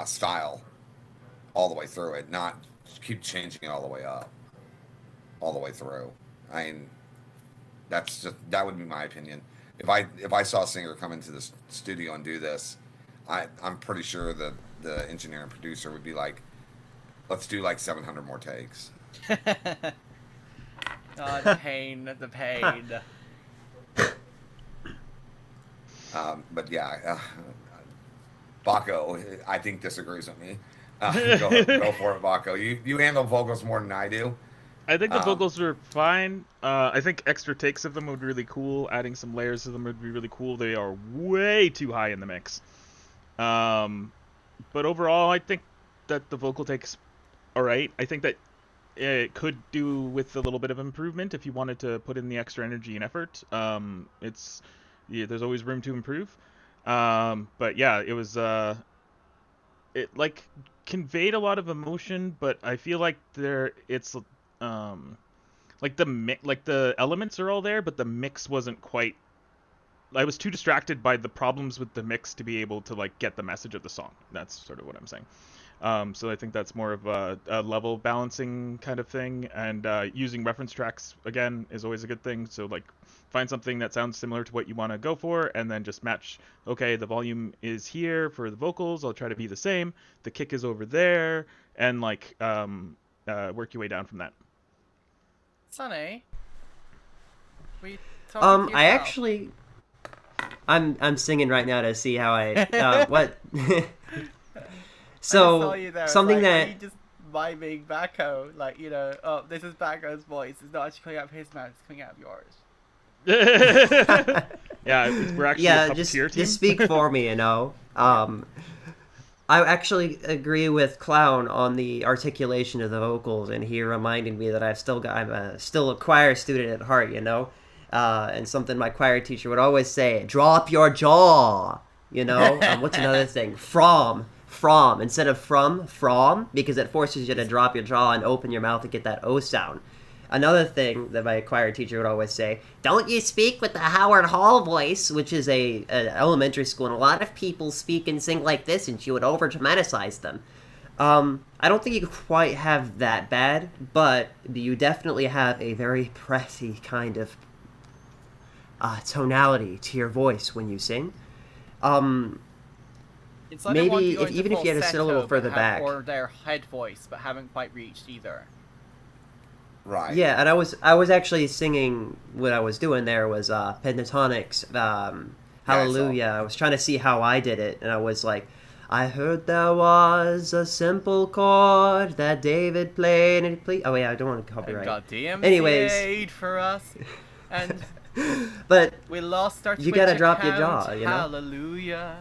style all the way through it, not keep changing it all the way up, all the way through. I mean, that would be my opinion. If I saw a singer come into the studio and do this, I'm pretty sure that the engineer and producer would be like, let's do 700 more takes. Oh, the pain, the pain. But yeah, Baco, I think disagrees with me. Go for it, Baco. You handle vocals more than I do. I think the vocals were fine. I think extra takes of them would be really cool. Adding some layers of them would be really cool. They are way too high in the mix. But overall, I think that the vocal takes all right. I think that it could do with a little bit of improvement if you wanted to put in the extra energy and effort. There's always room to improve. But yeah, it was it conveyed a lot of emotion, but I feel like the elements are all there, but the mix wasn't quite. I was too distracted by the problems with the mix to be able to get the message of the song. That's sort of what I'm saying. So I think that's more of a level balancing kind of thing, and using reference tracks again is always a good thing. So find something that sounds similar to what you want to go for, and then just match. Okay, the volume is here for the vocals. I'll try to be the same. The kick is over there, and work your way down from that. Sonny, we talking to I yourself? actually, I'm singing right now to see how I what. So I saw you there. something that are you just miming Baco, oh, this is Baco's voice. It's not actually coming out of his mouth. It's coming out of yours. Yeah, we're actually a puppeteer team. Just speak for me, I actually agree with Clown on the articulation of the vocals, and he reminded me that I'm still a choir student at heart, and something my choir teacher would always say: drop your jaw, What's another thing? From instead of from, because it forces you to drop your jaw and open your mouth to get that O sound. Another thing that my choir teacher would always say: don't you speak with the Howard Hall voice, which is an elementary school, and a lot of people speak and sing like this, and she would over-dramatize them. I don't think you quite have that bad, but you definitely have a very breathy kind of tonality to your voice when you sing. It's like they want Maybe to go into even if you had to sit a little falsetto, further but back. or their head voice, but haven't quite reached either. Right. Yeah, and I was actually singing. What I was doing there was Pentatonix, Hallelujah. I was trying to see how I did it, and I was like, I heard there was a simple chord that David played, and he played. Oh yeah, I don't want to copyright. Got DMCA'd Anyways, for us, and but we lost our. you Twitch gotta drop your account. jaw, Hallelujah.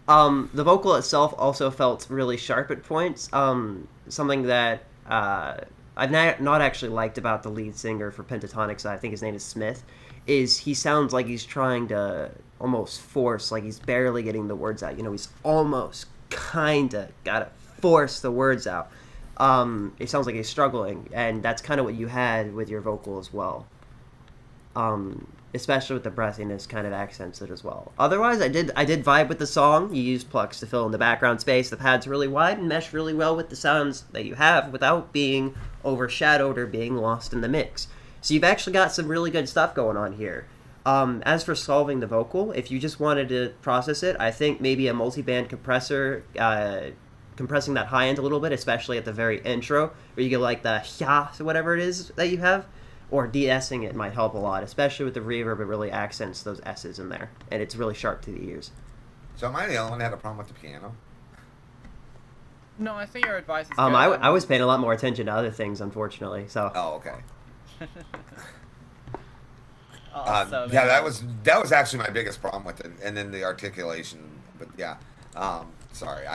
The vocal itself also felt really sharp at points. Something that I've not actually liked about the lead singer for Pentatonics, I think his name is Smith, is he sounds like he's trying to almost force, like he's barely getting the words out. You know, he's almost kinda gotta force the words out. It sounds like he's struggling, and that's kind of what you had with your vocal as well. Especially with the breathiness kind of accents it as well. Otherwise, I did vibe with the song. You use plucks to fill in the background space. The pad's really wide and mesh really well with the sounds that you have without being overshadowed or being lost in the mix. So you've actually got some really good stuff going on here. As for solving the vocal, if you just wanted to process it, I think maybe a multi-band compressor, compressing that high end a little bit, especially at the very intro, where you get like the hya, whatever it is that you have, or de-essing it might help a lot, especially with the reverb. It really accents those S's in there, and it's really sharp to the ears. So am I the only one that had a problem with the piano? No, I think your advice is good. I was paying a lot more attention to other things, unfortunately. So. Oh, okay. So yeah, that was actually my biggest problem with it, and then the articulation. But yeah, sorry,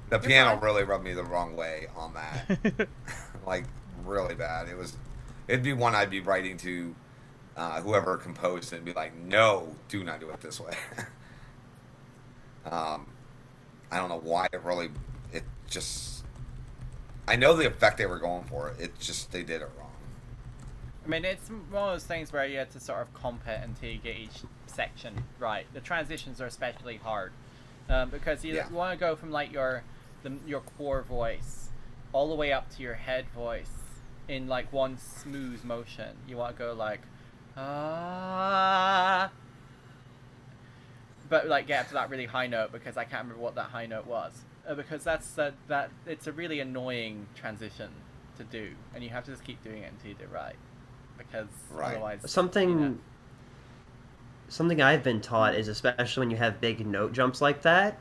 the piano really rubbed me the wrong way on that, like really bad. It'd be one I'd be writing to whoever composed it and be like, no, do not do it this way. I don't know why I know the effect they were going for. They did it wrong. I mean, it's one of those things where you have to sort of comp it until you get each section right. The transitions are especially hard because you want to go from like your core voice all the way up to your head voice in like one smooth motion. You want to go like but like get up to that really high note, because I can't remember what that high note was, because that's that it's a really annoying transition to do, and you have to just keep doing it until you do it right, because otherwise something I've been taught is, especially when you have big note jumps like that,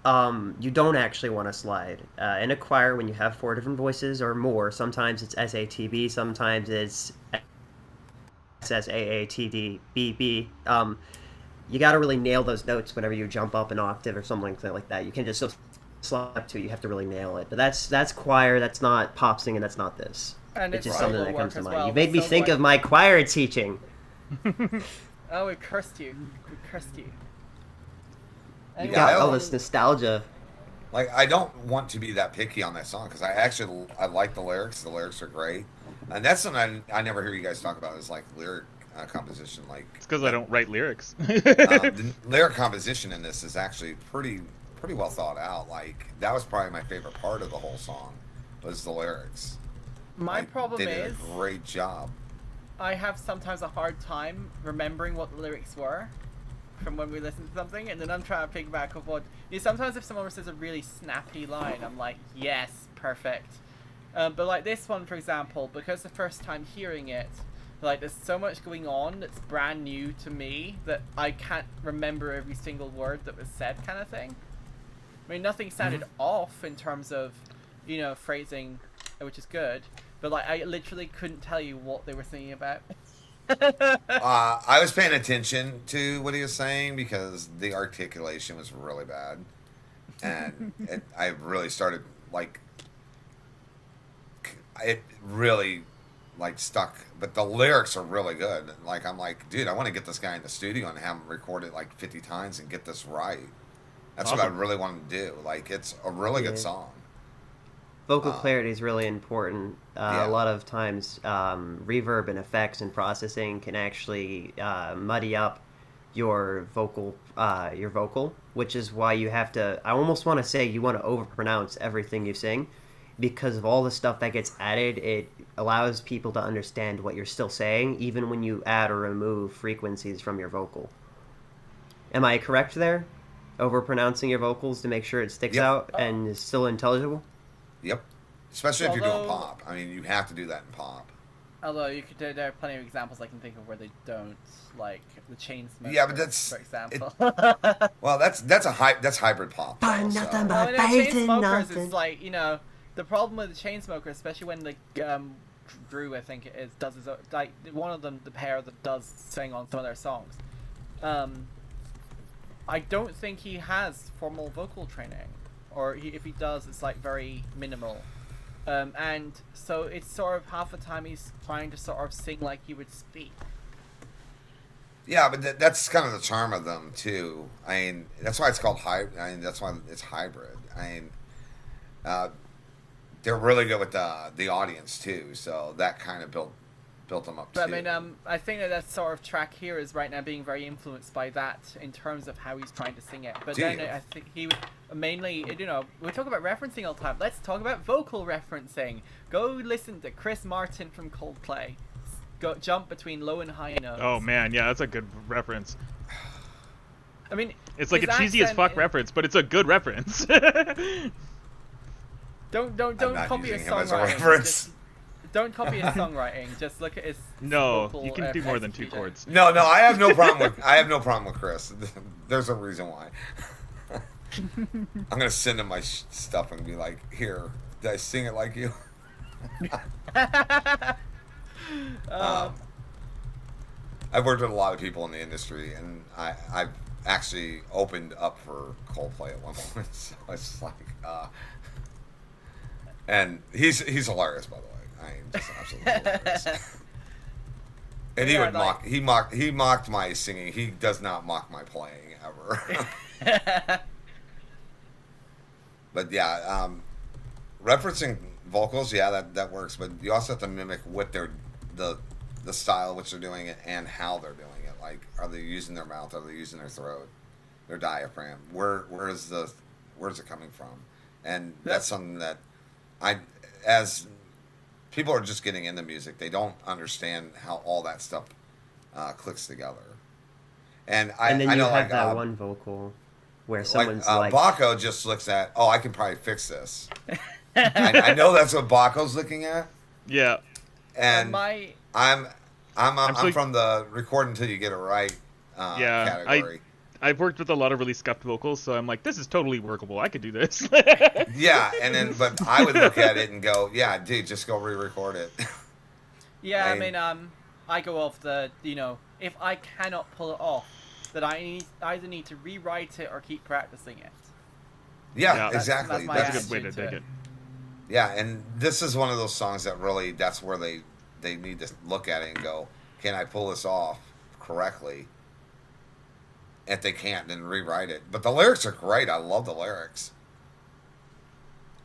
you don't actually want to slide. In a choir, when you have 4 different voices or more, sometimes it's SATB, sometimes it's SSAATDBB. You got to really nail those notes whenever you jump up an octave or something like that. You can't just slide up to it. You have to really nail it. But that's choir. That's not pop singing. That's not this. And it's just something that comes to mind. Well. You made me think of my choir teaching. Oh, we cursed you. You got all this nostalgia. Like, I don't want to be that picky on that song, because I like the lyrics. The lyrics are great, and that's something I never hear you guys talk about, is like lyric composition. Like, it's because I don't write lyrics. The lyric composition in this is actually pretty well thought out. Like, that was probably my favorite part of the whole song, was the lyrics. My problem they did is a great job. I have sometimes a hard time remembering what the lyrics were from when we listen to something, and then I'm trying to pick back up what. Sometimes if someone says a really snappy line, I'm like, yes, perfect. But like this one, for example, because the first time hearing it, like there's so much going on that's brand new to me that I can't remember every single word that was said, kind of thing. I mean, nothing sounded off in terms of, phrasing, which is good, but like I literally couldn't tell you what they were singing about. I was paying attention to what he was saying, because the articulation was really bad, and I really started it really stuck. But the lyrics are really good. Like, I'm like, dude, I want to get this guy in the studio and have him record it like 50 times and get this right. That's awesome. what I really want to do. Like, it's a really good song. Vocal clarity is really important. A lot of times, reverb and effects and processing can actually muddy up your vocal, which is why you have to. I almost want to say you want to overpronounce everything you sing, because of all the stuff that gets added. It allows people to understand what you're still saying, even when you add or remove frequencies from your vocal. Am I correct there? Overpronouncing your vocals to make sure it sticks out and is still intelligible? Yep. Especially if you're doing pop. I mean, you have to do that in pop. Although there are plenty of examples I can think of where they don't, like the Chainsmokers. Yeah, but that's, for example. Well, that's hybrid pop. But though, nothing so. but Well, faith in Chainsmokers nothing. is like, the problem with the Chainsmokers, especially when Drew, I think it is, does his own, like one of them, the pair that does sing on some of their songs. I don't think he has formal vocal training, or if he does, it's like very minimal. And so it's sort of half the time he's trying to sort of sing like he would speak. Yeah, but that's kind of the charm of them too. I mean, that's why it's called hybrid. I mean, that's why it's hybrid. I mean, they're really good with the audience too, so that kind of built them up. But too. I mean, I think that sort of track here is right now being very influenced by that in terms of how he's trying to sing it. But then I think he mainly, we talk about referencing all the time. Let's talk about vocal referencing. Go listen to Chris Martin from Coldplay. Go jump between low and high notes. Oh man, yeah, that's a good reference. I mean, It's like a his cheesy as accent fuck is- reference, but it's a good reference. Don't I'm not copy his using him as a songwriting. reference. Just, don't copy his songwriting. Just look at his. No, vocal, you can do more than 2 execution. chords. No, I have no problem with Chris. There's a reason why. I'm gonna send him my stuff and be like, "Here, did I sing it like you?" I've worked with a lot of people in the industry, and I've actually opened up for Coldplay at one point. So it's just like, and he's hilarious, by the way. I mean, just absolutely hilarious. And he Yeah, would he mocked my singing. He does not mock my playing ever. But yeah, referencing vocals, yeah, that works. But you also have to mimic what they're the style in which they're doing it and how they're doing it. Like, are they using their mouth? Are they using their throat? Their diaphragm? Where's it coming from? And that's something that as people are just getting into music, they don't understand how all that stuff clicks together. And And then I you know, have like, that one vocal where someone's like, Baco just looks at, oh, I can probably fix this. I know that's what Baco's looking at, Yeah. and My I'm so- from the record until you get it right Yeah, category. I've worked with a lot of really scuffed vocals, so I'm like, this is totally workable. I could do this. Yeah, and then but I would look at it and go, yeah, dude, just go re-record it. yeah, I I- mean, I go off the if I cannot pull it off, then I either need to rewrite it or keep practicing it. Yeah, Yeah. exactly. That's my That's a good way to attitude to take it. it. Yeah, and this is one of those songs that really, that's where they need to look at it and go, can I pull this off correctly? If they can't, then rewrite it. But the lyrics are great. I love the lyrics.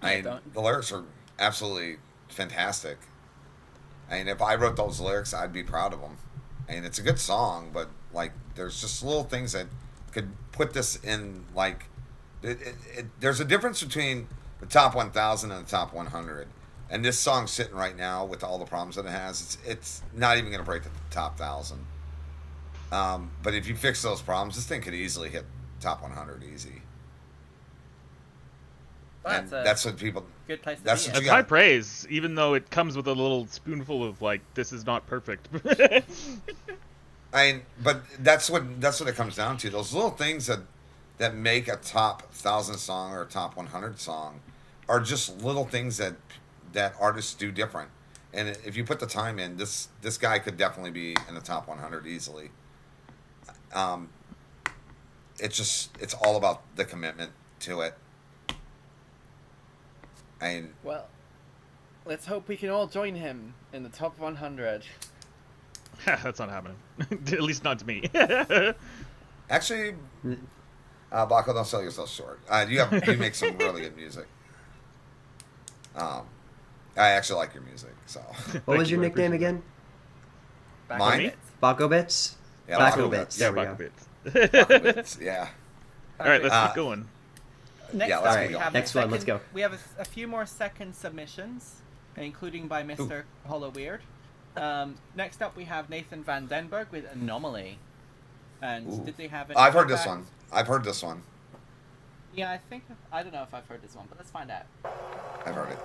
The lyrics are absolutely fantastic. I mean, if I wrote those lyrics, I'd be proud of them. And it's a good song, but like, there's just little things that could put this in like, there's a difference between the top 1,000 and the top 100. And this song's sitting right now with all the problems that it has. It's not even going to break the top 1,000. But if you fix those problems, this thing could easily hit top 100 easy. And that's what people. Good place to That's be what in. That's high praise, even though it comes with a little spoonful of like, this is not perfect. I mean, but that's what it comes down to. Those little things that make a top 1,000 song or a top 100 song are just little things that artists do different. And if you put the time in, this guy could definitely be in the top 100 easily. It's all about the commitment to it. Well, let's hope we can all join him in the top 100. That's not happening. At least not to me. Actually, Baco, don't sell yourself short. You make some really good music. I actually like your music. So, what was you, your I nickname appreciate again? Back Mine? a bit. Baco Bits? yeah, Baco Baco Bits. Yeah, There we back a go. bit. Baco Bits, yeah. All right, let's Uh, keep going. Next Yeah, up, let's we keep going. have Next a one, let's second- go. We have a few more second submissions, including by Mr. Hollow Weird. Next up, we have Nathan Van Denberg with Anomaly. And Ooh. did they have any I've heard this feedback? one. I've heard this one. Yeah, I don't know if I've heard this one, but let's find out. I've heard it.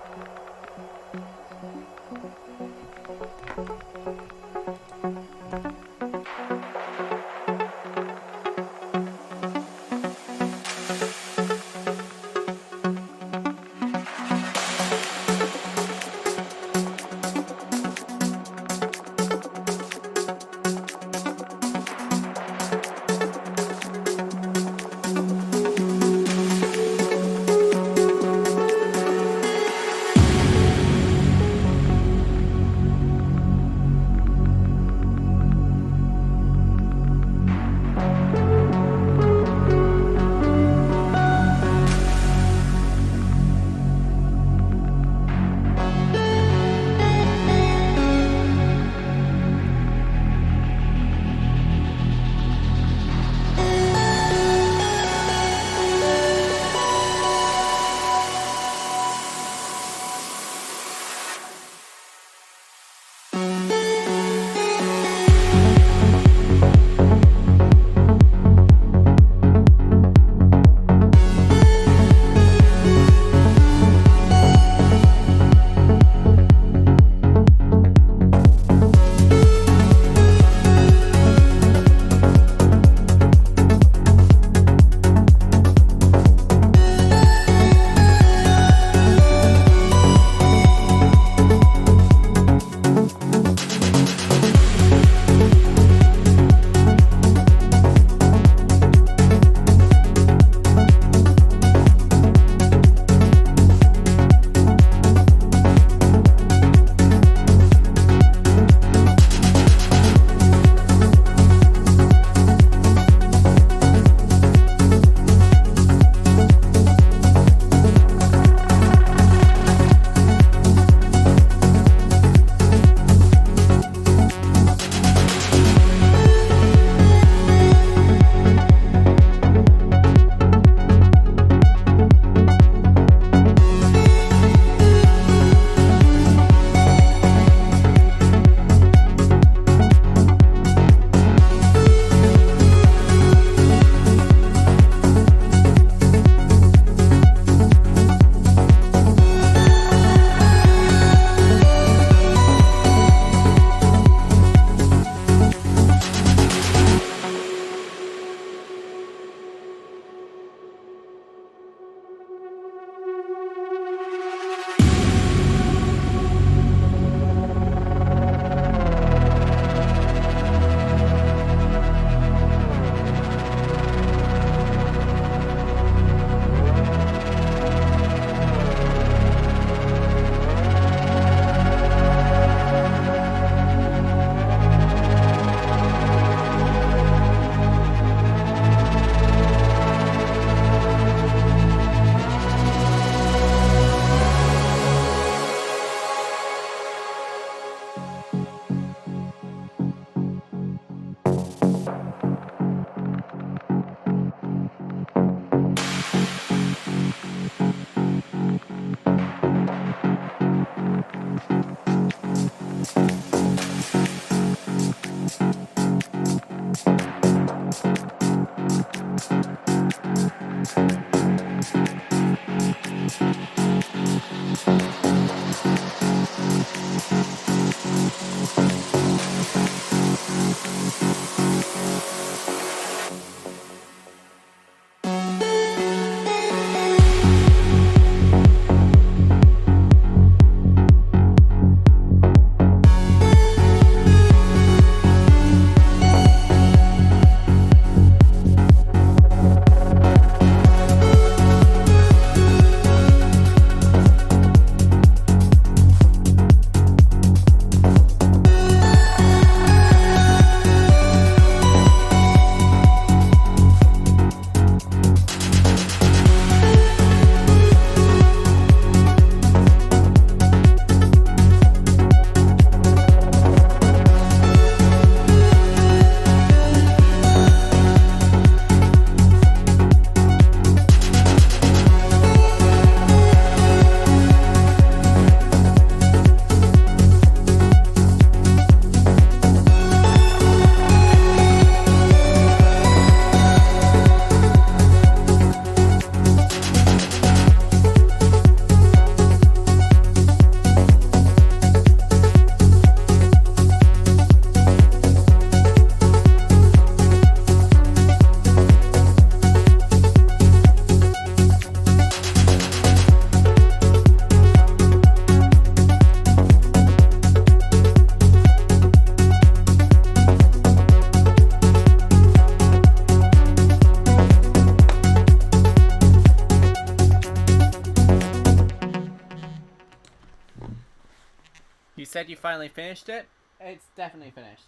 You said you finally finished it. It's definitely finished.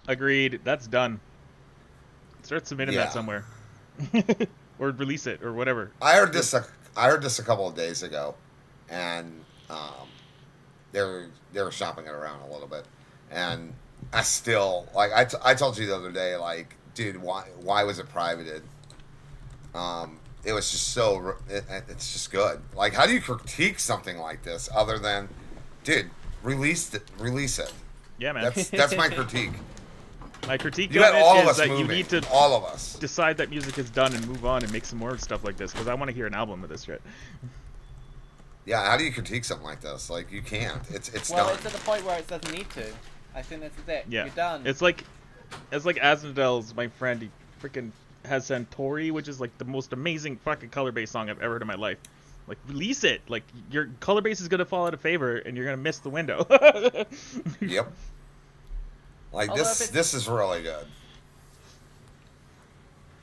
Agreed. That's done. Start submitting Yeah. that somewhere, or release it, or whatever. I heard this a couple of days ago, and they were shopping it around a little bit, and I still like I told you the other day, like, dude, why was it privated? It was just it's just good. Like, how do you critique something like this other than, dude, release it? Yeah, man. That's my critique. My critique You of got all it of is us that moving. you need to All of us. decide that music is done and move on and make some more stuff like this, because I want to hear an album of this shit. Yeah, how do you critique something like this? Like, you can't. It's Well, done. it's at the point where it doesn't need to. I think this is it. Yeah, You're done. It's like Asmodel's my friend. He freaking has Centauri, which is like the most amazing fucking color bass song I've ever heard in my life. Like, release it. Like, your color bass is gonna fall out of favor, and you're gonna miss the window. Yep. Like, Although this is really good.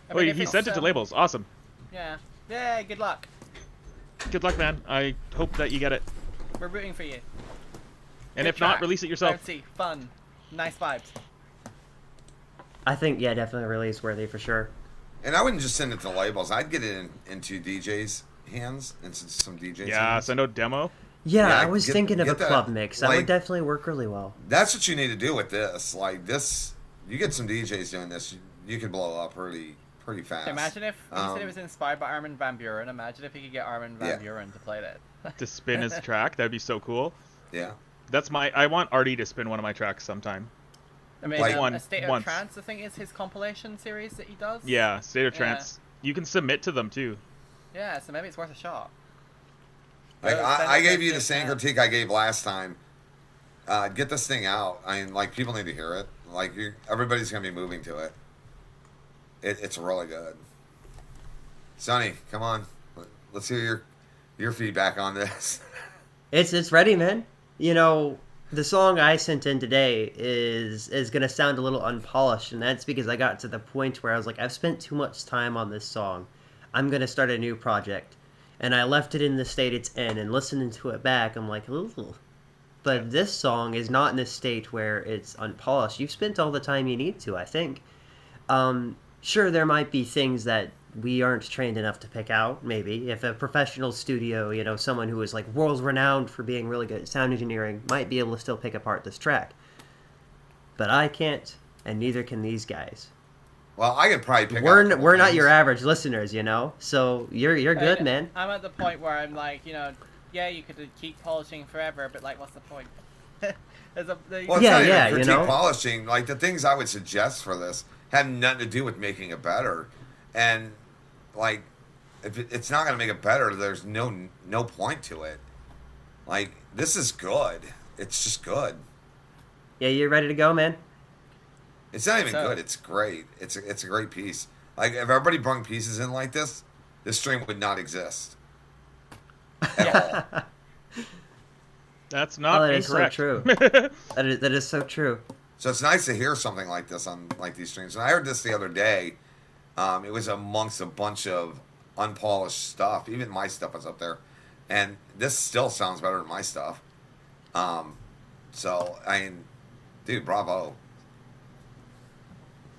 I mean, Wait, if he it's, sent it to labels. Awesome. Yeah. Yeah. Good luck. Good luck, man. I hope that you get it. We're rooting for you. And Good if not, track. release it yourself. Bouncy, fun, nice vibes. I think, yeah, definitely release worthy for sure. And I wouldn't just send it to labels. I'd get it into DJs' hands, into some DJs' Yeah, hands. send out demo. Yeah, Yeah, I was thinking of a get that, club mix. That like- would definitely work really well. That's what you need to do with this. Like, this, you get some DJs doing this, you can blow up pretty fast. Imagine if he said it Um, was inspired by Armin van Buuren. Imagine if he could get Armin van Buuren to play that. To spin his track. That'd be so cool. Yeah. I want Artie to spin one of my tracks sometime. I mean, Like- A State of once. Trance, I think, is his compilation series that he does. Yeah, State of Yeah. Trance. You can submit to them too. Yeah, so maybe it's worth a shot. Like, Those I gave you the benefits, same yeah. critique I gave last time. Get this thing out. I mean, like, people need to hear it. Like, everybody's going to be moving to it. It's really good. Sonny, come on. Let's hear your feedback on this. It's ready, man. You know, the song I sent in today is gonna sound a little unpolished, and that's because I got to the point where I was like, I've spent too much time on this song. I'm gonna start a new project, and I left it in the state it's in, and listening to it back, I'm like, ooh. But this song is not in a state where it's unpolished. You've spent all the time you need to, I think. Sure, there might be things that we aren't trained enough to pick out, maybe. If a professional studio, you know, someone who is like world renowned for being really good at sound engineering might be able to still pick apart this track. But I can't, and neither can these guys. Well, I could probably pick We're up a couple not things. your average listeners, you know? So you're good, And man. I'm at the point where I'm like, you know, yeah, you could keep polishing forever, but like, what's the point? Well, it's Yeah, not even yeah, you critique know? polishing. Like, the things I would suggest for this have nothing to do with making it better. And, like, if it's not going to make it better, there's no point to it. Like, this is good. It's just good. Yeah, you ready to go, man? It's not even So- good. It's great. It's a great piece. Like, if everybody brung pieces in like this stream would not exist at all. That's not that is so incorrect. true. That is so true. So it's nice to hear something like this on like these streams. And I heard this the other day. It was amongst a bunch of unpolished stuff. Even my stuff was up there, and this still sounds better than my stuff. So I mean, dude, bravo.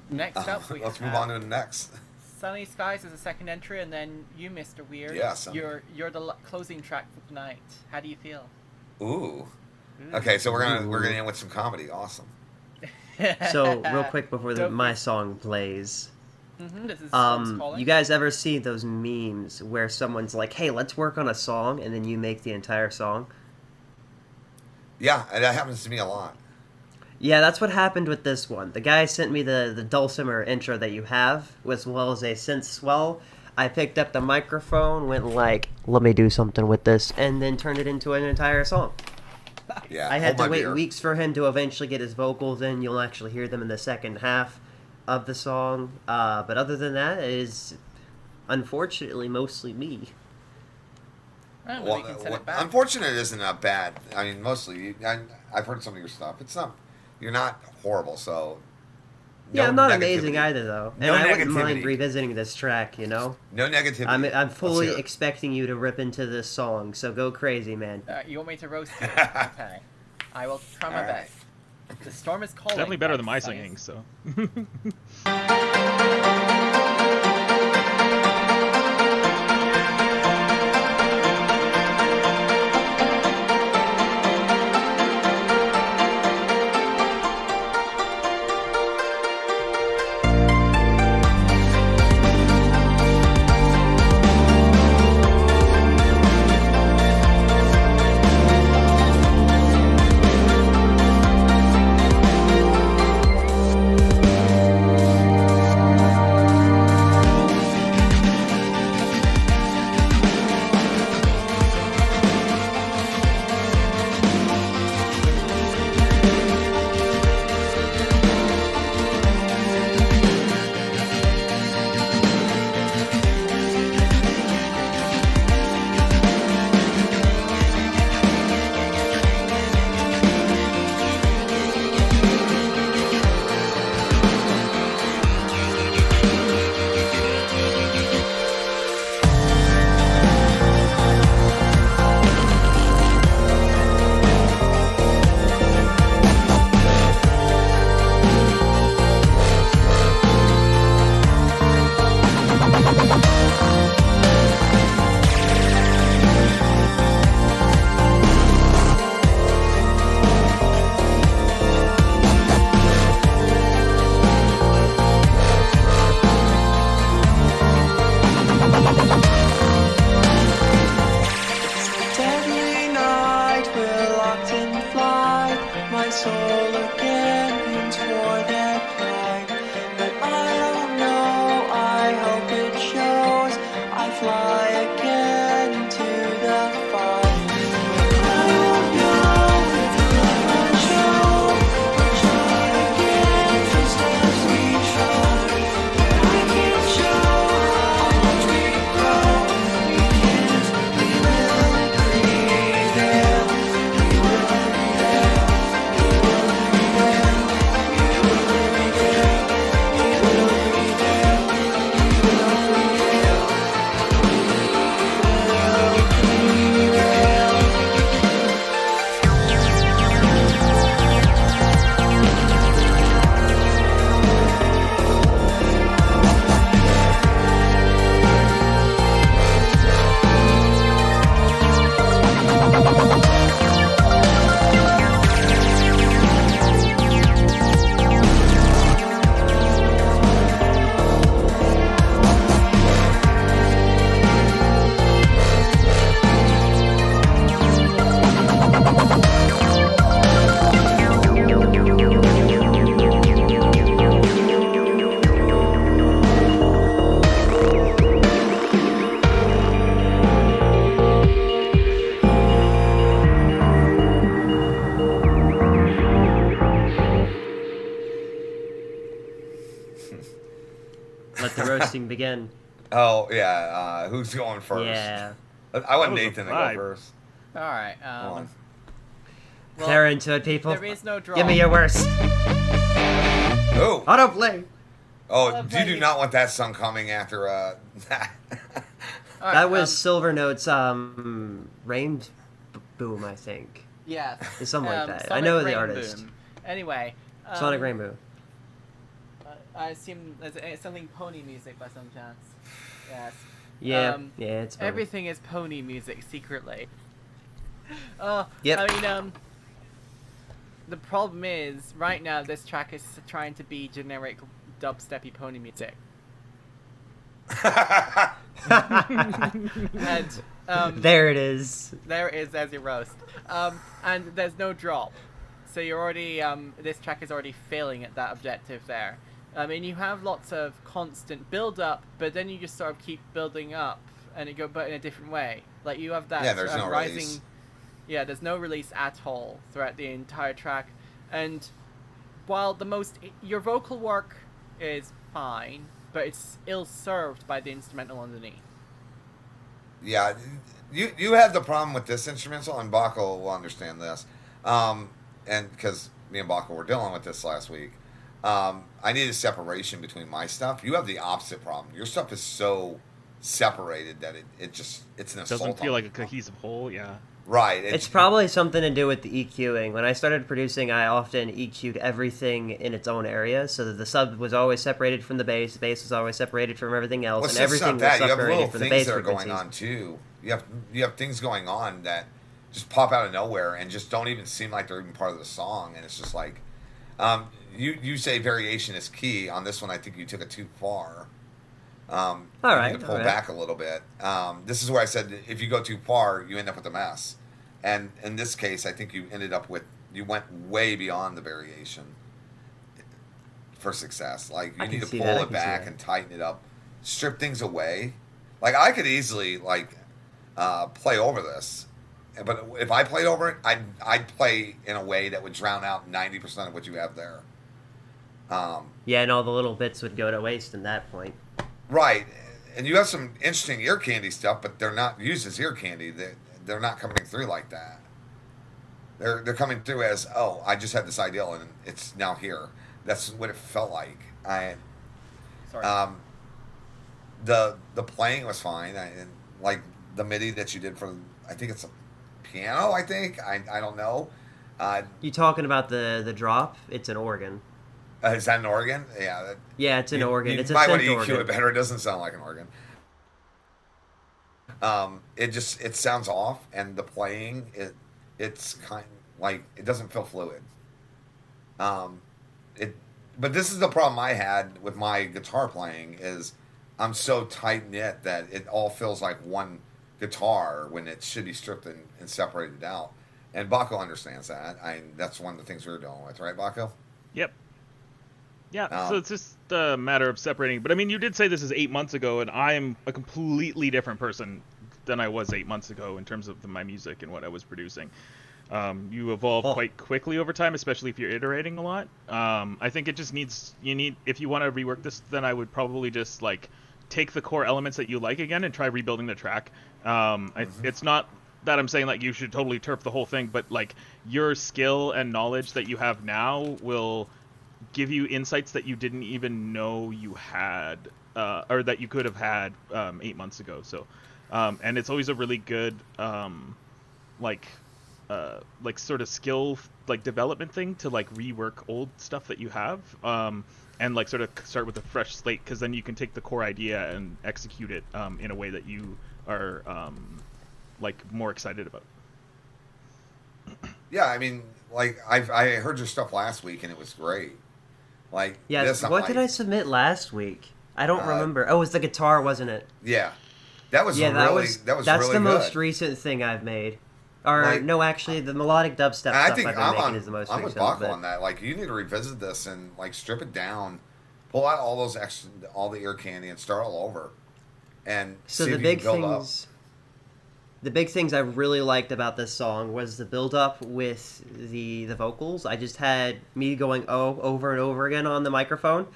Next up, we Let's have move on to the next. Sunny Skies is a second entry, and then you, Mr. Weird. Yeah, Sunny. You're the closing track for tonight. How do you feel? Ooh. Okay, so we're gonna end with some comedy. Awesome. So real quick before Don't- my song plays, This is Storm's calling. you guys ever see those memes where someone's like, "Hey, let's work on a song," and then you make the entire song? Yeah, and that happens to me a lot. Yeah, that's what happened with this one. The guy sent me the dulcimer intro that you have, as well as a synth swell. I picked up the microphone, went like, let me do something with this, and then turned it into an entire song. Yeah, I had hold to my wait beer. weeks for him to eventually get his vocals in. You'll actually hear them in the second half of the song. But other than that, it is unfortunately mostly me. Oh, well, Well, we can send it back. unfortunate isn't that bad. I mean, mostly I've heard some of your stuff. It's not. You're not horrible. So Yeah, no I'm not amazing negativity. either, though. And No I wouldn't mind negativity. revisiting this track, you know? No negativity. I'm Let's fully hear it. expecting you to rip into this song, so go crazy, man. You want me to roast you? Okay. I will try my All right. best. The storm is calling. Definitely better but than my Sunny's- singing, so. Deadly night, we're locked in flight. My soul again pins for that pride. But I don't know, I hope it shows. I fly again into the fight. I don't know if it will show. Try again, just as we try. But I can't show how much we grow. We can't, we will prevail. We will prevail. We will prevail. We will prevail. We will prevail. We will prevail. Let the roasting begin. Oh yeah. Who's going first? Yeah. I want That was a Nathan to go vibe. first. All right. Come on. Well, They're into it, people. there is no draw. Give me your worst. Oh. Autoplay. Oh, you do not want that song coming after that. All right, That was Silver Note's Rain Boom, I think. yes. It's something like that. I Sonic know the Rain artist. Boom. Anyway. Sonic Rainbow. I assume it's something pony music by some chance. Yes. Yeah, yeah, it's fun. Everything is pony music secretly. Yep. I mean, the problem is right now this track is trying to be generic dubsteppy pony music. And There it is. there it is as your roast. And there's no drop. So you're already this track is already failing at that objective there. I mean, you have lots of constant build up, but then you just sort of keep building up, and it but in a different way. Like you have that Yeah, there's no rising. release. Yeah, there's no release at all throughout the entire track, and while your vocal work is fine, but it's ill served by the instrumental underneath. Yeah, you have the problem with this instrumental, and Baco will understand this, and because me and Baco were dealing with this last week. I need a separation between my stuff. You have the opposite problem. Your stuff is so separated that it's an assault. Doesn't feel on like a people. cohesive whole. Yeah. Right. It's probably something to do with the EQing. When I started producing, I often EQ'd everything in its own area, so that the sub was always separated from the bass was always separated from everything else, Well, and it's everything not was that. You have separated little from the things bass that are frequencies. going on too. You have things going on that just pop out of nowhere and just don't even seem like they're even part of the song, and it's just like, you say variation is key on this one. I think you took it too far. All right, you need to pull all right. back a little bit. This is where I said if you go too far, you end up with a mess. And in this case, I think you went way beyond the variation for success. Like you need to pull it back and tighten it up, strip things away. Like I could easily play over this, but if I played over it, I'd play in a way that would drown out 90% of what you have there. Yeah, and all the little bits would go to waste in that point. Right, and you have some interesting ear candy stuff, but they're not used as ear candy. They're not coming through like that. They're coming through as, oh, I just had this ideal and it's now here. That's what it felt like. Sorry. The playing was fine. And like the MIDI that you did for, I think it's a piano. I think I don't know. You talking about the drop? It's an organ. Is that an organ? Yeah. Yeah, it's an organ. You It's a might want to synth EQ organ. it better. It doesn't sound like an organ. It sounds off, and the playing it's kind like it doesn't feel fluid. But this is the problem I had with my guitar playing is I'm so tight knit that it all feels like one guitar when it should be stripped and separated out. And Baco understands that. That's one of the things we were dealing with, right, Baco? Yep. Yeah, so it's just a matter of separating. But I mean, you did say this is 8 months ago, and I am a completely different person than I was 8 months ago in terms of my music and what I was producing. You evolve quite quickly over time, especially if you're iterating a lot. I think it just if you want to rework this, then I would probably just take the core elements that you like again and try rebuilding the track. It's not that I'm saying you should totally turf the whole thing, but your skill and knowledge that you have now will give you insights that you didn't even know you had, or that you could have had 8 months ago. So, and it's always a really good sort of skill development thing to rework old stuff that you have, and sort of start with a fresh slate, because then you can take the core idea and execute it in a way that you are more excited about. Yeah, I mean, I heard your stuff last week and it was great. What did I submit last week? I don't remember. Oh, it was the guitar, wasn't it? Yeah, that was that's really the good. most recent thing I've made. Or no, actually, the melodic dubstep stuff I've been making is the most I'm with recent. Baco on that. You need to revisit this and strip it down, pull out all the ear candy and start all over, and so see the if big you can build things. up. The big things I really liked about this song was the build up with the vocals. I just had me going over and over again on the microphone,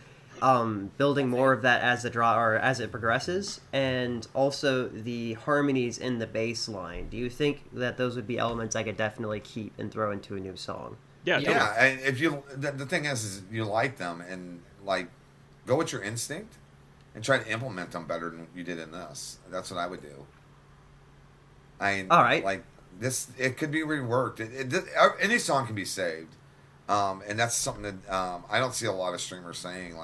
building more of that as as it progresses, and also the harmonies in the bass line. Do you think that those would be elements I could definitely keep and throw into a new song? Yeah, and if the thing is you like them and go with your instinct and try to implement them better than you did in this. That's what I would do. All right. This, it could be reworked. Any song can be saved, and that's something that I don't see a lot of streamers saying.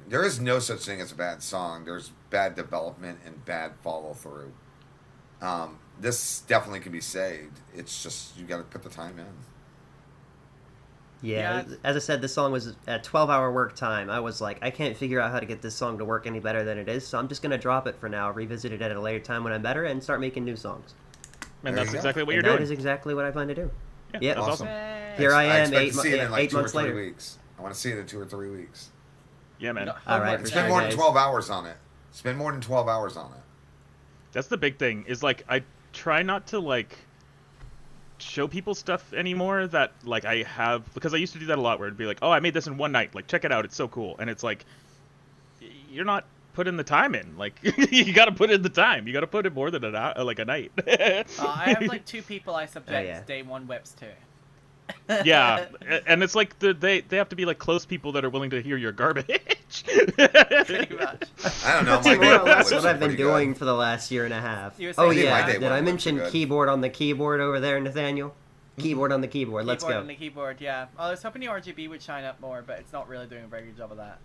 There is no such thing as a bad song. There's bad development and bad follow through. This definitely can be saved. It's just you got to put the time in. Yeah, as I said, this song was a 12-hour work time. I was I can't figure out how to get this song to work any better than it is, so I'm just going to drop it for now, revisit it at a later time when I'm better, and start making new songs. And that's exactly what you're doing. That is exactly what I plan to do. Yeah, that's awesome. Here I am, expect to see it in 8 months 2 or 3 later. weeks. I want to see it in 2 or 3 weeks. Yeah, man. All right, for Spend sure, more than guys. 12 hours on it. Spend more than 12 hours on it. That's the big thing. Is I try not to show people stuff anymore that I have, because I used to do that a lot, where it'd be oh, I made this in one night. Check it out, it's so cool. And it's you're not putting the time in. You got to put in the time. You got to put in more than a night. I have 2 people I subject day one whips to. Yeah, and it's like they have to be like close people that are willing to hear your garbage. Pretty much. I don't know. That's My more or date less was what I've been pretty doing good. for the last year and a half. You were Oh saying- yeah, My date did I wasn't mention so good. keyboard on the keyboard over there, Nathaniel? Keyboard on the keyboard. Let's Keyboard go. on the keyboard, yeah. I was hoping the RGB would shine up more, but it's not really doing a very good job of that.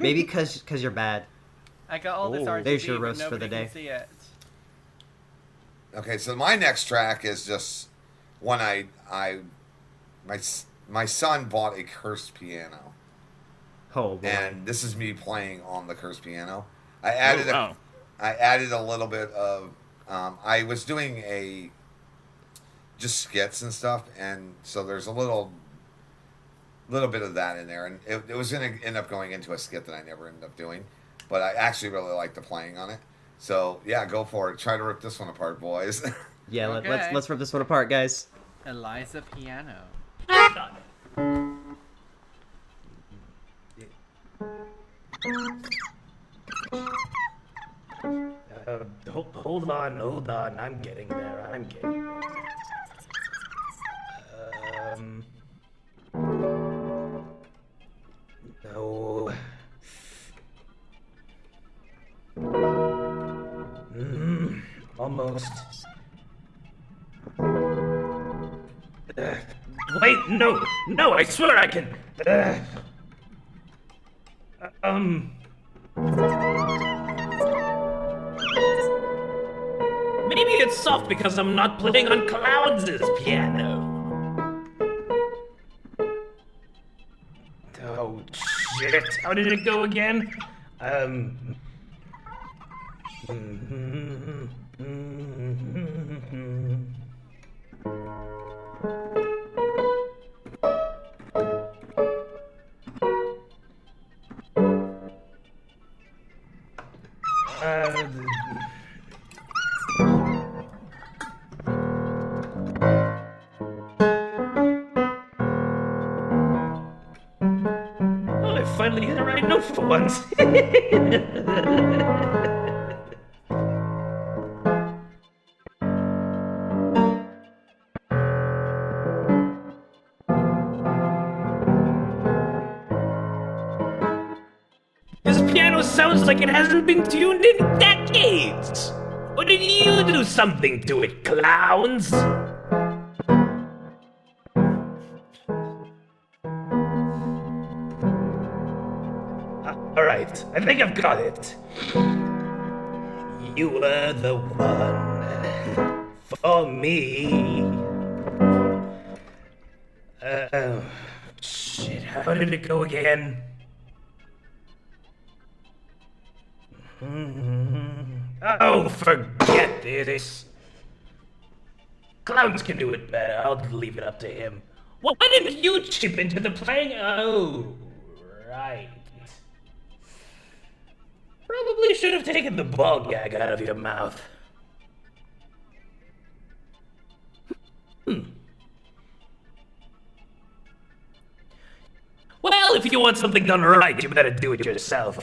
Maybe because you're bad. I got all this Ooh. RGB, There's your but roast for nobody the day. can see it. Okay, so my next track is just one my son bought a cursed piano, Oh boy. and this is me playing on the cursed piano. I added wow. I added a little bit of I was doing just skits and stuff, and so there's a little bit of that in there, and it was going to end up going into a skit that I never ended up doing, but I actually really like the playing on it. So yeah, go for it. Try to rip this one apart, boys. Yeah, Okay. let's rip this one apart, guys. Eliza Piano. Hold on. I'm getting there. No. Almost. Wait, no, I swear I can. Maybe it's soft because I'm not playing on Clouds' piano. Oh, shit. How did it go again? Oh, I finally hit the right note for once. This piano sounds like it hasn't been tuned in decades. Or did you do something to it, clowns? Alright, I think I've got it. You were the one for me. Shit, how did it go again? Oh, forget this. Clowns can do it better. I'll leave it up to him. Why didn't you chip into the playing? Oh, right. Probably should have taken the ball gag out of your mouth. Well, if you want something done right, you better do it yourself.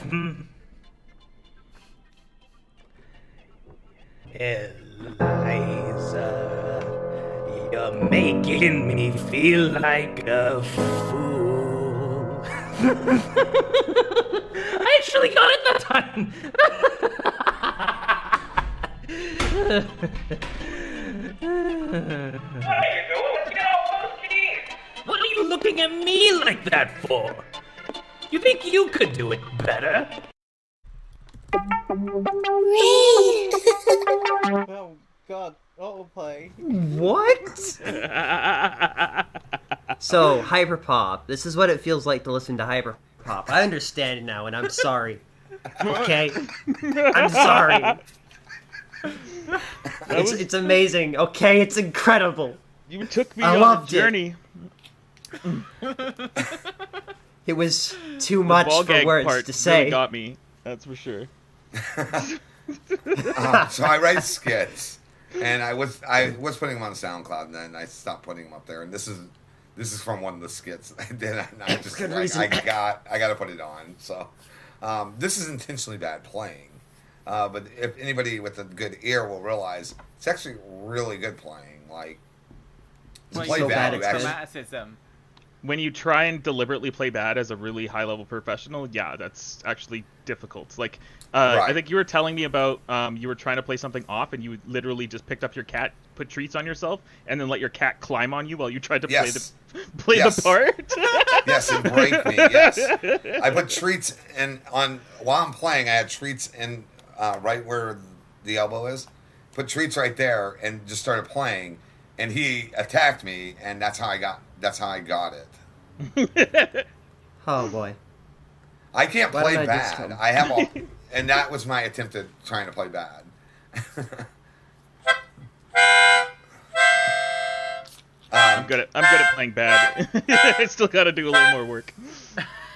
Eliza, you're making me feel like a fool. I actually got it that time. What are you looking at me like that for? You think you could do it better? Oh god, autoplay. What? So, hyperpop. This is what it feels like to listen to hyperpop. I understand it now, and I'm sorry. Okay? I'm sorry. It's amazing. Okay, it's incredible. You took me I on a loved it. journey. It was too The much ball for gag words part to say. really got me. That's for sure. So I write skits, and I was putting them on SoundCloud, and then I stopped putting them up there. And this is from one of the skits I did. And I just Good like, reason. I got to put it on. So this is intentionally bad playing, but if anybody with a good ear will realize it's actually really good playing. Like Well, play so bad, bad you it's actually, Chromaticism. When you try and deliberately play bad as a really high-level professional, yeah, that's actually difficult. Like, I Right. think you were telling me about you were trying to play something off, and you literally just picked up your cat, put treats on yourself, and then let your cat climb on you while you tried to Yes. play Yes. the part. yes, and break me. Yes, I put treats in on while I'm playing. I had treats in right where the elbow is. Put treats right there, and just started playing. And he attacked me, and that's how I got it. Oh boy. I can't Why play don't I just bad. come? I have all, and that was my attempt at trying to play bad. I'm good at playing bad. I still got to do a little more work.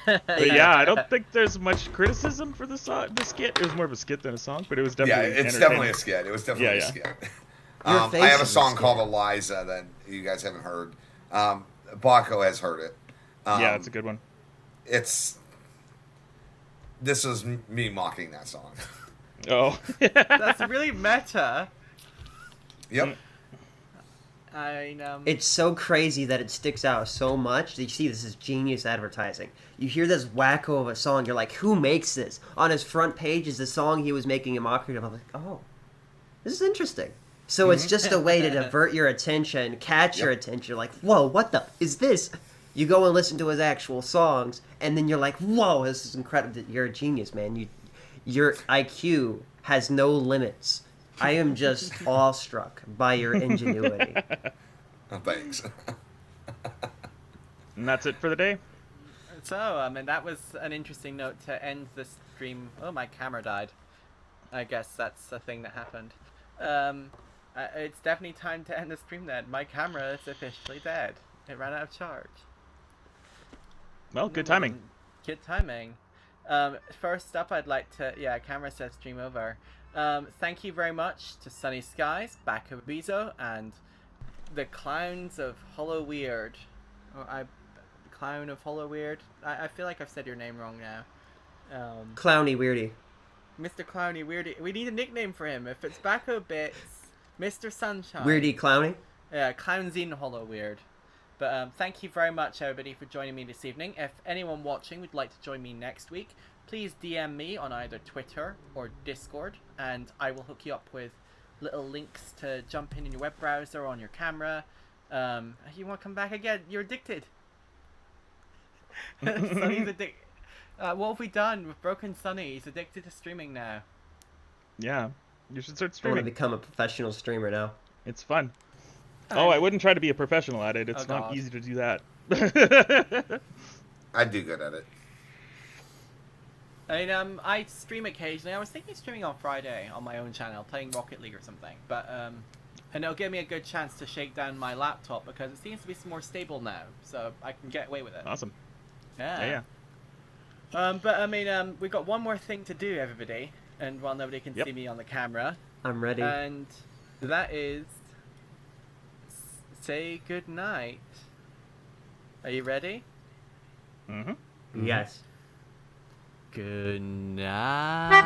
But yeah, I don't think there's much criticism for the skit. It was more of a skit than a song, but it was Yeah, definitely it's definitely a entertaining. skit. It was definitely Yeah, a skit. Your face I have a is a song skit. called Eliza that you guys haven't heard. Baco has heard it. Yeah, it's a good one. This is me mocking that song. Oh. That's really meta. Yep. It's so crazy that it sticks out so much. You see, this is genius advertising. You hear this wacko of a song, you're like, who makes this? On his front page is the song he was making a mockery of. I'm like, oh, this is interesting. So it's just a way to divert your attention, catch your attention. You're like, whoa, what the is this? You go and listen to his actual songs, and then you're like, whoa, this is incredible. You're a genius, man. Your IQ has no limits. I am just awestruck by your ingenuity. Oh, thanks. And that's it for the day. So, that was an interesting note to end the stream. Oh, my camera died. I guess that's the thing that happened. It's definitely time to end the stream then. My camera is officially dead. It ran out of charge. Well, good timing. Good timing. First up, I'd like to... Yeah, camera says stream over. Thank you very much to Sunny Skies, Bakabizo, and the Clowns of Hollow Weird. Clown of Hollow Weird. I feel like I've said your name wrong now. Clowny Weirdy. Mr. Clowny Weirdy. We need a nickname for him. If it's Backo Bits, Mr. Sunshine. Weirdy Clowny? Yeah, Clownzine Hollow Weird. But thank you very much, everybody, for joining me this evening. If anyone watching would like to join me next week, please DM me on either Twitter or Discord, and I will hook you up with little links to jump in your web browser or on your camera. You want to come back again? You're addicted. Sunny's addicted. What have we done with Broken Sunny? He's addicted to streaming now. Yeah, you should start I want streaming. to become a professional streamer now. It's fun. Oh, I wouldn't try to be a professional at it. It's Oh, not God. easy to do that. I do good at it. I stream occasionally. I was thinking of streaming on Friday on my own channel, playing Rocket League or something. But and it'll give me a good chance to shake down my laptop because it seems to be more stable now, so I can get away with it. Awesome. Yeah. But we've got one more thing to do, everybody, and while nobody can see me on the camera, I'm ready. and that is say good night. Are you ready? Mm-hmm. Yes. Good night.